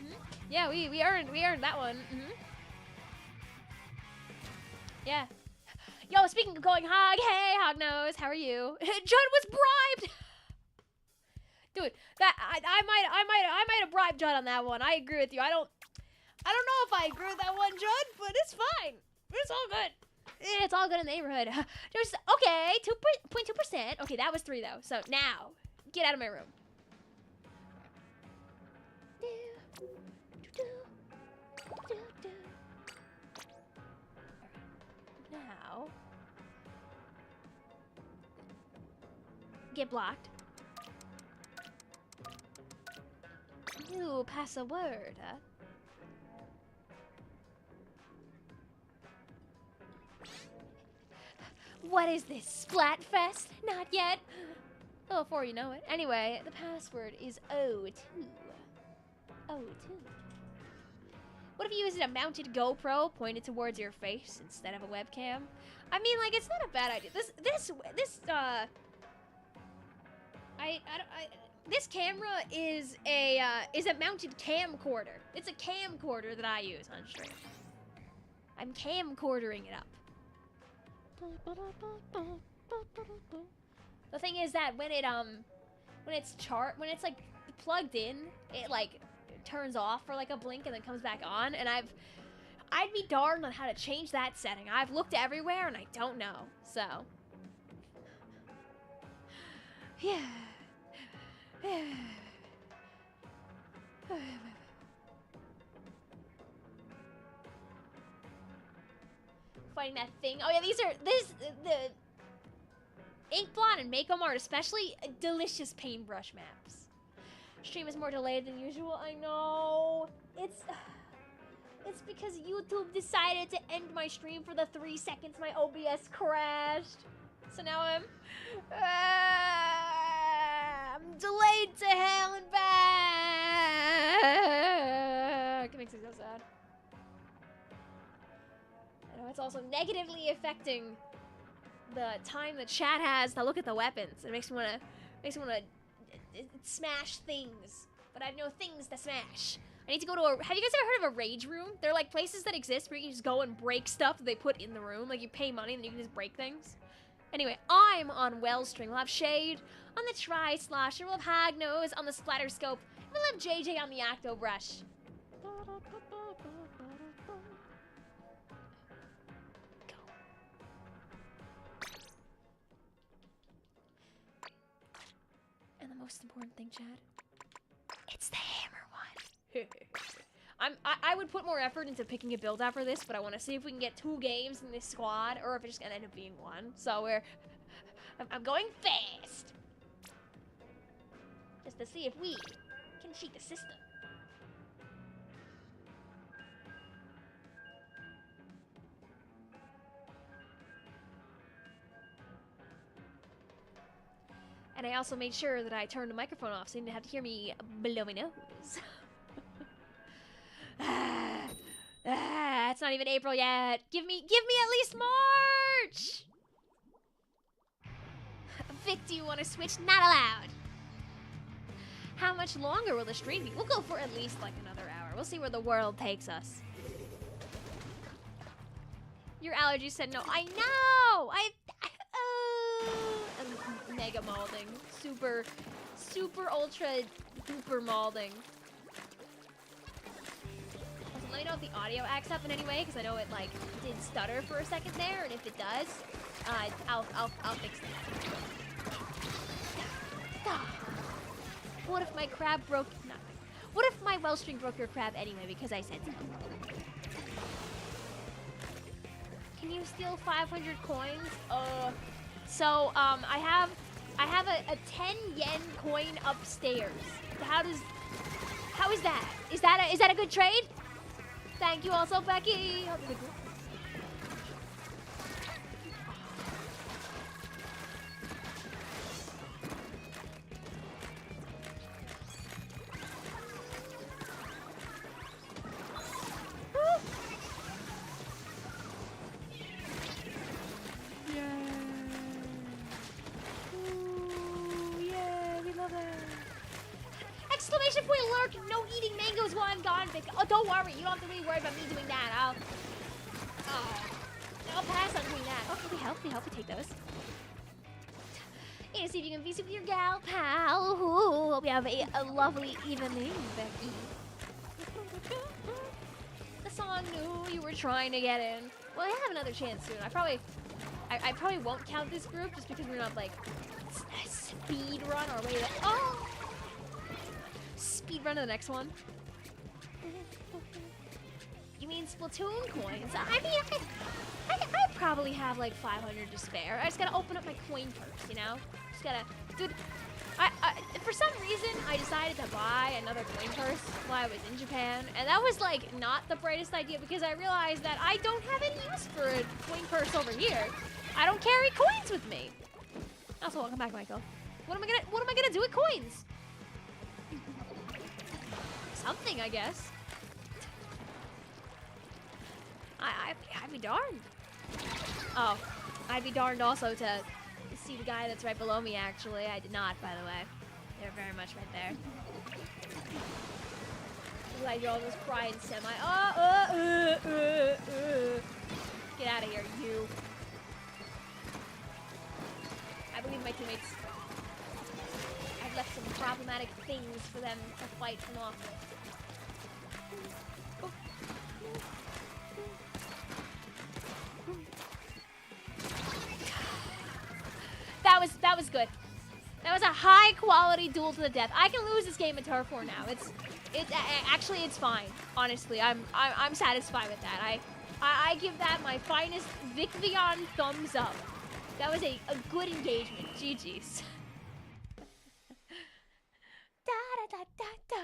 Mm-hmm. Yeah, we earned that one. Mm-hmm. Yeah. Yo, speaking of going hog, hey Hognose, how are you? Judd was bribed. Dude, that I might have bribed Judd on that one. I agree with you. I don't know if I agree with that one, Judd, but it's fine. It's all good. It's all good in the neighborhood. Just okay, 2.2%. Okay, that was 3 though. So now, get out of my room. Now, get blocked. You pass a word, huh? What is this, Splatfest? Not yet. Oh, before you know it. Anyway, the password is O2. O2. What if you used a mounted GoPro pointed towards your face instead of a webcam? I mean, like, it's not a bad idea. This camera is a mounted camcorder. It's a camcorder that I use on stream. I'm camcordering it up. The thing is that when it's like plugged in, it like turns off for like a blink and then comes back on, and I'd be darned on how to change that setting. I've looked everywhere and I don't know. So yeah. Fighting that thing. Oh yeah, the Inkblot and Mako are especially delicious paintbrush maps. Stream is more delayed than usual. I know. It's because YouTube decided to end my stream for the 3 seconds my OBS crashed. So now I'm delayed to hell and back. It makes me so sad. I know it's also negatively affecting the time the chat has to look at the weapons. It makes me wanna smash things, but I have no things to smash. I need to go to have you guys ever heard of a rage room? They're like places that exist where you can just go and break stuff that they put in the room. Like you pay money and you can just break things. Anyway, I'm on Wellstring. We'll have Shade on the Tri-Slosher. We'll have Hagnose on the Splatter Scope. We'll have JJ on the Acto Brush. Go. And the most important thing, Chad, it's the hammer one. I would put more effort into picking a build after this, but I want to see if we can get 2 games in this squad, or if it's just gonna end up being 1. So I'm going fast, just to see if we can cheat the system. And I also made sure that I turned the microphone off so you didn't have to hear me blow my nose. It's not even April yet. Give me at least March. Vic, do you want to switch? Not allowed. How much longer will the stream be? We'll go for at least like another hour. We'll see where the world takes us. Your allergies said no. I know. Mega molding. Super ultra duper molding. Let me know if the audio acts up in any way, because I know it like did stutter for a second there, and if it does, I'll fix that. What if my crab broke? Nothing. What if my Wellstring broke your crab anyway because I said so? Can you steal 500 coins? So I have a 10 yen coin upstairs. How is that? Is that a good trade? Thank you also, Becky. Exclamation point alert! No eating mangoes while I'm gone, Vic. Oh, don't worry. You don't have to really worry about me doing that. I'll pass on doing that. Okay, help me take those. And see if you can visit with your gal pal. Ooh, hope you have a lovely evening, Becky. The song knew you were trying to get in. Well, I have another chance soon. I probably won't count this group just because we're not like speed run our way to speed run to the next one. You mean Splatoon coins? I mean, I probably have like 500 to spare. I just gotta open up my coin purse, you know? Just gotta, dude. For some reason, I decided to buy another coin purse while I was in Japan, and that was like not the brightest idea because I realized that I don't have any use for a coin purse over here. I don't carry coins with me. Also, welcome back, Michael. What am I gonna do with coins? Something, I guess. I'd be darned. Oh, I'd be darned also to see the guy that's right below me, actually. I did not, by the way. there very much right there. Glad you're almost crying semi. Get out of here, you. I believe my teammates. I've left some problematic things for them to fight them off with. That was good. That was a high quality duel to the death. I can lose this game in Turf War now. Actually it's fine. Honestly, I'm satisfied with that. I give that my finest Vicvillon thumbs up. That was a good engagement. GG's. Da da da da da.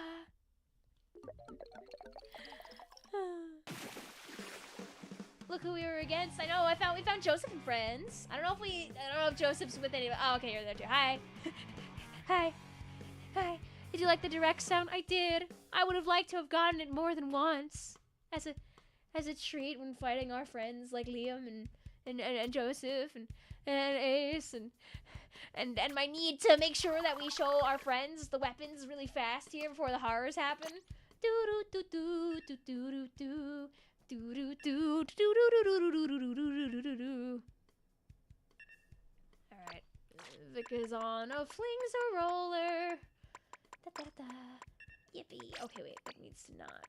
Look who we were against. I know. We found Joseph and friends. I don't know if Joseph's with any. Oh, okay, you're there too. Hi. Hi. Hi. Did you like the direct sound? I did. I would have liked to have gotten it more than once, as a treat when fighting our friends like Liam and Joseph and Ace and my need to make sure that we show our friends the weapons really fast here before the horrors happen. Do do do do do do do. Do do do do do do do do do do do. All right, Vic is on a flings a roller. Da da da. Yippee. Okay, wait, Vic needs to not.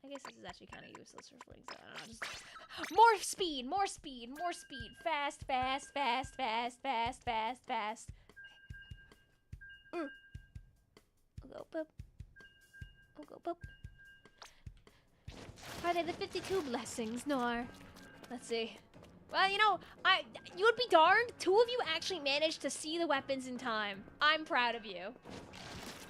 I guess this is actually kind of useless for flings. I don't know, just more speed, more speed, more speed. Fast, fast, fast, fast, fast, fast, fast. Go boop. Oh, go boop. Are they the 52 blessings? Nor. Let's see. Well, you know, you would be darned. 2 of you actually managed to see the weapons in time. I'm proud of you.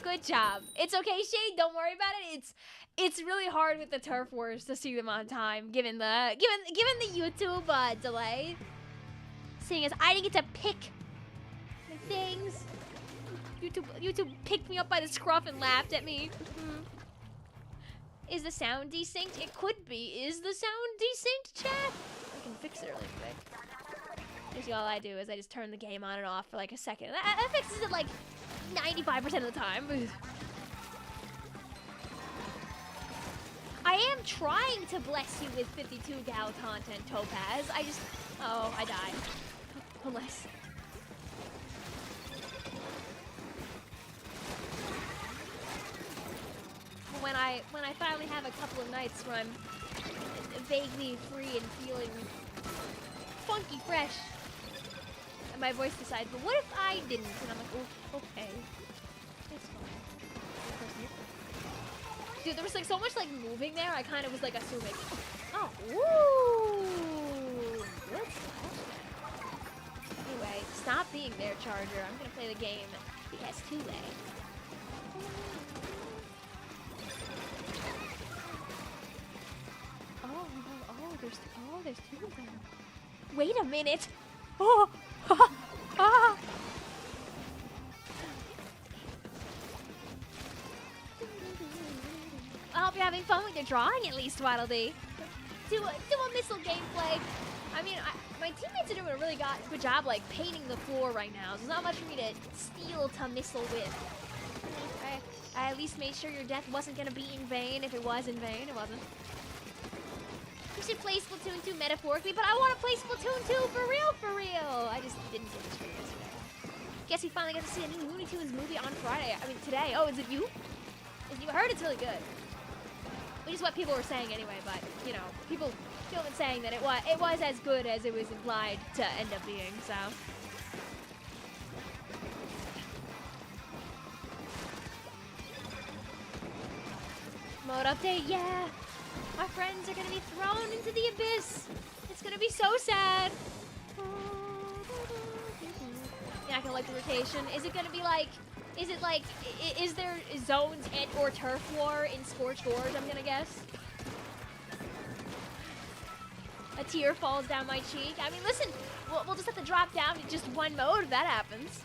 Good job. It's okay, Shade. Don't worry about it. It's really hard with the Turf Wars to see them on time, given the YouTube delay. Seeing as I didn't get to pick the things. YouTube picked me up by the scruff and laughed at me. Is the sound desynced? It could be. Is the sound desynced, chat? I can fix it really quick. Basically, all I do is I just turn the game on and off for like a second. That fixes it like 95% of the time. I am trying to bless you with 52 gal content, Topaz. Oh, I died. Unless. When I finally have a couple of nights where I'm vaguely free and feeling funky fresh, and my voice decides, but what if I didn't? And I'm like, oh, okay, it's fine. Dude, there was like so much like moving there. I kind of was like assuming. Oh, ooh, good stuff. Anyway, stop being their charger. I'm gonna play the game the S2 way. There's 2 of them. Wait a minute. Oh. I hope you're having fun with your drawing at least, Waddle-Dee. Do a missile gameplay. I mean, my teammates are doing a really good job, like, painting the floor right now. So there's not much for me to steal to missile with. I at least made sure your death wasn't going to be in vain. If it was in vain, it wasn't. We should play Splatoon 2 metaphorically, but I want to play Splatoon 2 for real. I just didn't get the stream yesterday. Guess we finally got to see a new Looney Tunes movie on Friday. I mean, today. Oh, is it you? I heard it's really good. Which is what people were saying anyway, but, you know, people have been saying that it was as good as it was implied to end up being, so. Mode update, yeah. My friends are gonna be thrown into the abyss. It's gonna be so sad. Yeah, I can like the rotation. Is it gonna be like, is there zones and or turf war in Scorched Gorge, I'm gonna guess? A tear falls down my cheek. I mean, listen, we'll just have to drop down to just one mode if that happens.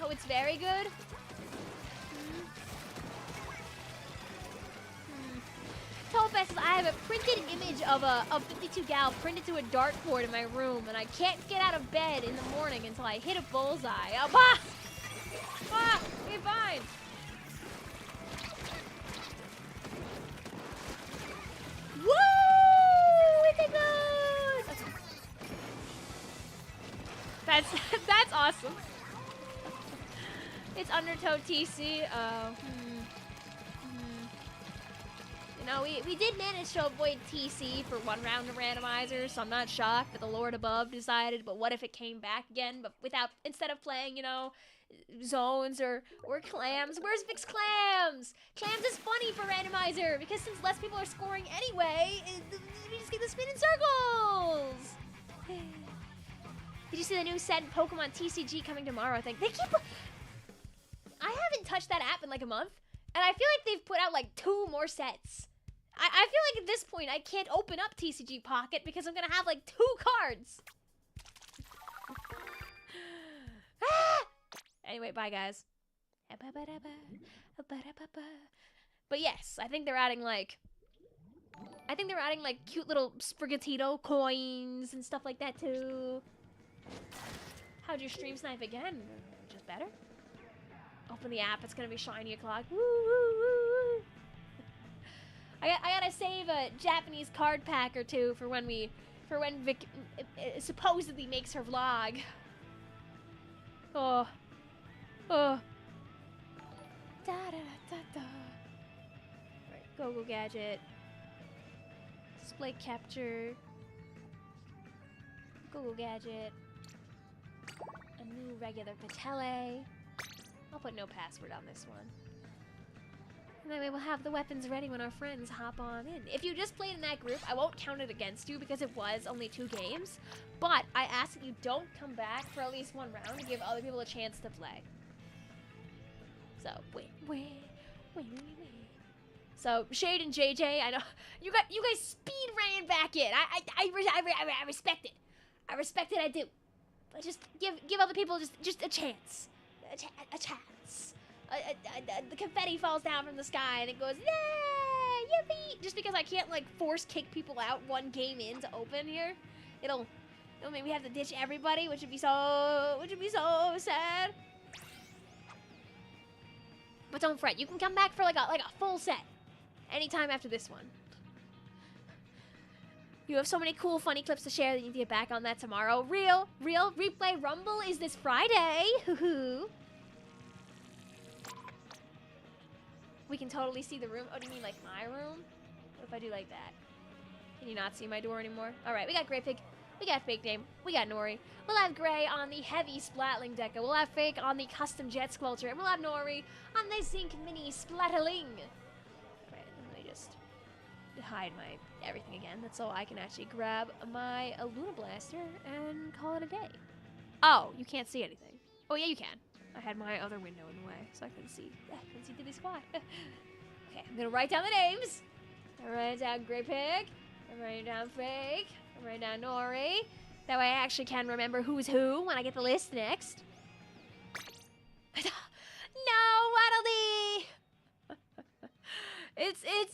Oh, it's very good. Topaz says, I have a printed image of 52 Gal printed to a dartboard in my room, and I can't get out of bed in the morning until I hit a bullseye. Oh, bah! Ah! Okay, fine. Woo! It goes! Okay. That's awesome. It's Undertow TC. You know, we did manage to avoid TC for one round of randomizer, so I'm not shocked that the Lord above decided, but what if it came back again, but instead of playing, you know, zones or clams? Where's Vic's clams? Clams is funny for randomizer, because since less people are scoring anyway, we just get to spin in circles! Did you see the new set Pokemon TCG coming tomorrow? I think they keep... I haven't touched that app in like a month, and I feel like they've put out like 2 more sets. I feel like at this point I can't open up TCG Pocket because I'm gonna have like 2 cards. Anyway, bye guys. But yes, I think they're adding like cute little Sprigatito coins and stuff like that too. How'd your stream snipe again? Just better? Open the app, it's gonna be shiny o'clock. Woo, woo, woo. I gotta save a Japanese card pack or 2 for when Vic supposedly makes her vlog. Oh. Da da da da. Right, Go Gadget. Display capture. Go Gadget. A new regular Patele. I'll put no password on this one. And then we will have the weapons ready when our friends hop on in. If you just played in that group, I won't count it against you because it was only 2 games. But I ask that you don't come back for at least 1 round to give other people a chance to play. So, wait. So, Shade and JJ, I know you guys speed ran back in. I respect it. I respect it, I do. But just give other people just a chance. A chance. The confetti falls down from the sky and it goes, yay, yippee! Just because I can't like force kick people out 1 game in to open here, it'll make me have to ditch everybody, which would be so sad. But don't fret, you can come back for like a full set anytime after this one. You have so many cool, funny clips to share that you need to get back on that tomorrow. Real replay Rumble is this Friday. Hoo-hoo. We can totally see the room. Oh, do you mean like my room? What if I do like that? Can you not see my door anymore? All right, we got Grey Pig. We got Fake Name. We got Nori. We'll have Gray on the heavy Splatling Deca. We'll have Fake on the custom Jet Squelcher. And we'll have Nori on the Zinc Mini Splatterling. All right, let me just hide my everything again. That's so I can actually grab my Luna Blaster and call it a day. Oh, you can't see anything. Oh, yeah, you can. I had my other window in the way, so I couldn't see. I couldn't see Dilly Squad. Okay, I'm gonna write down the names. I write down Grey Pig. I write down Fake. I write down Nori. That way I actually can remember who's who when I get the list next. No, Waddle Dee!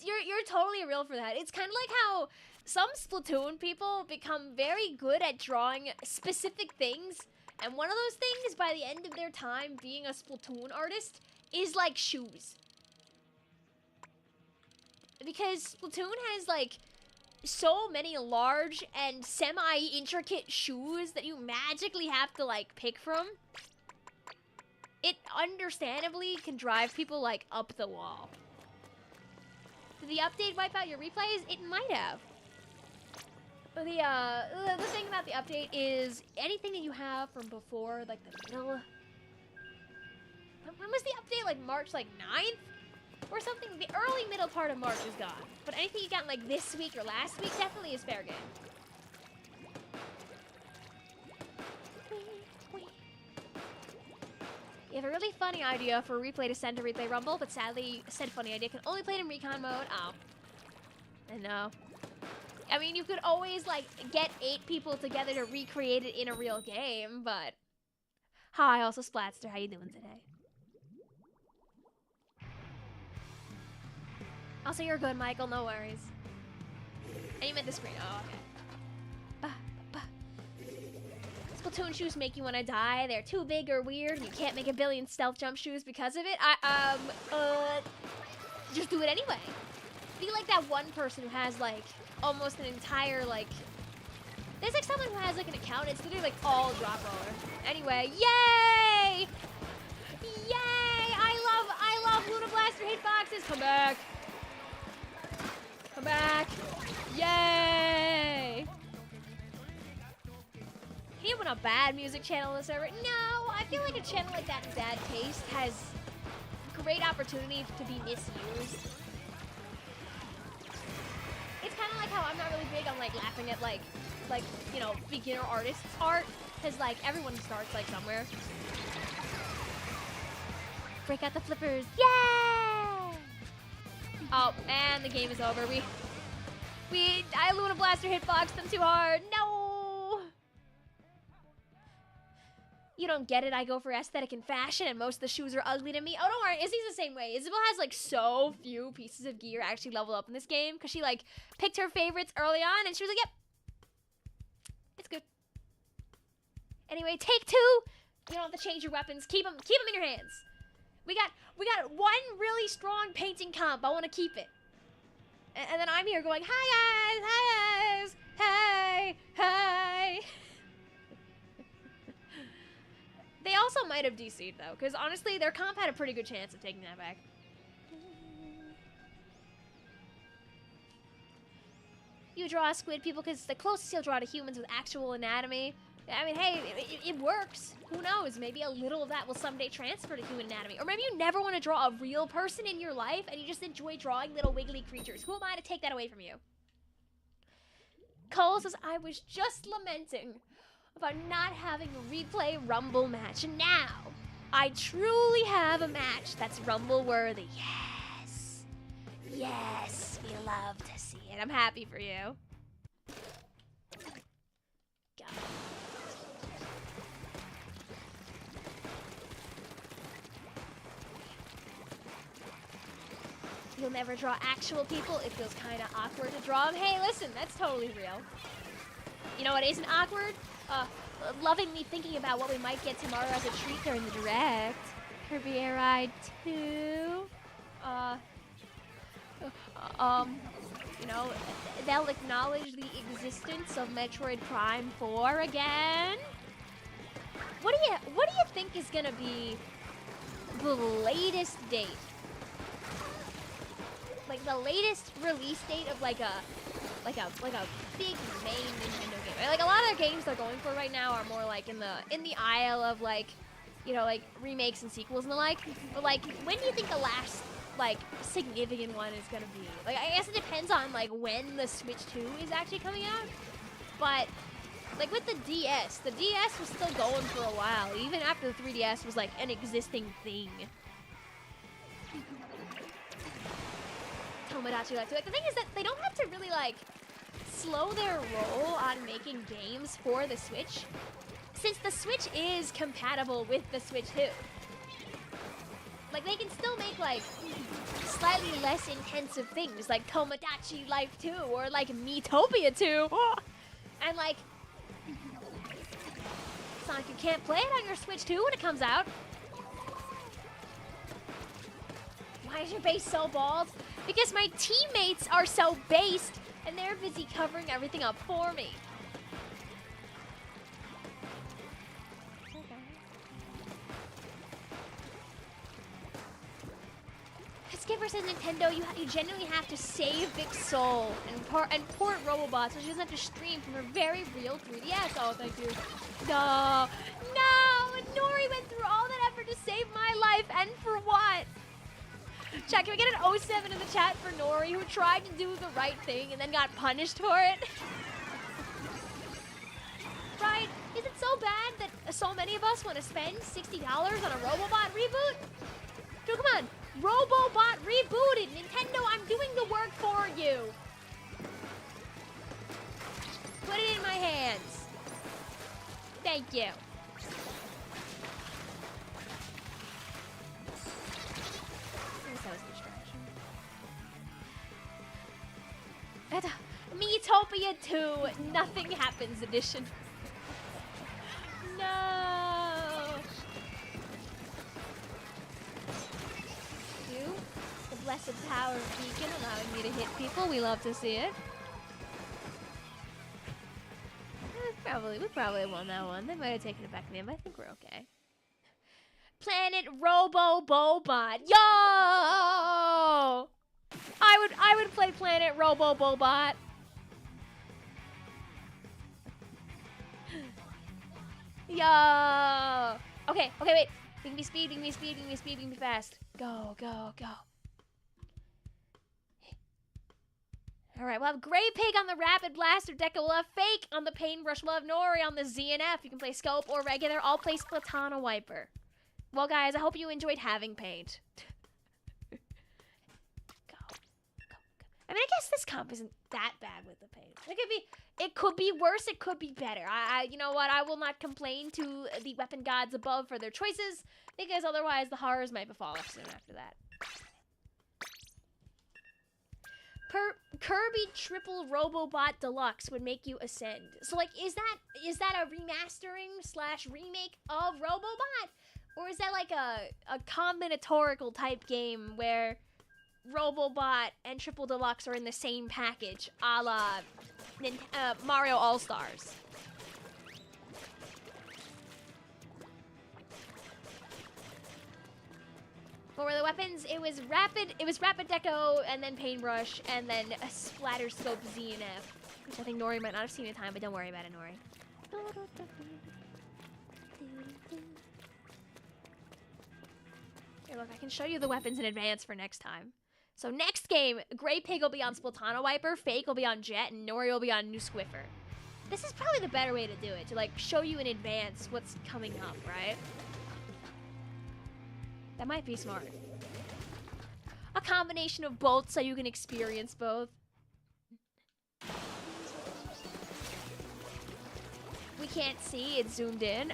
You're totally real for that. It's kind of like how some Splatoon people become very good at drawing specific things. And one of those things, by the end of their time being a Splatoon artist, is like shoes. Because Splatoon has like so many large and semi-intricate shoes that you magically have to like pick from. It understandably can drive people like up the wall. Did the update wipe out your replays? It might have. The thing about the update is anything that you have from before, like the middle. When was the update? Like March, like 9th or something. The early middle part of March is gone. But anything you got like this week or last week definitely is fair game. You have a really funny idea for a replay to send to Replay Rumble, but sadly, said funny idea can only play it in recon mode. Oh, I know. I mean, you could always, like, get 8 people together to recreate it in a real game, but... Hi, also Splatster. How you doing today? Also, you're good, Michael. No worries. And you meant the screen. Oh, okay. Splatoon shoes make you want to die. They're too big or weird, and you can't make a billion stealth jump shoes because of it. Just do it anyway. Be like that one person who has, like, almost an entire, like... There's, like, someone who has, like, an account. It's literally, like, all drop roller. Anyway, yay! Yay! I love Luna Blaster hitboxes. Come back. Come back. Yay! Can you open a bad music channel on the server? No, I feel like a channel like that in bad taste has great opportunity to be misused. It's kind of like how I'm not really big on like laughing at like you know, beginner artists' art, because like everyone starts like somewhere. Break out the flippers, yeah! Oh, and the game is over. I Luna Blaster hitboxed them too hard. No! You don't get it. I go for aesthetic and fashion, and most of the shoes are ugly to me. Oh, don't worry. Izzy's the same way. Isabel has, like, so few pieces of gear actually level up in this game, because she, like, picked her favorites early on, and she was like, yep. It's good. Anyway, take 2. You don't have to change your weapons. Keep them in your hands. We got one really strong painting comp. I want to keep it. And then I'm here going, hi, guys. Hi, guys. Hey. They also might have DC'd, though, because honestly, their comp had a pretty good chance of taking that back. You draw squid people because it's the closest you'll draw to humans with actual anatomy. I mean, hey, it works. Who knows? Maybe a little of that will someday transfer to human anatomy. Or maybe you never want to draw a real person in your life and you just enjoy drawing little wiggly creatures. Who am I to take that away from you? Cole says, I was just lamenting about not having a replay Rumble match. And now, I truly have a match that's Rumble worthy. Yes. Yes, we love to see it. I'm happy for you. God. You'll never draw actual people. It feels kind of awkward to draw them. Hey, listen, that's totally real. You know what isn't awkward? Lovingly thinking about what we might get tomorrow as a treat during the direct. Kirby Air Ride 2. You know, they'll acknowledge the existence of Metroid Prime 4 again. What do you think is gonna be the latest date? Like the latest release date of like a big main Nintendo game. Like a lot of the games they're going for right now are more like in the aisle of like, you know, like remakes and sequels and the like. But like, when do you think the last like significant one is gonna be? Like, I guess it depends on like when the Switch 2 is actually coming out. But like with the DS was still going for a while, even after the 3DS was like an existing thing. Tomodachi Life 2. Like, the thing is that they don't have to really like slow their roll on making games for the Switch, since the Switch is compatible with the Switch 2. Like, they can still make like slightly less intensive things like Tomodachi Life 2 or like Miitopia 2. And like, it's not like you can't play it on your Switch 2 when it comes out. Why is your base so bald? Because my teammates are so based and they're busy covering everything up for me. Skipper says Nintendo, you genuinely have to save Vicvillon and port Robobot so she doesn't have to stream from her very real 3DS. Oh, thank you. No. Nori went through all that effort to save my life, and for what? Chat, can we get an 07 in the chat for Nori, who tried to do the right thing and then got punished for it? Right? Is it so bad that so many of us want to spend $60 on a Robobot reboot? Dude, come on. Robobot rebooted. Nintendo, I'm doing the work for you. Put it in my hands. Thank you. Metopia 2, Nothing Happens edition. No. The blessed power of Beacon allowing me to hit people. We love to see it. We probably won that one. They might have taken it back in the end, but I think we're okay. Planet Robo Bobot. Yo! I would play Planet Robo Bobot. Yo! Okay, wait. We can be speed, we can be speed, we can be speed, we can be fast. Go, go, go. Alright, we'll have Grey Pig on the Rapid Blaster Deca. We'll have Fake on the Paintbrush. We'll have Nori on the ZNF. You can play Scope or regular. I'll play Splatoon Wiper. Well, guys, I hope you enjoyed having paint. Go. I mean, I guess this comp isn't that bad with the paint. It could be worse, it could be better. You know what? I will not complain to the weapon gods above for their choices, because otherwise the horrors might befall us soon after that. Kirby Triple Robobot Deluxe would make you ascend. So, like, is that a remastering / remake of Robobot? Or is that like a combinatorical type game where Robobot and Triple Deluxe are in the same package, a la Mario All-Stars? What were the weapons? It was Rapid Deco, and then Paintbrush, and then a Splatter Scope ZNF, which I think Nori might not have seen in time, but don't worry about it, Nori. Here, look, I can show you the weapons in advance for next time. So next game, Grey Pig will be on Splatoon Wiper, Fake will be on Jet, and Nori will be on New Squiffer. This is probably the better way to do it, to like show you in advance what's coming up, right? That might be smart. A combination of both so you can experience both. We can't see, it's zoomed in.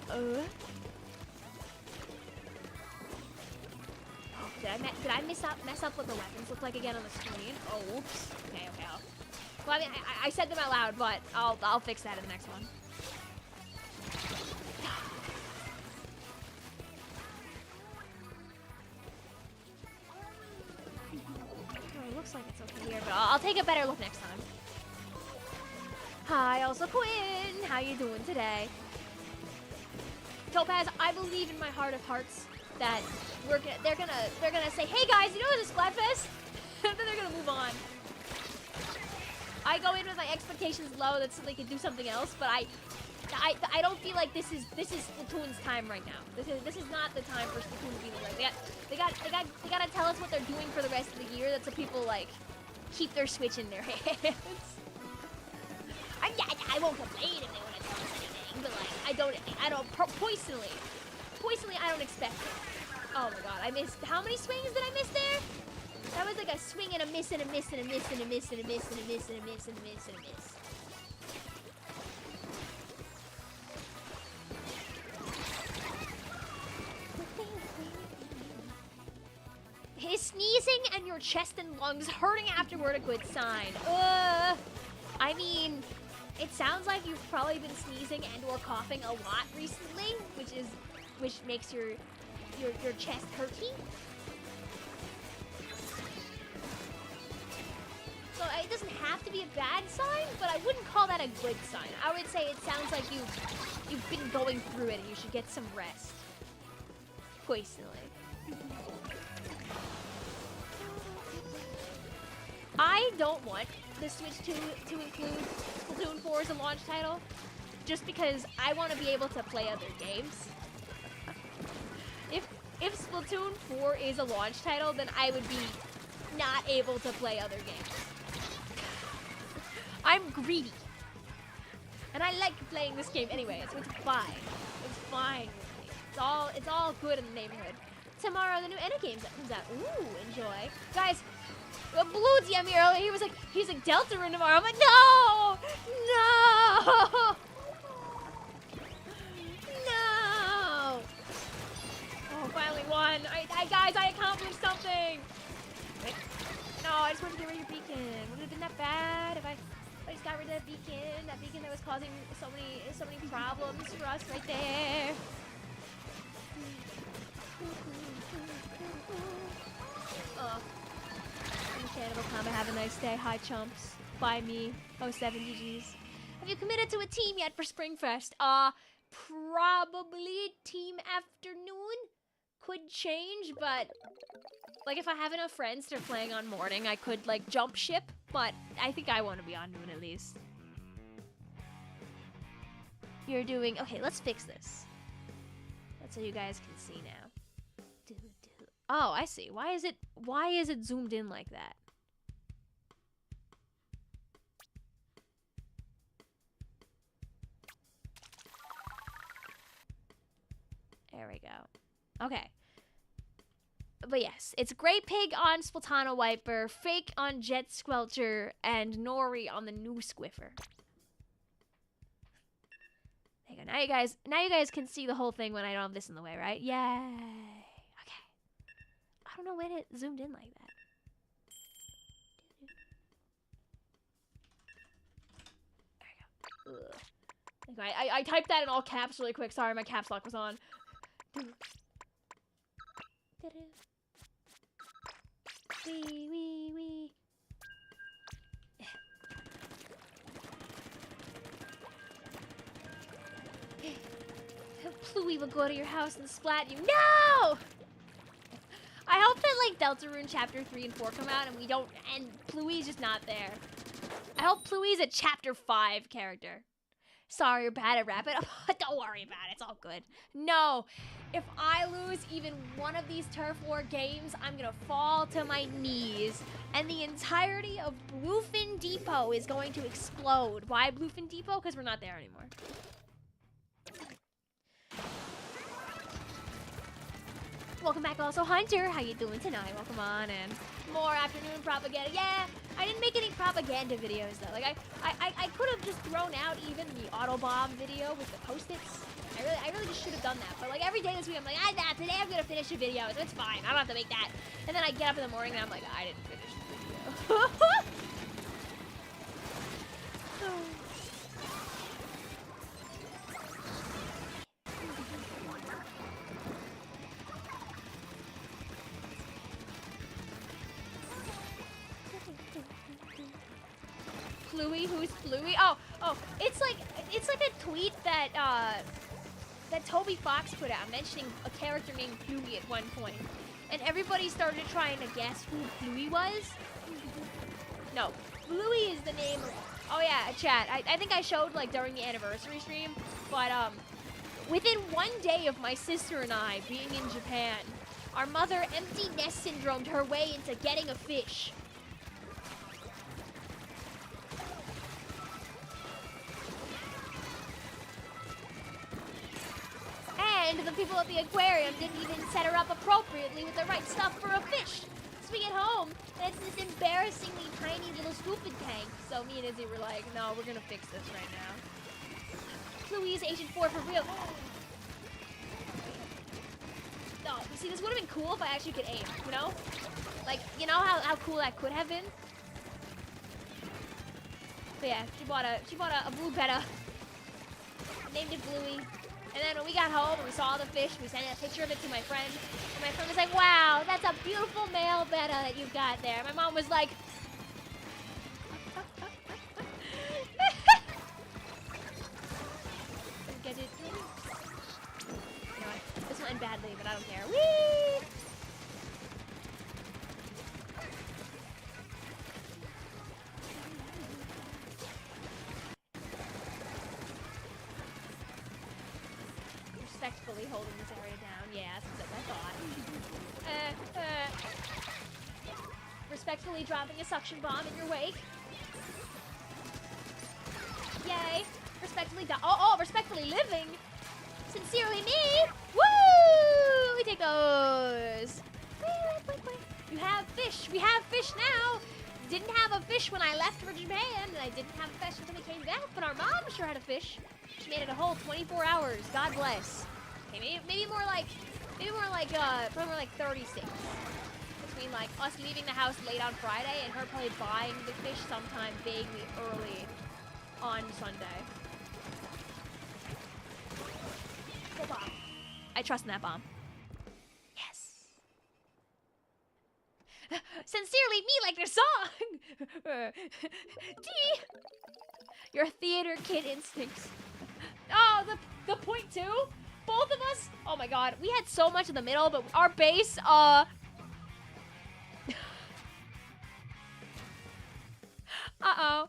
Did I mess up what the weapons look like again on the screen? Oh, oops. Okay. Well, I mean, I said them out loud, but I'll fix that in the next one. Oh, it looks like it's okay here, but I'll take a better look next time. Hi, also Quinn. How you doing today? Topaz, I believe in my heart of hearts that they're gonna say, hey guys, you know it's a Splatfest? And then they're gonna move on. I go in with my expectations low that they could do something else, but I don't feel like this is Splatoon's time right now. This is not the time for Splatoon to be the right. They gotta tell us what they're doing for the rest of the year. That's so people like keep their Switch in their hands. I won't complain if they want to tell us anything, but like I don't personally I don't expect it. Oh my god, I missed, how many swings did I miss there? That was like a swing and a miss and a miss and a miss and a miss and a miss and a miss and a miss and a miss and a miss. Is sneezing and your chest and lungs hurting afterward a good sign? I mean, it sounds like you've probably been sneezing and or coughing a lot recently, which makes your chest hurty. So it doesn't have to be a bad sign, but I wouldn't call that a good sign. I would say it sounds like you've been going through it and you should get some rest. Personally. I don't want the Switch to include Splatoon 4 as a launch title, just because I want to be able to play other games. If Splatoon 4 is a launch title, then I would be not able to play other games. I'm greedy. And I like playing this game anyway, so it's fine. It's fine with me. It's all good in the neighborhood. Tomorrow, the new Ena games that comes out. Ooh, enjoy. Guys, Blue DM here earlier, he's like Deltarune tomorrow. I'm like, no! No! No! Oh, finally won. Guys, I accomplished something! Wait. No, I just wanted to get rid of your beacon. Would it have been that bad if I I just got rid of that beacon. That beacon that was causing so many problems for us right there. Oh. Understandable comment. Have a nice day. Hi, chumps. By me. 07 GGs. Have you committed to a team yet for Springfest? Probably team afternoon. Could change, but like if I have enough friends that are playing on morning, I could like jump ship, but I think I want to be on noon at least. You're doing okay, let's fix this. That's so you guys can see now. Oh, I see. Why is it zoomed in like that? There we go. Okay. But yes, it's Great Pig on Splatana Wiper, Fake on Jet Squelcher, and Nori on the new Squiffer. There you go. Now you guys can see the whole thing when I don't have this in the way, right? Yay. Okay. I don't know when it zoomed in like that. There we go. Ugh. I typed that in all caps really quick. Sorry, my caps lock was on. Wee. Pluie will go to your house and splat you. No! I hope that like Deltarune Chapter 3 and 4 come out and we don't, and Pluie's just not there. I hope Pluie's a Chapter 5 character. Sorry, you're bad at Rapid. Don't worry about it. It's all good. No. If I lose even one of these Turf War games, I'm going to fall to my knees. And the entirety of Bluefin Depot is going to explode. Why Bluefin Depot? Because we're not there anymore. Welcome back also, Hunter. How you doing tonight? Welcome on and more afternoon propaganda. Yeah, I didn't make any propaganda videos though. Like I could have just thrown out even the Autobomb video with the post-its. I really just should have done that. But like every day this week I'm like, today I'm gonna finish a video, so it's fine. I don't have to make that. And then I get up in the morning and I'm like, I didn't finish the video. Pluie? Who's Pluie? Oh, it's like a tweet that that Toby Fox put out mentioning a character named Pluie at one point. And everybody started trying to guess who Pluie was. No, Pluie is the name of, oh yeah, chat. I think I showed like during the anniversary stream, but within one day of my sister and I being in Japan, our mother empty nest syndromed her way into getting a fish. And the people at the aquarium didn't even set her up appropriately with the right stuff for a fish. So we get home, and it's this embarrassingly tiny little scooping tank. So me and Izzy were like, no, we're gonna fix this right now. Pluie is Agent 4 for real. No, you see, this would have been cool if I actually could aim, you know? Like, you know how cool that could have been? But yeah, she bought a blue betta. Named it Bluey. And then when we got home and we saw the fish, we sent a picture of it to my friend. And my friend was like, wow, that's a beautiful male betta that you've got there. My mom was like, get it? You know what? This will end badly, but I don't care. Whee! Respectfully holding this area down. Yeah, that's what I thought. Respectfully dropping a suction bomb in your wake. Yay. Respectfully respectfully living. Sincerely me. Woo! We take those. You have fish. We have fish now. Didn't have a fish when I left for Japan, and I didn't have a fish until we came back, but our mom sure had a fish. She made it a whole 24 hours. God bless. Okay, maybe more like probably more like 36. between like us leaving the house late on Friday and her probably buying the fish sometime vaguely early on Sunday. Go bomb. I trust in that bomb. Yes. Sincerely, me like their song. Your theater kid instincts. Oh, the point two? Both of us? Oh my god, we had so much in the middle, but our base, uh-oh. Uh-oh.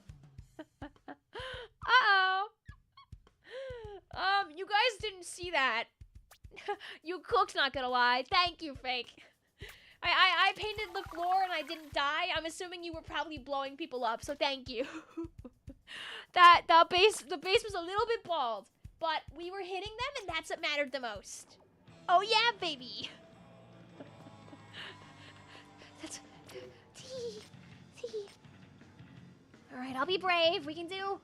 You guys didn't see that. You cook's not gonna lie. Thank you, Fake. I painted the floor and I didn't die. I'm assuming you were probably blowing people up, so thank you. The base was a little bit bald, but we were hitting them and that's what mattered the most. Oh yeah, baby. That's all right, I'll be brave. We can do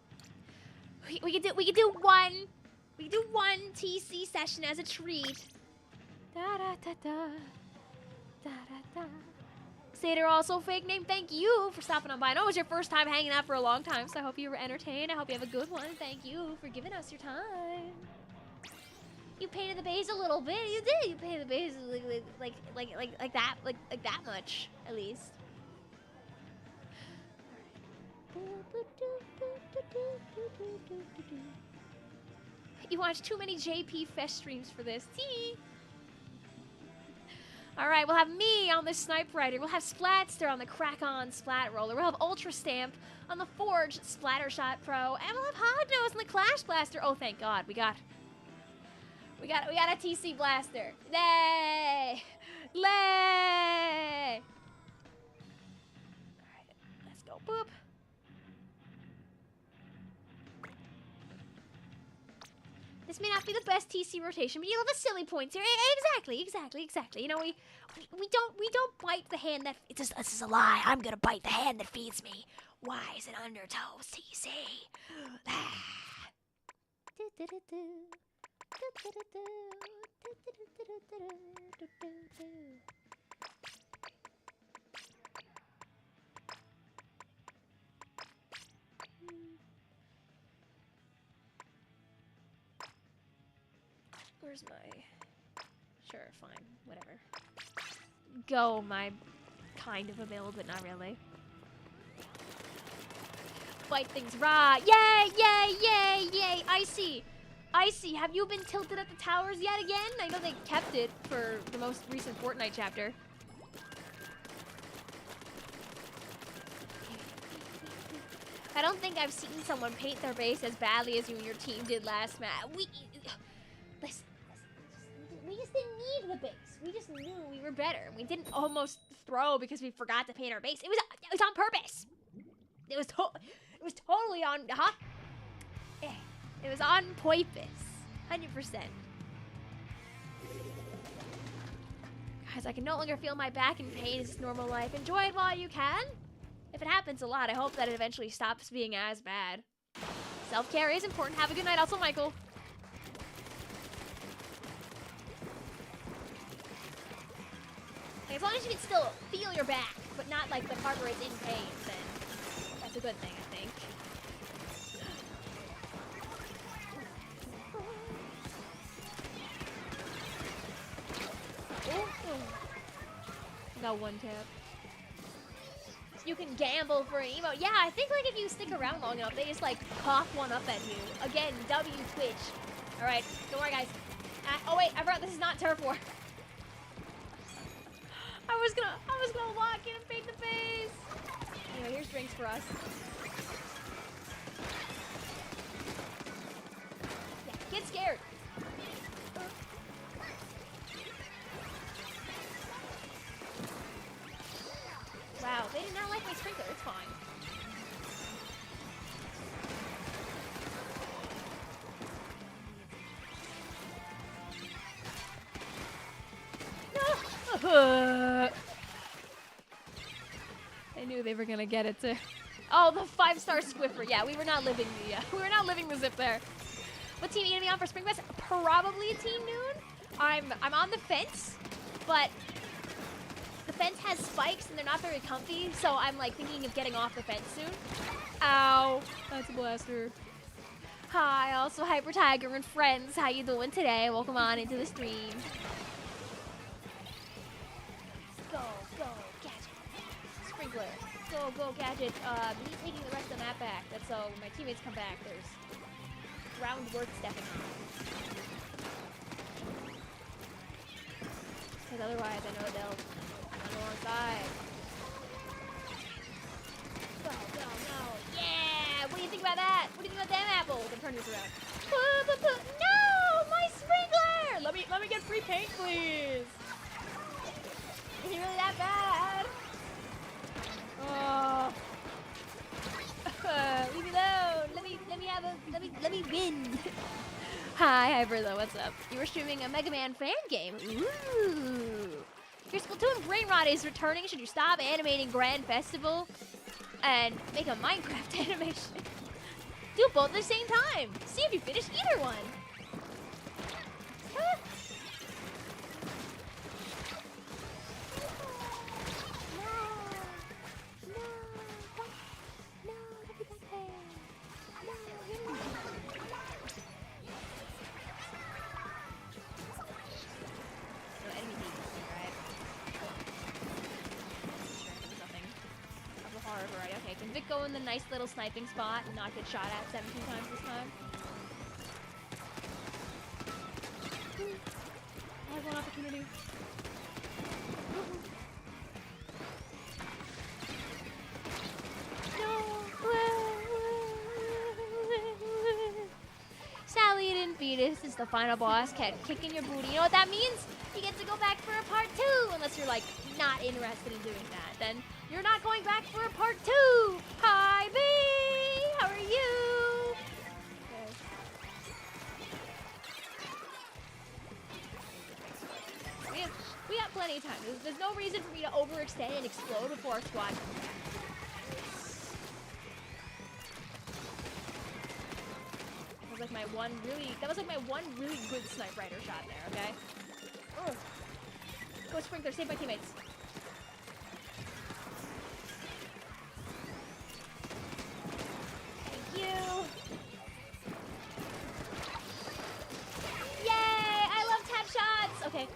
one TC session as a treat. Da da da da. Da, da, da. Satyr also fake name. Thank you for stopping on by. I know it was your first time hanging out for a long time, so I hope you were entertained. I hope you have a good one. Thank you for giving us your time. You painted the base a little bit. You did. You painted the base like that much at least. You watched too many JP Fest streams for this. See? Alright, we'll have me on the Snipe Rider. We'll have Splatster on the Crack-On Splat Roller. We'll have Ultra Stamp on the Forge Splattershot Pro. And we'll have Hognose on the Clash Blaster. Oh, thank God. We got a TC Blaster. Lay! Lay! Alright, let's go. Boop. This may not be the best TC rotation, but you know the silly points here. Exactly. You know, we don't bite the hand that this is a lie. I'm gonna bite the hand that feeds me. Wise and undertows TC. Where's my... Sure, fine, whatever. Go, my kind of available, but not really. Fight things raw. Yay, yay, yay, yay. Icy. Have you been tilted at the towers yet again? I know they kept it for the most recent Fortnite chapter. I don't think I've seen someone paint their base as badly as you and your team did last match. Listen. We just didn't need the base. We just knew we were better. We didn't almost throw because we forgot to paint our base. It was on purpose. It was totally on, huh? It was on purpose. 100%. Guys, I can no longer feel my back in pain. It's normal life. Enjoy it while you can. If it happens a lot, I hope that it eventually stops being as bad. Self-care is important. Have a good night. Also, Michael. As long as you can still feel your back, but not like the part where it's in pain, then that's a good thing, I think. No one tap. You can gamble for an emote. Yeah, I think like if you stick around long enough, they just like cough one up at you. Again, W Twitch. All right, don't worry, guys. Oh wait, I forgot this is not turf war. I was gonna lock in and paint the base. Anyway, here's drinks for us. Yeah, get scared. Wow, they did not like my sprinkler. It's fine. No. I knew they were gonna get it too. Oh, the 5-star Swiffer. Yeah, we were not living the zip there. What team are you gonna be on for Spring Fest? Probably Team Noon. I'm on the fence, but the fence has spikes and they're not very comfy, so I'm like thinking of getting off the fence soon. Ow, that's a blaster. Hi, also Hyper Tiger and friends. How you doing today? Welcome on into the stream. Go, Gadget. Sprinkler. Go, Gadget. Me taking the rest of the map back. That's so when my teammates come back, there's groundwork stepping on. Because otherwise I know they'll run alongside. Go, no. Yeah! What do you think about that? What do you think about them apples? I'm turning this around. No! My sprinkler! Let me get free paint, please. Is it really that bad? Oh. Leave me alone. Let me win. Hi, Hypertho, what's up? You were streaming a Mega Man fan game. Ooh. Your Splatoon Brain Rot is returning. Should you stop animating Grand Festival and make a Minecraft animation? Do both at the same time. See if you finish either one. Huh? Okay, can Vic go in the nice little sniping spot and not get shot at 17 times this time? I have one opportunity. No! Sally, you didn't beat it. This is the final boss. Kicking your booty. You know what that means? You get to go back for a part 2, unless you're like not interested in doing that. Then you're not going back for a part 2. Hi, B. How are you? Okay. We got plenty of time. There's no reason for me to overextend and explode before our squad comes back. That was like my one really good snipe rider shot there, okay? Oh. Go Sprinkler, save my teammates. Thank you. Yay! I love tap shots! Okay.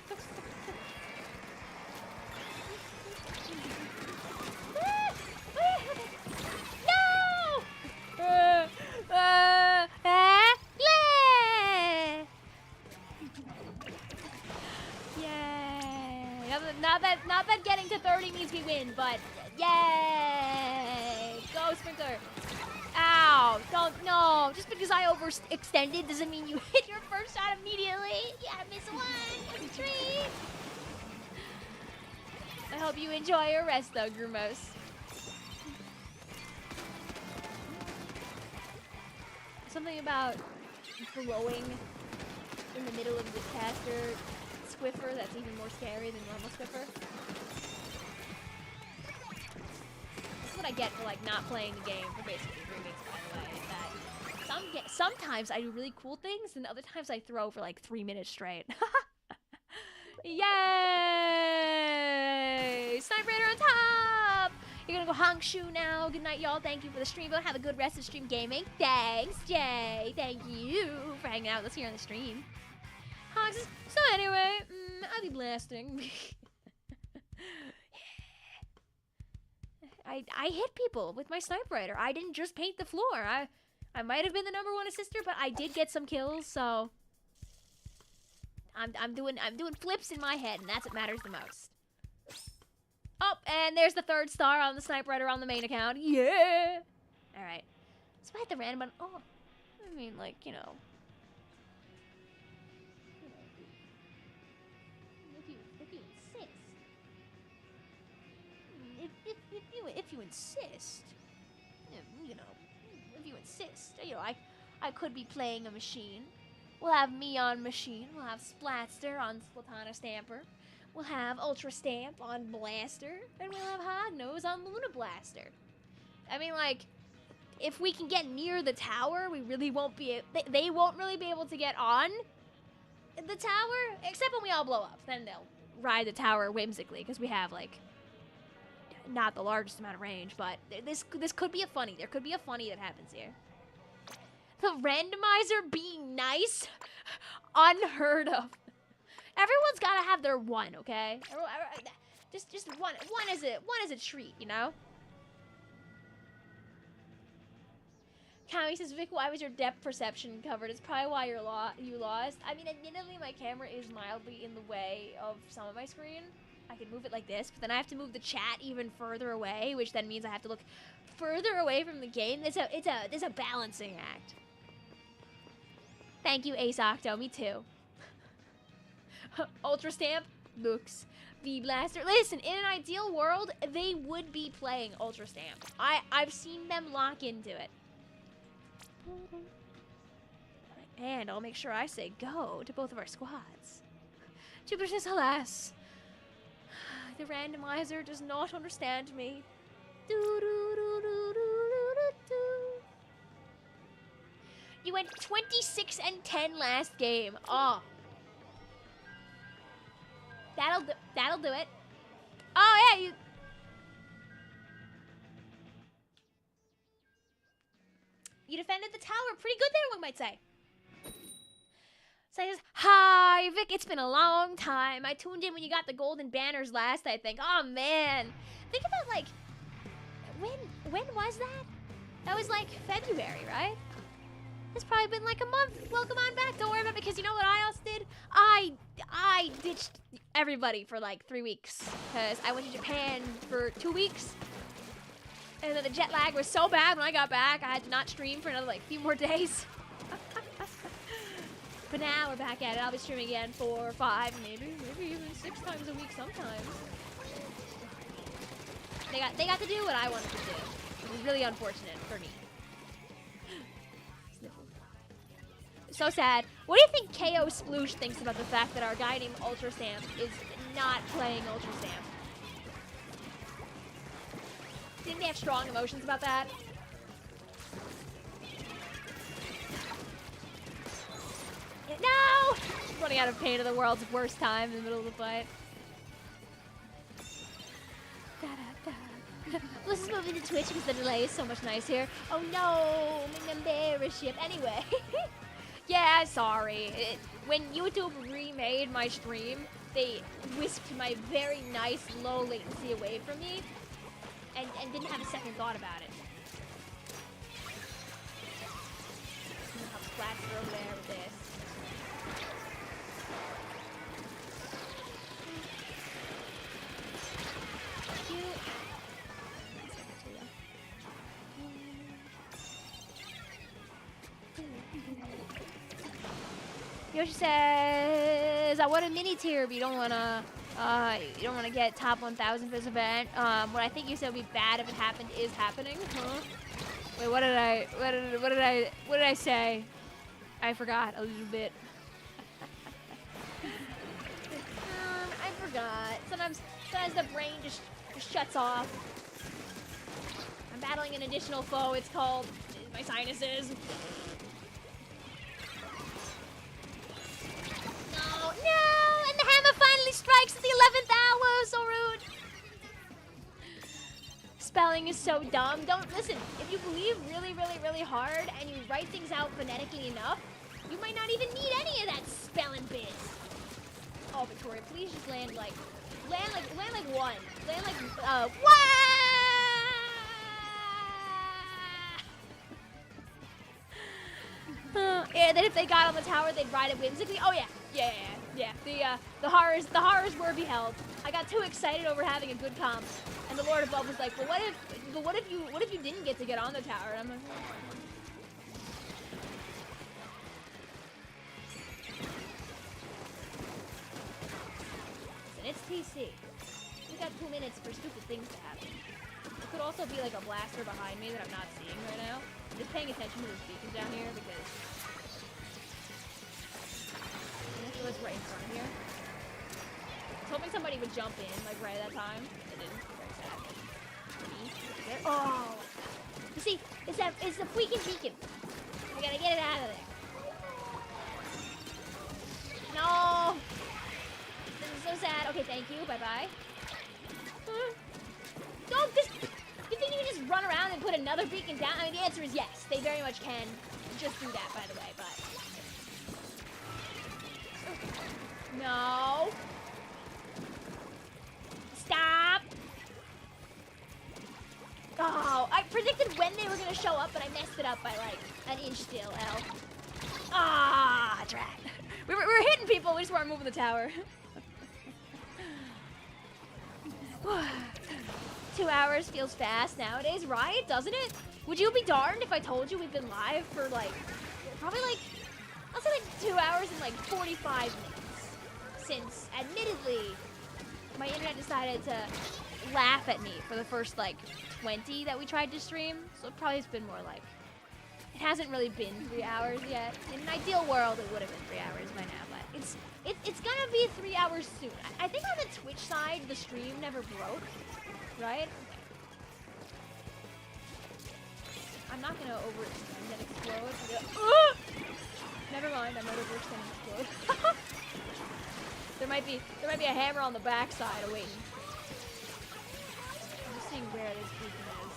Not that getting to 30 means we win, but yay! Go, Sprinkler. Ow! No. Just because I overextended doesn't mean you hit your first shot immediately. Yeah, miss one. Miss a treat. I hope you enjoy your rest, though, Grumos. Something about glowing in the middle of the caster Squiffer that's even more scary than normal Squiffer. That's what I get for like not playing the game for basically 3 weeks, by the way, is that sometimes I do really cool things and other times I throw for like 3 minutes straight. Yay! Sniper Raider on top! You're gonna go Hongshu now. Good night, y'all. Thank you for the stream. Have a good rest of stream gaming. Thanks, Jay. Thank you for hanging out with us here on the stream. Honks. So anyway, I'll be blasting. I hit people with my sniper rider. I didn't just paint the floor. I might have been the #1 assister, but I did get some kills. So I'm doing flips in my head, and that's what matters the most. Oh, and there's the 3rd star on the sniper rider on the main account. Yeah. All right. Despite the random, oh, I mean, like, you know. If you insist, you know, if you insist, you know, I could be playing a machine. We'll have me on machine. We'll have Splatster on Splatana Stamper. We'll have Ultra Stamp on Blaster, and we'll have Hognose on Luna Blaster. I mean, like, if we can get near the tower, we really won't be. They won't really be able to get on the tower, except when we all blow up. Then they'll ride the tower whimsically because we have like not the largest amount of range, but this could be a funny. There could be a funny that happens here. The randomizer being nice, unheard of. Everyone's gotta have their one, okay? Just one is a treat, you know. Kami says, Vic, why was your depth perception covered? It's probably why you lost. I mean, admittedly, my camera is mildly in the way of some of my screen. I can move it like this, but then I have to move the chat even further away, which then means I have to look further away from the game. It's a balancing act. Thank you, Ace Octo. Me too. Ultra Stamp looks. V Blaster. Listen, in an ideal world, they would be playing Ultra Stamp. I've seen them lock into it. And I'll make sure I say go to both of our squads. Jupiter says, alas, the randomizer does not understand me. You went 26 and 10 last game. Oh. That'll do it. Oh yeah, you defended the tower pretty good there, one might say. Says, hi, Vic, it's been a long time. I tuned in when you got the golden banners last, I think. Oh, man. Think about, like, when was that? That was, like, February, right? It's probably been, like, a month. Welcome on back. Don't worry about it, because you know what I also did? I ditched everybody for, like, 3 weeks, because I went to Japan for 2 weeks. And then the jet lag was so bad when I got back, I had to not stream for another, like, few more days. But now we're back at it. I'll be streaming again 4 or 5, maybe even 6 times a week sometimes. They got to do what I wanted to do. It was really unfortunate for me. So sad. What do you think KO Sploosh thinks about the fact that our guy named Ultra Sam is not playing Ultra Sam? Didn't they have strong emotions about that? No! Running out of pain at the world's worst time in the middle of the fight. Let's just move into Twitch because the delay is so much nicer. Oh no, I'm an embarrassment. Anyway. Yeah, sorry. When YouTube remade my stream, they whisked my very nice low latency away from me and didn't have a second thought about it. I'll splash over there with this. Yoshi says, I want a mini tier, but you don't wanna get top 1,000 for this event. What I think you said would be bad if it happened is happening. Huh? Wait, what did I say? I forgot a little bit. I forgot. Sometimes the brain just shuts off. I'm battling an additional foe. It's called my sinuses. No! And the hammer finally strikes at the 11th hour! So rude! Spelling is so dumb. Don't listen. If you believe really, really, really hard and you write things out phonetically enough, you might not even need any of that spelling biz. Oh, Victoria, please just land like one. Land like, what? Yeah, then if they got on the tower, they'd ride it whimsically. Oh yeah. The horrors were beheld. I got too excited over having a good comp, and the Lord above was like, "Well, what if you didn't get to get on the tower?" And I'm like, and it's TC. We got 2 minutes for stupid things to happen. It could also be like a blaster behind me that I'm not seeing right now. I'm just paying attention to the beacons down here because it's right in front of here. I was hoping somebody would jump in like right at that time. They didn't. Very sad. Oh! You see, it's the freaking beacon. I gotta get it out of there. No! This is so sad. Okay, thank you. Bye-bye. don't just... You think you can just run around and put another beacon down? I mean, the answer is yes. They very much can just do that, by the way, but... No. Stop. Oh, I predicted when they were going to show up, but I messed it up by, like, an inch still, L. Ah, drat. We were hitting people, we just weren't moving the tower. 2 hours feels fast nowadays, right? Doesn't it? Would you be darned if I told you we've been live for, like, probably, like, I'll say, like, 2 hours and, like, 45 minutes. Since, admittedly, my internet decided to laugh at me for the first, like, 20 that we tried to stream. So it probably has been more like, it hasn't really been 3 hours yet. In an ideal world, it would have been 3 hours by now, but it's gonna be 3 hours soon. I think on the Twitch side, the stream never broke, right? I'm not gonna overextend and explode. Never mind, I might overextend and explode. There might be a hammer on the backside awaiting. I'm just seeing where this beacon is.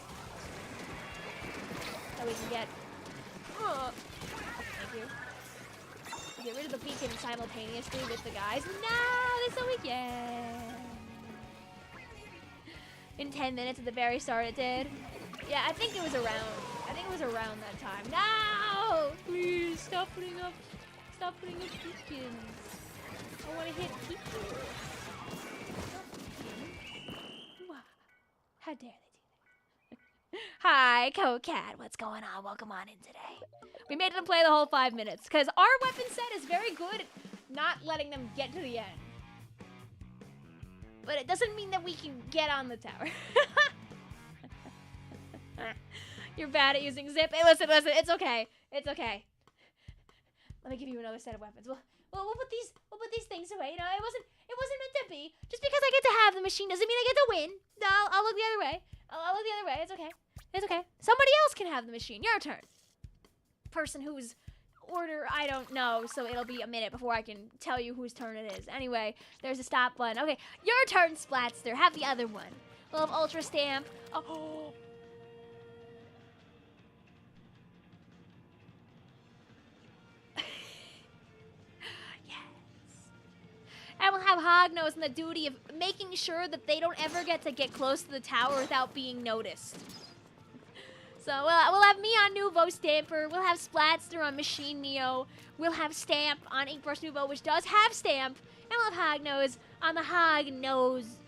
So we can get... thank you. Get rid of the beacon simultaneously with the guys. No, they're so weak. Yeah. In 10 minutes at the very start it did. Yeah, I think it was around that time. No! Please stop putting up beacons. I want to hit people. How dare they do that? Hi, Cocat. What's going on? Welcome on in today. We made them play the whole 5 minutes because our weapon set is very good at not letting them get to the end. But it doesn't mean that we can get on the tower. You're bad at using zip. Hey, listen, it's okay. It's okay. Let me give you another set of weapons. We'll put these things away. You know, it wasn't meant to be. Just because I get to have the machine doesn't mean I get to win. No, I'll look the other way. I'll look the other way. It's okay. It's okay. Somebody else can have the machine. Your turn. Person whose order I don't know, so it'll be a minute before I can tell you whose turn it is. Anyway, there's a stop button. Okay, your turn, Splatster. Have the other one. We'll have Ultra Stamp. Oh. And we'll have Hognose and the duty of making sure that they don't ever get close to the tower without being noticed. So we'll have me on Nouveau Stamper. We'll have Splatster on Machine Neo. We'll have Stamp on Inkbrush Nouveau, which does have Stamp. And we'll have Hognose on the Hognose.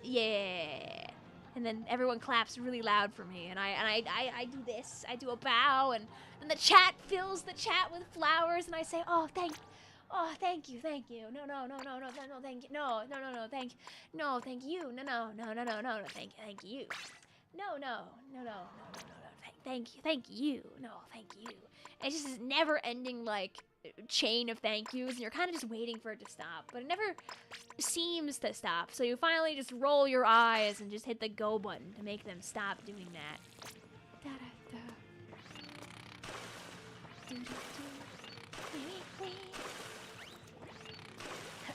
Yeah. And then everyone claps really loud for me. And I do this. I do a bow. And the chat fills the chat with flowers. And I say, oh, thank you. Oh, thank you. No, thank you. No, thank you. No, thank you. No, thank you. No, thank you. No, thank you. And it's just this never-ending, like, chain of thank yous, and you're kind of just waiting for it to stop, but it never seems to stop, so you finally just roll your eyes and just hit the go button to make them stop doing that.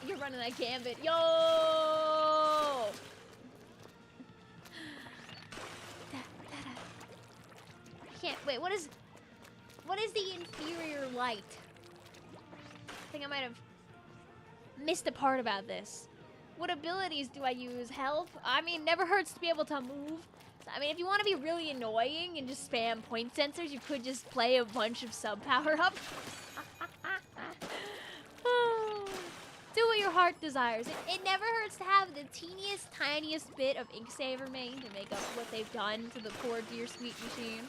You're running that gambit. Yo! I can't wait. What is the inferior light? I think I might have missed a part about this. What abilities do I use? Health? I mean, never hurts to be able to move. I mean, if you want to be really annoying and just spam point sensors, you could just play a bunch of sub power-ups. Do what your heart desires. It never hurts to have the teeniest, tiniest bit of ink save remain to make up what they've done to the poor dear sweet machine.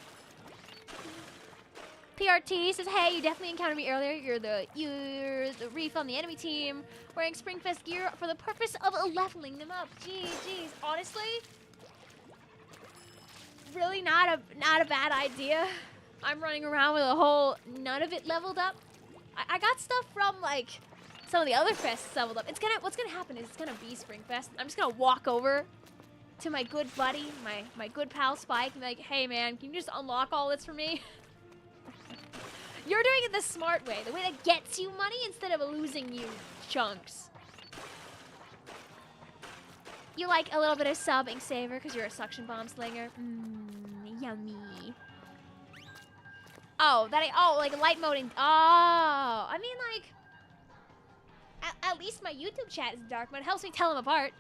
PRT says, hey, you definitely encountered me earlier. You're the reef on the enemy team, wearing Springfest gear for the purpose of leveling them up. Jeez, honestly, really not a bad idea. I'm running around with a whole none of it leveled up. I got stuff from like some of the other fests leveled up. What's gonna happen is it's gonna be Springfest. I'm just gonna walk over to my good buddy, my good pal Spike, and be like, hey man, can you just unlock all this for me? You're doing it the smart way, the way that gets you money instead of losing you chunks. You like a little bit of sobbing savor because you're a suction bomb slinger. Mmm, yummy. Oh, like light moding. Oh, I mean, like, at least my YouTube chat is dark mode. It helps me tell them apart.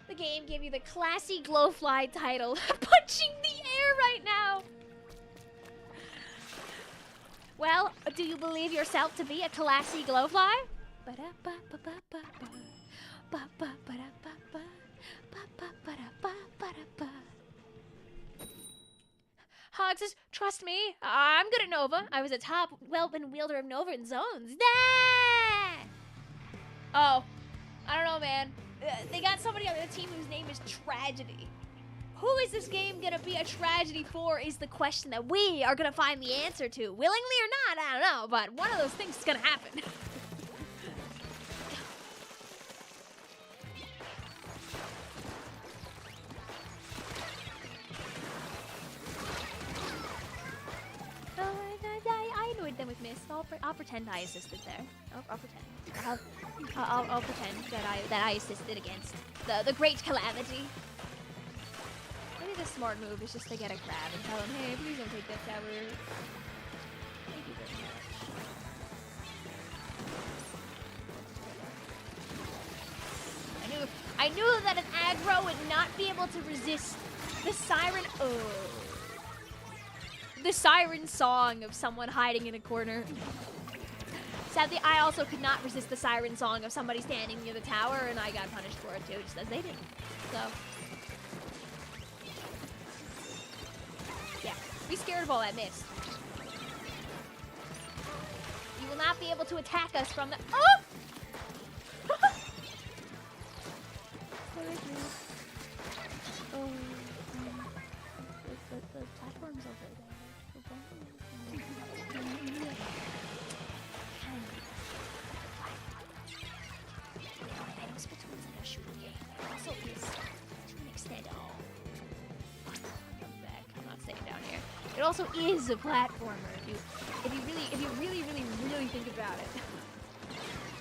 The game gave you the classy glowfly title. Punching the air right now. Well, do you believe yourself to be a classy glowfly? Hog says, trust me, I'm good at Nova. I was a top weapon wielder of Nova in zones. Nah! Oh, I don't know, man. They got somebody on the team whose name is Tragedy. Who is this game gonna be a tragedy for is the question that we are gonna find the answer to. Willingly or not, I don't know, but one of those things is gonna happen. I annoyed them with miss. I'll pretend I assisted there. I'll pretend. I'll pretend that I assisted against the great calamity. Maybe the smart move is just to get a crab and tell him, hey, please don't take that tower. Thank you very much. I knew that an aggro would not be able to resist the siren. Oh. The siren song of someone hiding in a corner. Sadly, I also could not resist the siren song of somebody standing near the tower, and I got punished for it too, just as they did. So, yeah, be scared of all that mist. You will not be able to attack us from the. Oh! Oh, the platform's over there. I know Splatoon's like a shooting game. It also is, to an extent, I'm back. I'm not staying down here. It also is a platformer. If you really think about it.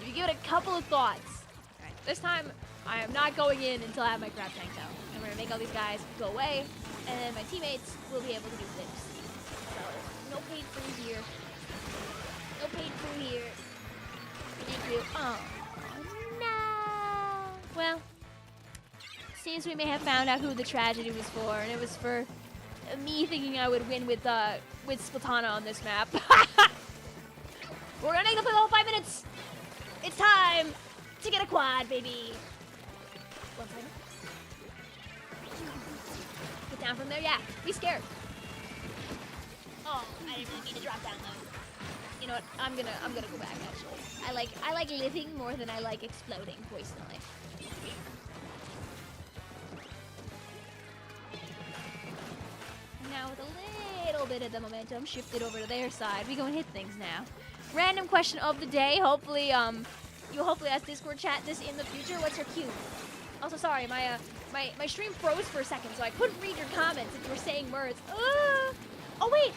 If you give it a couple of thoughts. Alright, this time I am not going in until I have my crab tank out. I'm gonna make all these guys go away, and then my teammates will be able to do flips. So, no paid through here. No paid through here. Thank you. Oh, no. Well, seems we may have found out who the tragedy was for, and it was for me thinking I would win with Splatana on this map. We're running the whole 5 minutes. It's time to get a quad, baby. 1 second. Get down from there, yeah. Be scared. Oh, I didn't really mean to drop down though. You know what? I'm gonna go back actually. I like living more than I like exploding personally. Now with a little bit of the momentum shifted over to their side, we go and hit things now. Random question of the day. Hopefully, you'll hopefully ask Discord chat this in the future. What's your cue? Also, sorry, my stream froze for a second, so I couldn't read your comments if you were saying words. Oh wait,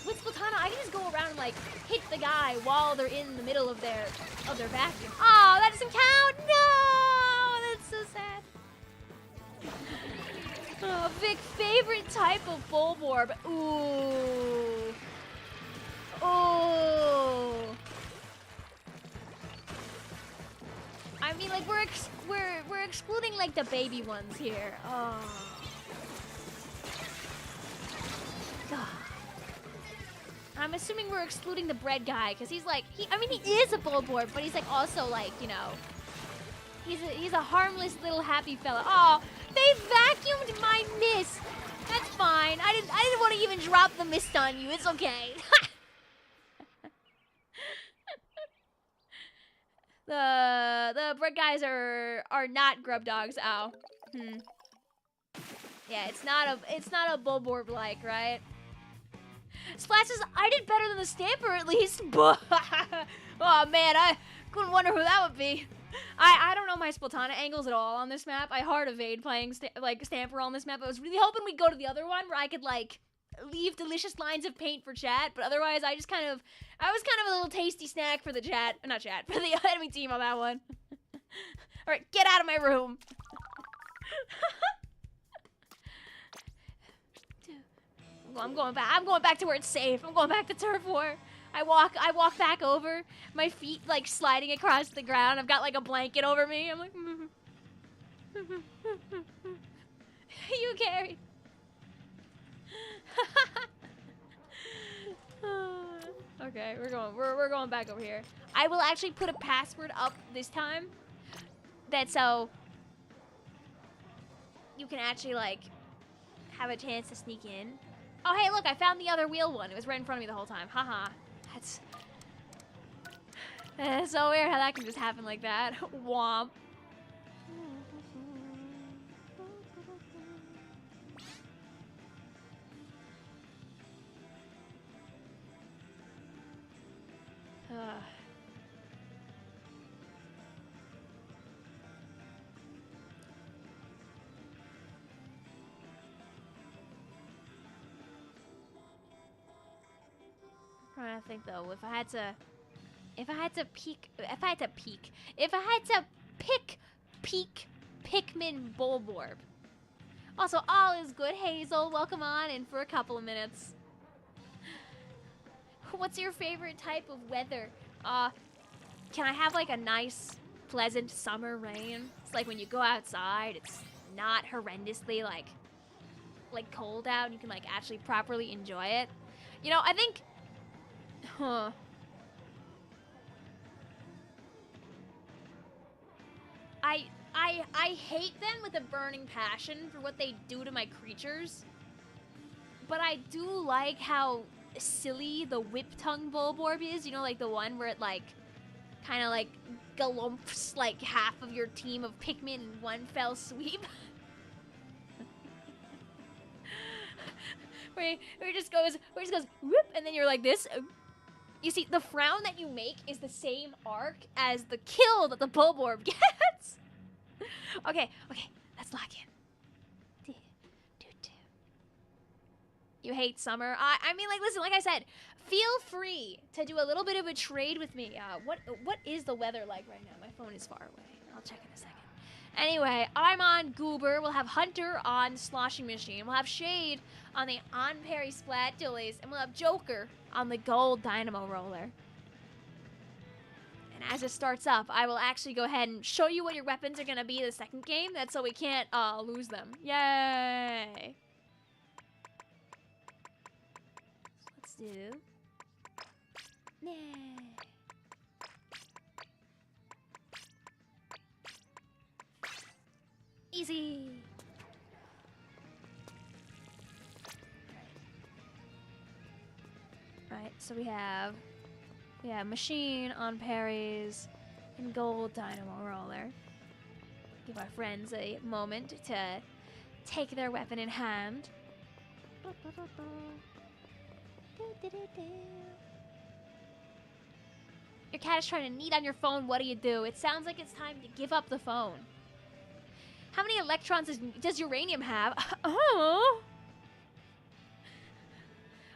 with Splatana, I can just go around and like hit the guy while they're in the middle of their vacuum. Oh, that doesn't count. No, that's so sad. Oh, Vic, favorite type of bulborb. Ooh. Oh. I mean, like we're excluding like the baby ones here. Oh. God. I'm assuming we're excluding the bread guy because he's like I mean he is a bulborb, but he's like also like, you know, he's a harmless little happy fella. Oh, they vacuumed my mist. That's fine. I didn't want to even drop the mist on you. It's okay. The bread guys are not grub dogs. Ow. Yeah, it's not a bulborb like, right? Splash says, I did better than the Stamper at least. Oh man, I couldn't wonder who that would be. I don't know my Splatana angles at all on this map. I hard evade playing like Stamper on this map. I was really hoping we'd go to the other one where I could like leave delicious lines of paint for chat, but otherwise I was kind of a little tasty snack for the chat, not chat, for the enemy team on that one. All right, get out of my room. Well, I'm going back to where it's safe. I'm going back to turf war. I walk back over, my feet like sliding across the ground. I've got like a blanket over me. I'm like, you carried. Okay, we're going back over here. I will actually put a password up this time. That's so you can actually like have a chance to sneak in. Oh hey, look, I found the other wheel one. It was right in front of me the whole time. Haha. That's so weird how that can just happen like that. Womp. I'm trying to think though, if I had to pick Pikmin Bulborb. Also, all is good, Hazel. Welcome on in for a couple of minutes. What's your favorite type of weather? Can I have like a nice, pleasant summer rain? It's like when you go outside, it's not horrendously like cold out, and you can like actually properly enjoy it. You know, I think, I hate them with a burning passion for what they do to my creatures. But I do like how silly the whip-tongue Bulborb is. You know, like the one where it like kind of like galumps like half of your team of Pikmin in one fell sweep. where it just goes whoop, and then you're like this. You see, the frown that you make is the same arc as the kill that the Bulborb gets. Okay, let's lock in. You hate summer? I mean, like, listen, like I said, feel free to do a little bit of a trade with me. What is the weather like right now? My phone is far away. I'll check in a second. Anyway, I'm on Goober. We'll have Hunter on Sloshing Machine. We'll have Shade on the On Parry Splat Dualies. And we'll have Joker on the Gold Dynamo Roller. And as it starts up, I will actually go ahead and show you what your weapons are going to be the second game. That's so we can't lose them. Yay! So let's do... Nah. Easy! Alright, so we have Machine, On Parries, and Gold Dynamo Roller. Give our friends a moment to take their weapon in hand. Your cat is trying to knead on your phone. What do? It sounds like it's time to give up the phone. How many electrons does uranium have? Oh!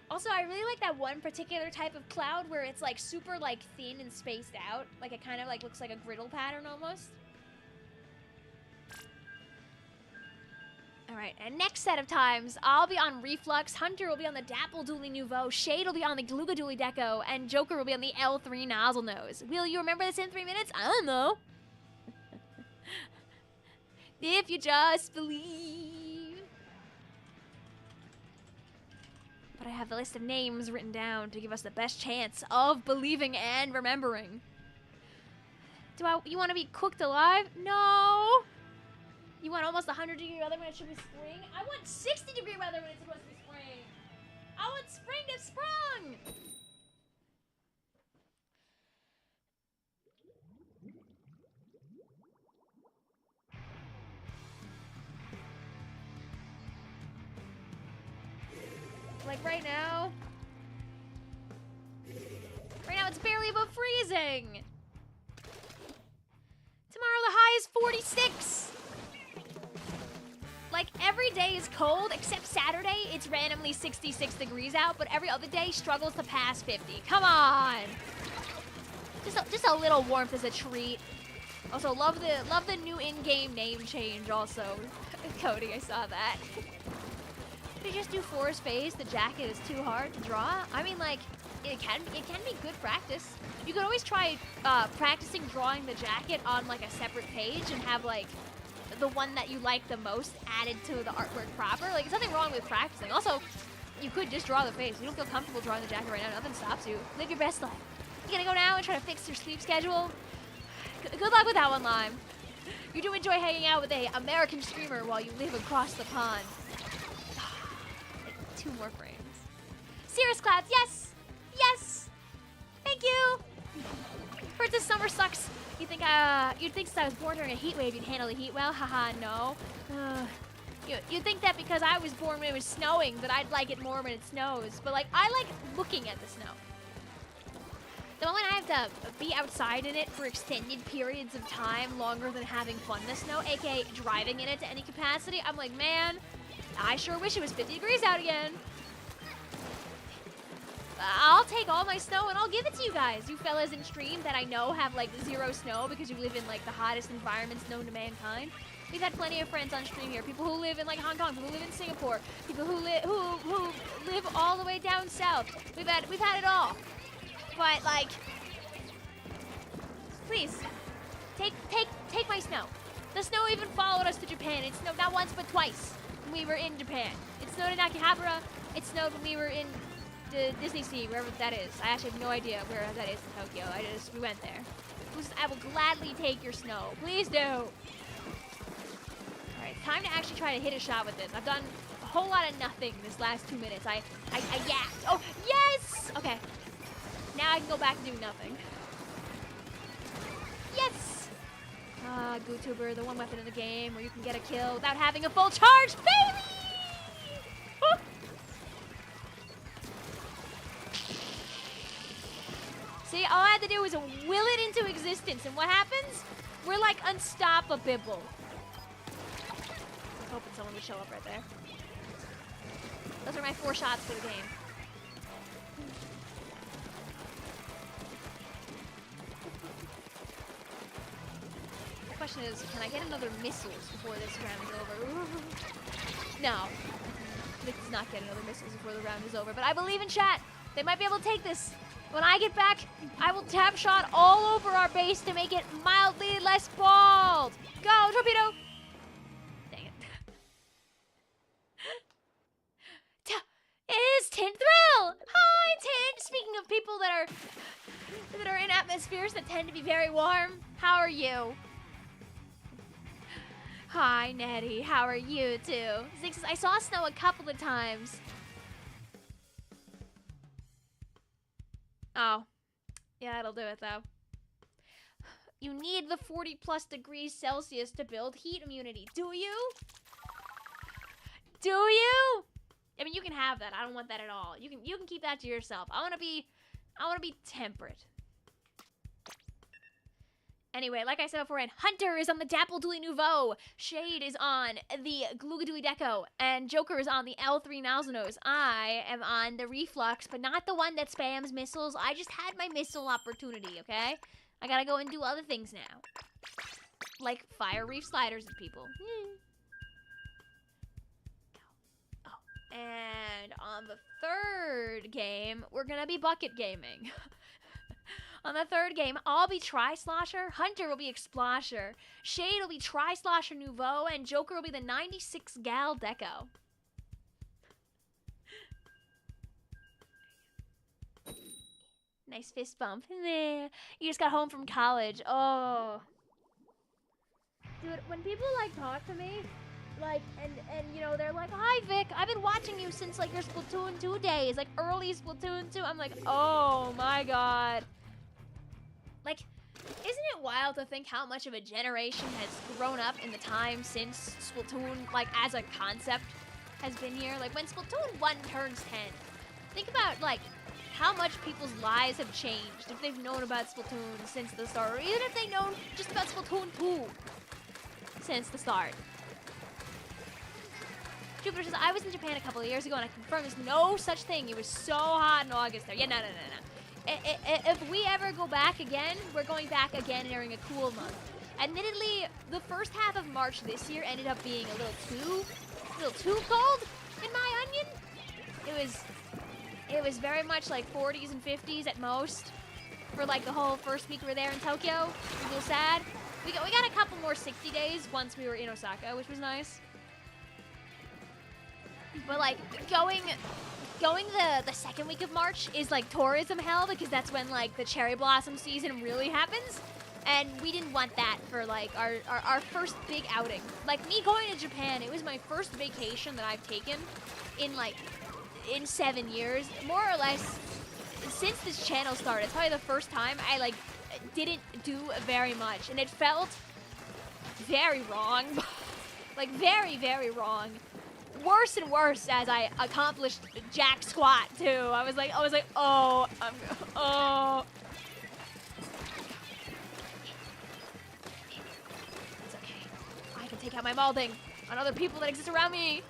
Also, I really like that one particular type of cloud where it's like super like thin and spaced out. Like it kind of like looks like a griddle pattern almost. Alright, and next set of times, I'll be on Reflux, Hunter will be on the Dapple Dually Nouveau, Shade will be on the Gluga Dually Deco, and Joker will be on the L3 Nozzle Nose. Will you remember this in 3 minutes? I don't know. If you just believe. But I have the list of names written down to give us the best chance of believing and remembering. You want to be cooked alive? No. You want almost 100-degree weather when it should be spring? I want 60-degree weather when it's supposed to be spring. I want spring to sprung. Like right now it's barely above freezing. Tomorrow the high is 46. Like, every day is cold, except Saturday, it's randomly 66 degrees out, but every other day struggles to pass 50. Come on! Just a little warmth is a treat. Also, love the new in-game name change also. Cody, I saw that. Did you just do Forest Face? The jacket is too hard to draw? I mean, like, it can be good practice. You could always try practicing drawing the jacket on, like, a separate page and have, like, the one that you like the most added to the artwork proper. Like, there's nothing wrong with practicing. Also, you could just draw the face. If you don't feel comfortable drawing the jacket right now, nothing stops you. Live your best life. You gonna go now and try to fix your sleep schedule? Good luck with that one, Lime. You do enjoy hanging out with a American streamer while you live across the pond. Like 2 more frames. Cirrus Clouds, yes! Yes! Thank you! Heard this summer sucks. You'd think since I was born during a heat wave, you'd handle the heat well? Haha, no. You'd think that because I was born when it was snowing, that I'd like it more when it snows. But, like, I like looking at the snow. The moment I have to be outside in it for extended periods of time, longer than having fun in the snow, aka driving in it to any capacity, I'm like, man, I sure wish it was 50 degrees out again. I'll take all my snow and I'll give it to you guys. You fellas in stream that I know have, like, 0 snow because you live in, like, the hottest environments known to mankind. We've had plenty of friends on stream here. People who live in, like, Hong Kong, people who live in Singapore, people who live all the way down south. We've had it all. But, like, please, take my snow. The snow even followed us to Japan. It snowed not once, but twice when we were in Japan. It snowed in Akihabara. It snowed when we were in the Disney Sea, wherever that is. I actually have no idea where that is in Tokyo. We went there. I will gladly take your snow. Please do. All right, time to actually try to hit a shot with this. I've done a whole lot of nothing this last 2 minutes. I yacked. Oh, yes! Okay. Now I can go back and do nothing. Yes! Ah, GooTuber, the one weapon in the game where you can get a kill without having a full charge, baby! Woo! See, all I had to do was will it into existence, and what happens? We're like unstoppable. I'm hoping someone would show up right there. Those are my 4 shots for the game. The question is, can I get another missiles before this round is over? Ooh. No. Vic does not get another missiles before the round is over, but I believe in chat. They might be able to take this. When I get back, I will tap shot all over our base to make it mildly less bald. Go, torpedo! Dang it. It is Tint Thrill! Hi, Tint! Speaking of people that are in atmospheres that tend to be very warm, how are you? Hi, Nettie. How are you, too? Zix says, I saw snow a couple of times. Oh. Yeah, it'll do it, though. You need the 40+ degrees Celsius to build heat immunity. Do you? Do you? I mean, you can have that. I don't want that at all. You can keep that to yourself. I want to be temperate. Anyway, like I said before, Hunter is on the Dapple Dooley Nouveau, Shade is on the Gloogadooly Deco, and Joker is on the L3 Nalzanos. I am on the Reflux, but not the one that spams missiles. I just had my missile opportunity, okay? I gotta go and do other things now. Like fire reef sliders at people. Oh. And on the 3rd game, we're gonna be bucket gaming. On the 3rd game, I'll be Tri-Slosher, Hunter will be Explosher, Shade will be Tri-Slosher Nouveau, and Joker will be the 96 Gal Deco. Nice fist bump. You just got home from college. Oh. Dude, when people, like, talk to me, like, and you know, they're like, hi, Vic, I've been watching you since, like, your Splatoon 2 days, like, early Splatoon 2. I'm like, oh, my God. Like, isn't it wild to think how much of a generation has grown up in the time since Splatoon, like, as a concept has been here? Like, when Splatoon 1 turns 10, think about, like, how much people's lives have changed if they've known about Splatoon since the start, or even if they've known just about Splatoon 2 since the start. Jupiter says, I was in Japan a couple of years ago and I confirm there's no such thing. It was so hot in August there. Yeah, no. If we ever go back again, we're going back again during a cool month. Admittedly, the first half of March this year ended up being a little too cold in my onion. It was very much like 40s and 50s at most for like the whole first week we were there in Tokyo. It was a little sad. We got a couple more 60 days once we were in Osaka, which was nice. But like going the second week of March is like tourism hell because that's when like the cherry blossom season really happens. And we didn't want that for like our first big outing. Like me going to Japan, it was my first vacation that I've taken in 7 years, more or less. Since this channel started, it's probably the first time I like didn't do very much, and it felt very wrong. Like very, very wrong. Worse and worse as I accomplished jack squat too. I was like, oh. It's okay. I can take out my malding on other people that exist around me.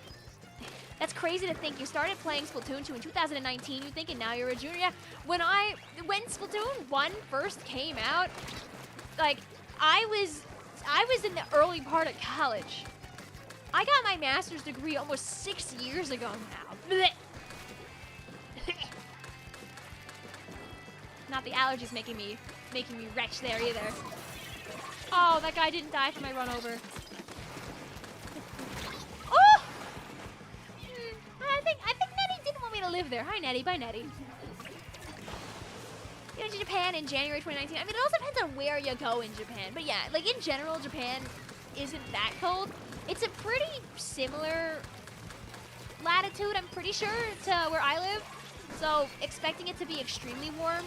That's crazy to think. You started playing Splatoon 2 in 2019. You think, and now you're a junior. Yeah. When Splatoon 1 first came out, like I was in the early part of college. I got my master's degree almost 6 years ago now. Not the allergies making me retch there either. Oh, that guy didn't die from my run over. Oh! I think Nettie didn't want me to live there. Hi, Nettie. Bye, Nettie. You know, to Japan in January 2019. I mean, it also depends on where you go in Japan. But yeah, like in general, Japan isn't that cold. It's a pretty similar latitude, I'm pretty sure, to where I live. So expecting it to be extremely warm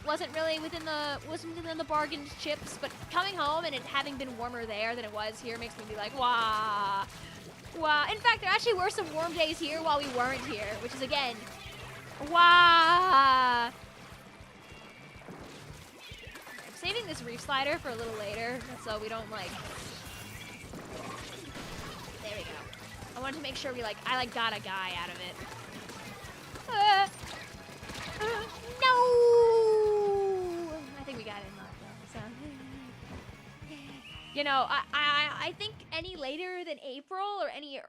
wasn't within the bargain chips. But coming home and it having been warmer there than it was here makes me be like, wah. Wow. In fact, there actually were some warm days here while we weren't here, which is again, wow. I'm saving this reef slider for a little later, so we don't like. There we go. I wanted to make sure I got a guy out of it. No. I think we got him up though. So. You know, I think any later than April or any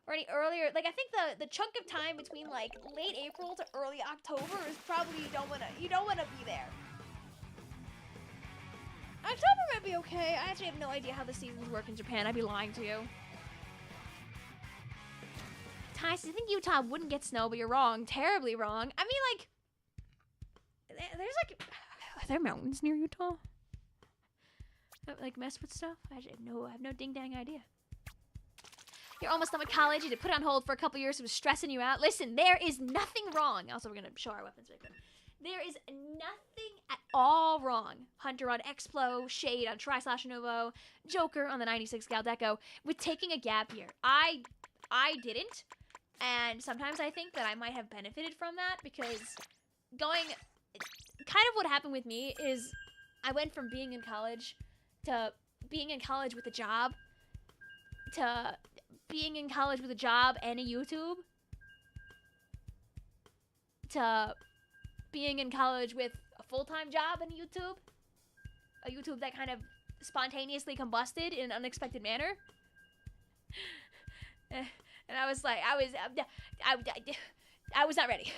earlier, like I think the chunk of time between like late April to early October is probably you don't wanna be there. October might be okay. I actually have no idea how the seasons work in Japan. I'd be lying to you. Tyson, I think Utah wouldn't get snow, but you're wrong. Terribly wrong. I mean, like, there's like, are there mountains near Utah? Like mess with stuff? I have no ding dang idea. You're almost done with college. You did put it on hold for a couple years. It was stressing you out. Listen, there is nothing wrong. Also, we're gonna show our weapons right quick. There is nothing at all wrong. Hunter on Explo, Shade on Tri/Novo, Joker on the 96 Galdeco with taking a gap year. I didn't, and sometimes I think that I might have benefited from that because kind of what happened with me is I went from being in college to being in college with a job to being in college with a job and a YouTube to being in college with a full-time job and a YouTube that kind of spontaneously combusted in an unexpected manner. And I was like, I was not ready.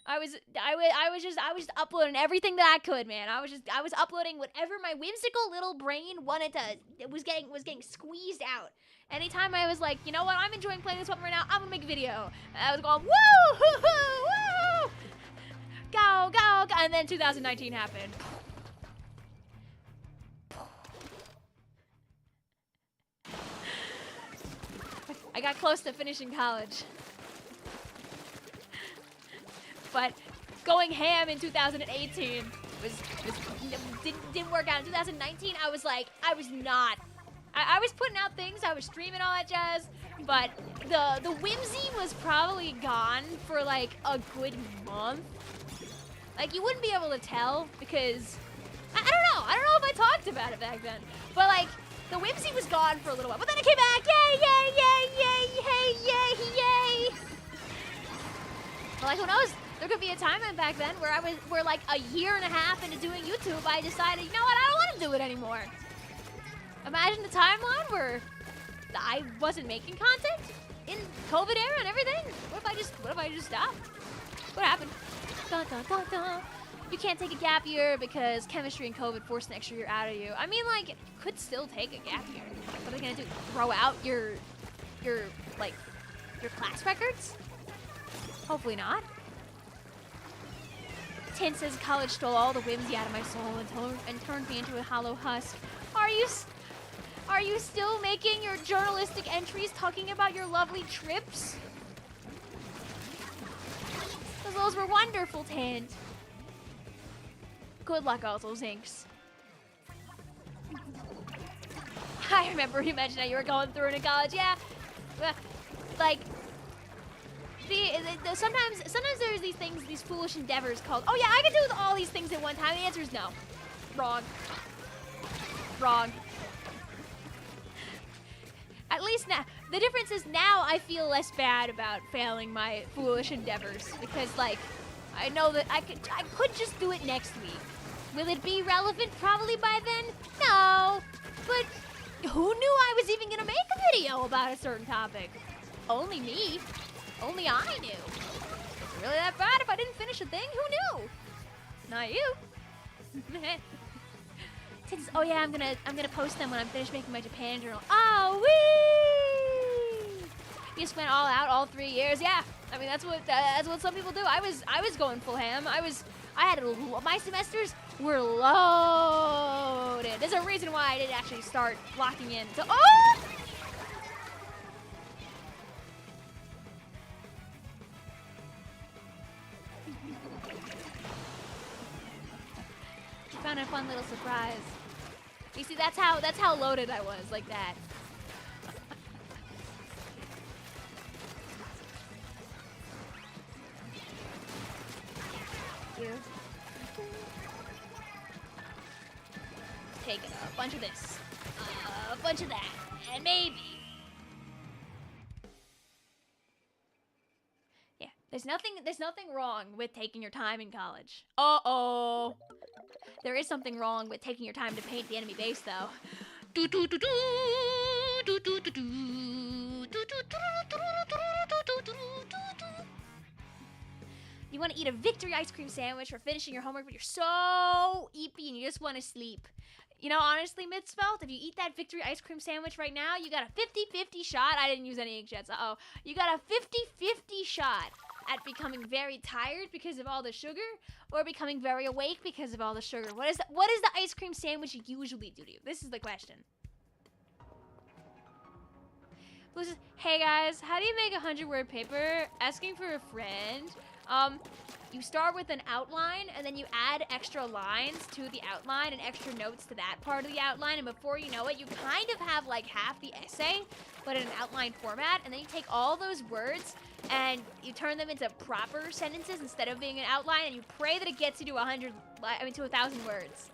I was just uploading everything that I could, man. I was uploading whatever my whimsical little brain wanted to, was getting squeezed out. Anytime I was like, you know what, I'm enjoying playing this weapon right now, I'm gonna make a video. And I was going, woo, hoo, hoo, woo, go, go, go, and then 2019 happened. I got close to finishing college. But going ham in 2018 didn't work out. In 2019, I was putting out things, I was streaming all that jazz, but the whimsy was probably gone for like a good month. Like you wouldn't be able to tell because I don't know if I talked about it back then, but like The whimsy was gone for a little while, but then it came back. Yay, yay, yay, yay, yay, yay, yay. Like, who knows? There could be a time back then where like a year and a half into doing YouTube, I decided, you know what, I don't want to do it anymore. Imagine the timeline where I wasn't making content in COVID era and everything. What if I just stopped? What happened? Dun, dun, dun, dun. You can't take a gap year because chemistry and COVID forced an extra year out of you. I mean, like, you could still take a gap year. What are they gonna do? Throw out your class records? Hopefully not. Tint says college stole all the whimsy out of my soul and turned me into a hollow husk. Are you still making your journalistic entries talking about your lovely trips? Those were wonderful, Tint. Good luck, also, Zinks. I remember you mentioned how you were going through it in college. Yeah, like, sometimes there's these things, these foolish endeavors called, oh yeah, I can do all these things at one time. The answer is no. Wrong. Wrong. At least now, the difference is now I feel less bad about failing my foolish endeavors because, like, I know that I could just do it next week. Will it be relevant probably by then? No. But who knew I was even gonna make a video about a certain topic? Only me. Only I knew. Is it really that bad if I didn't finish a thing? Who knew? Not you. Oh yeah, I'm gonna post them when I'm finished making my Japan journal. Oh wee! You just went all out all 3 years. Yeah, I mean that's what some people do. I was going full ham. My semesters were loaded. There's a reason why I didn't actually start locking in. So oh! Found a fun little surprise. You see, that's how loaded I was, like that. Take a bunch of this, a bunch of that, and maybe. Yeah, there's nothing wrong with taking your time in college. Uh-oh. There is something wrong with taking your time to paint the enemy base, though. You want to eat a victory ice cream sandwich for finishing your homework, but you're so eepy and you just want to sleep. You know, honestly, Mitzvelt, if you eat that victory ice cream sandwich right now, you got a 50-50 shot. I didn't use any inkjets. Uh-oh. You got a 50-50 shot at becoming very tired because of all the sugar, or becoming very awake because of all the sugar. What does the ice cream sandwich usually do to you? This is the question. Blue says, hey guys, how do you make a 100-word paper? Asking for a friend. You start with an outline, and then you add extra lines to the outline and extra notes to that part of the outline, and before you know it, you kind of have like half the essay, but in an outline format, and then you take all those words and you turn them into proper sentences instead of being an outline, and you pray that it gets you to 1,000 words.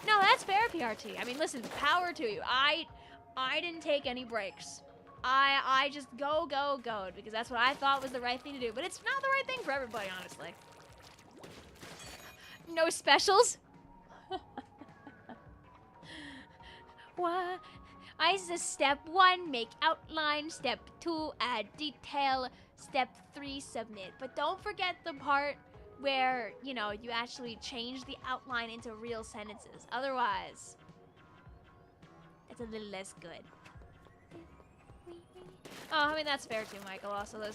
No, that's fair, PRT. I mean, listen, power to you. I didn't take any breaks. I just go, because that's what I thought was the right thing to do. But it's not the right thing for everybody, honestly. No specials? What? I said step 1, make outline. Step 2, add detail. Step 3, submit. But don't forget the part where, you know, you actually change the outline into real sentences. Otherwise, it's a little less good. Oh, I mean, that's fair too, Michael. Also, the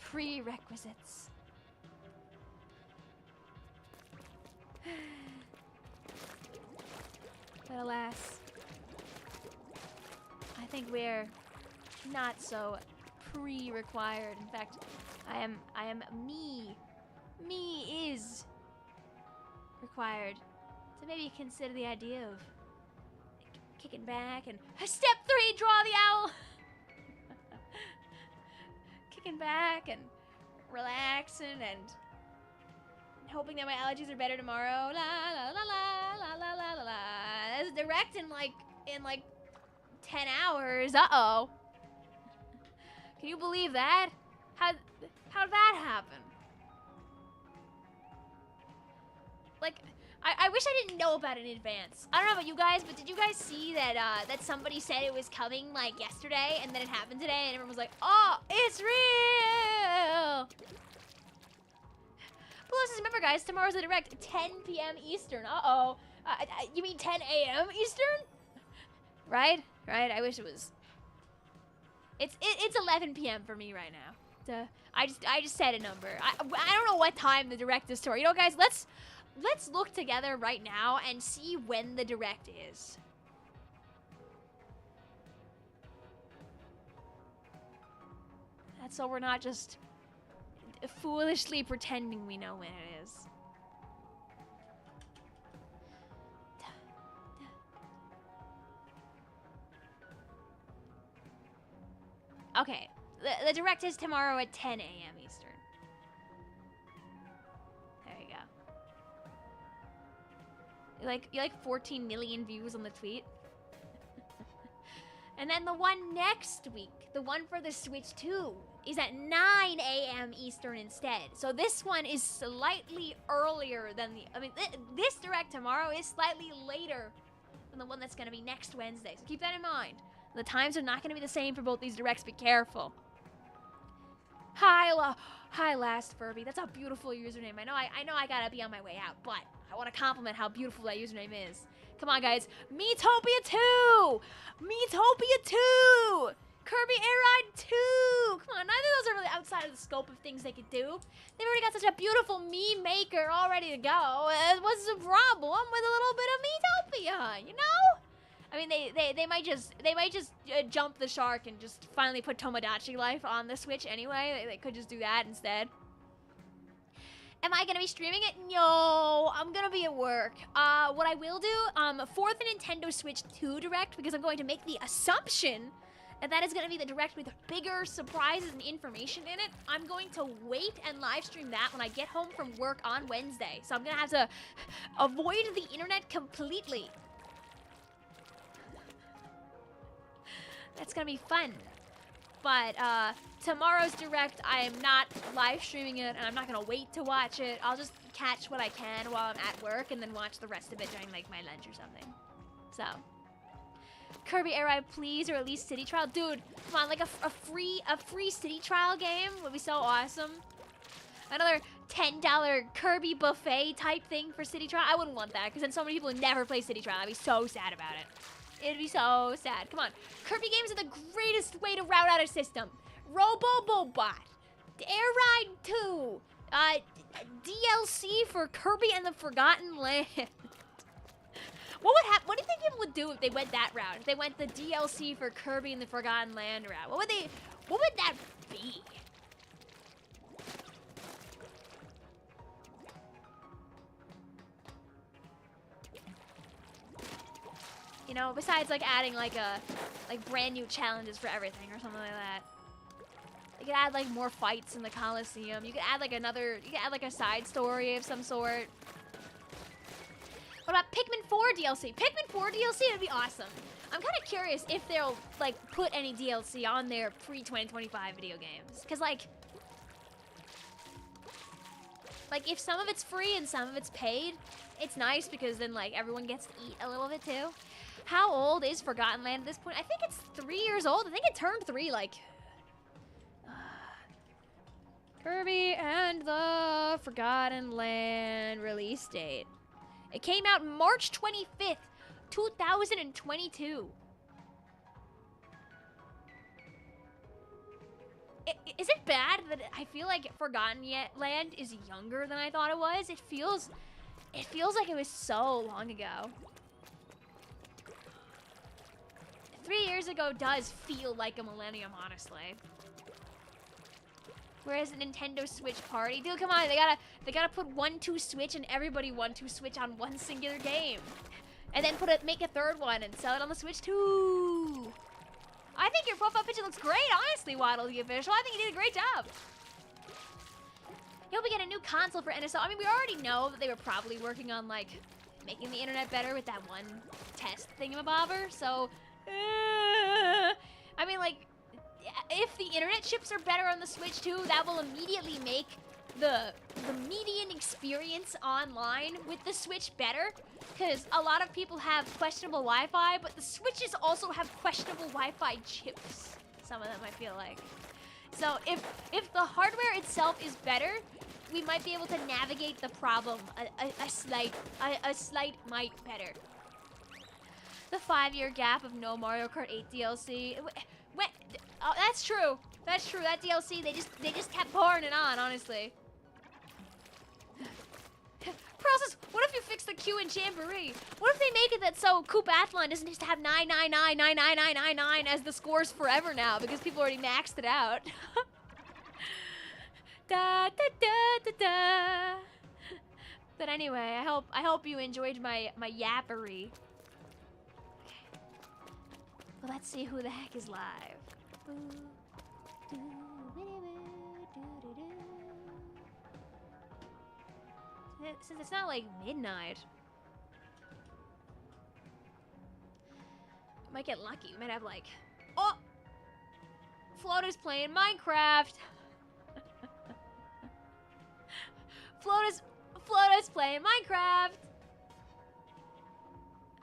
prerequisites. But alas, I think we're not so pre-required. In fact, I am me. Me is required. So maybe consider the idea of kicking back and step 3, draw the owl. Kicking back and relaxing and Hoping that my allergies are better tomorrow. La la la la la la la la la. That's direct in like 10 hours. Uh-oh. Can you believe that? How'd that happen? Like, I wish I didn't know about it in advance. I don't know about you guys, but did you guys see that that somebody said it was coming like yesterday and then it happened today and everyone was like, oh, it's real! Plus, remember guys, tomorrow's the direct 10 p.m. Eastern. Uh-oh. You mean 10 a.m. Eastern? Right? Right? I wish it was. It's 11 p.m. for me right now. I just said a number. I don't know what time the direct is to. You know, guys, let's look together right now and see when the direct is. That's so we're not just foolishly pretending we know when it is. Okay, the direct is tomorrow at 10 a.m. Eastern. There you go. You like 14 million views on the tweet? And then the one next week, the one for the Switch 2, is at 9 a.m. Eastern instead. So this one is slightly earlier than this direct tomorrow is slightly later than the one that's going to be next Wednesday. So keep that in mind. The times are not going to be the same for both these directs. Be careful. Hi, Last Furby. That's a beautiful username. I know I gotta be on my way out, but I want to compliment how beautiful that username is. Come on, guys. Metopia 2! Metopia 2! Kirby Air Ride 2! Come on, neither of those are really outside of the scope of things they could do. They've already got such a beautiful meme maker all ready to go. What's the problem with a little bit of Metopia, you know? I mean, they might just jump the shark and just finally put Tomodachi Life on the Switch anyway. They could just do that instead. Am I gonna be streaming it? No, I'm gonna be at work. What I will do, for the Nintendo Switch 2 Direct, because I'm going to make the assumption that is gonna be the Direct with bigger surprises and information in it, I'm going to wait and live stream that when I get home from work on Wednesday. So I'm gonna have to avoid the internet completely. That's gonna be fun. But tomorrow's Direct, I am not live streaming it, and I'm not gonna wait to watch it. I'll just catch what I can while I'm at work, and then watch the rest of it during like my lunch or something. So, Kirby Air Ride, please, or at least City Trial, dude. Come on, like a free City Trial game would be so awesome. Another $10 Kirby buffet type thing for City Trial. I wouldn't want that, because then so many people never play City Trial. I'd be so sad about it. It'd be so sad. Come on. Kirby games are the greatest way to route out a system. Robobobot. Air Ride 2. DLC for Kirby and the Forgotten Land. What would happen? What do you think people would do if they went that route? If they went the DLC for Kirby and the Forgotten Land route? What would that be? You know, besides like adding like brand new challenges for everything or something like that. You could add like more fights in the Coliseum. You could add like a side story of some sort. What about Pikmin 4 DLC? Pikmin 4 DLC would be awesome. I'm kind of curious if they'll like put any DLC on their pre-2025 video games. Cause like if some of it's free and some of it's paid, it's nice because then like everyone gets to eat a little bit too. How old is Forgotten Land at this point? I think it's 3 years old. I think it turned 3 like... Kirby and the Forgotten Land release date. It came out March 25th, 2022. Is it bad that I feel like Forgotten Land is younger than I thought it was? It feels like it was so long ago. 3 years ago does feel like a millennium, honestly. Whereas a Nintendo Switch party, dude, come on, they gotta put 1-2 Switch and everybody 1-2 Switch on one singular game, and then make a third one and sell it on the Switch too. I think your profile picture looks great, honestly, Waddle the Official. I think you did a great job. Yeah, we get a new console for NSO. I mean, we already know that they were probably working on, like, making the internet better with that one test thingamabobber. So, I mean, like, if the internet chips are better on the Switch too, that will immediately make the median experience online with the Switch better. Because a lot of people have questionable Wi-Fi, but the Switches also have questionable Wi-Fi chips. Some of them, I feel like. So if the hardware itself is better, we might be able to navigate the problem a slight might better. The 5-year gap of no Mario Kart 8 DLC. When, oh, that's true. That's true. That DLC, they just kept pouring it on, honestly. Process, what if you fix the queue in Jamboree? What if they make it that so Koopathon doesn't just have 9999999 as the scores forever now because people already maxed it out? Da da da da da. But anyway, I hope you enjoyed my yappery. Okay. Well, let's see who the heck is live. Since it's not like midnight, might get lucky. We might have like, oh, Flota's playing Minecraft. Flota's playing Minecraft.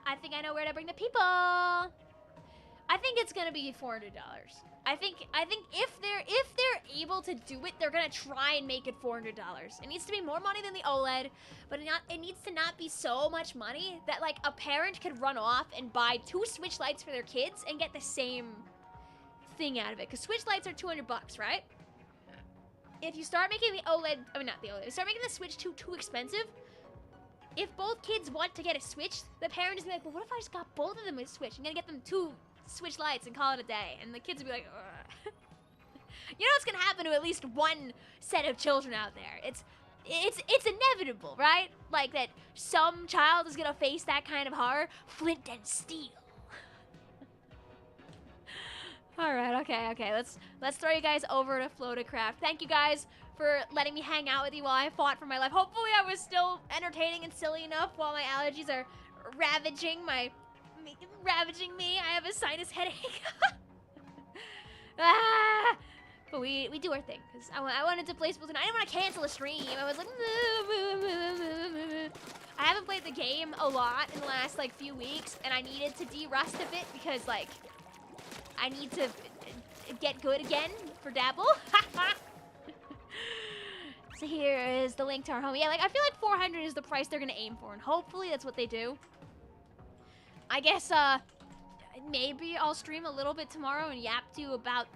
I think I know where to bring the people. I think it's gonna be $400. I think if they're able to do it, they're gonna try and make it $400. It needs to be more money than the OLED, but it needs to not be so much money that like a parent could run off and buy 2 Switch lights for their kids and get the same thing out of it. Because Switch lights are $200, right? If you start making the OLED, I mean not the OLED, start making the Switch too expensive. If both kids want to get a Switch, the parent is gonna be like, well, what if I just got both of them a Switch? I'm gonna get them 2 Switch lights and call it a day, and the kids will be like, ugh. You know what's gonna happen to at least one set of children out there. It's inevitable, right? Like that some child is gonna face that kind of horror. Flint and steel. All right, okay. Let's throw you guys over to Flotacraft. Thank you guys for letting me hang out with you while I fought for my life. Hopefully, I was still entertaining and silly enough while my allergies are ravaging me. I have a sinus headache. But we do our thing because I wanted to play Splatoon. I didn't want to cancel a stream. I was like, I haven't played the game a lot in the last like few weeks, and I needed to de-rust a bit because like I need to get good again for Dabble. So here is the link to our home. Yeah, like I feel like 400 is the price they're gonna aim for, and hopefully that's what they do. I guess maybe I'll stream a little bit tomorrow and yap to you about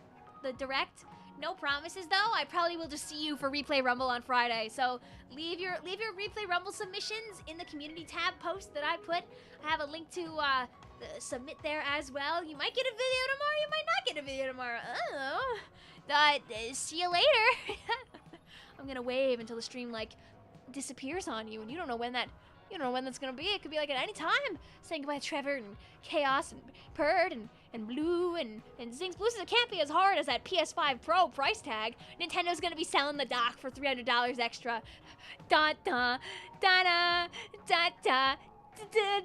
the direct. No promises though. I probably will just see you for Replay Rumble on Friday. So leave your Replay Rumble submissions in the community tab post that I put. I have a link to submit there as well. You might get a video tomorrow. You might not get a video tomorrow. Oh, see you later. I'm gonna wave until the stream like disappears on you, and you don't know when that's gonna be. It could be like at any time. Saying goodbye to Trevor and Chaos and Purd and Blue and Zings. Blue says it can't be as hard as that PS5 Pro price tag. Nintendo's gonna be selling the dock for $300 extra. Da da da da da da da.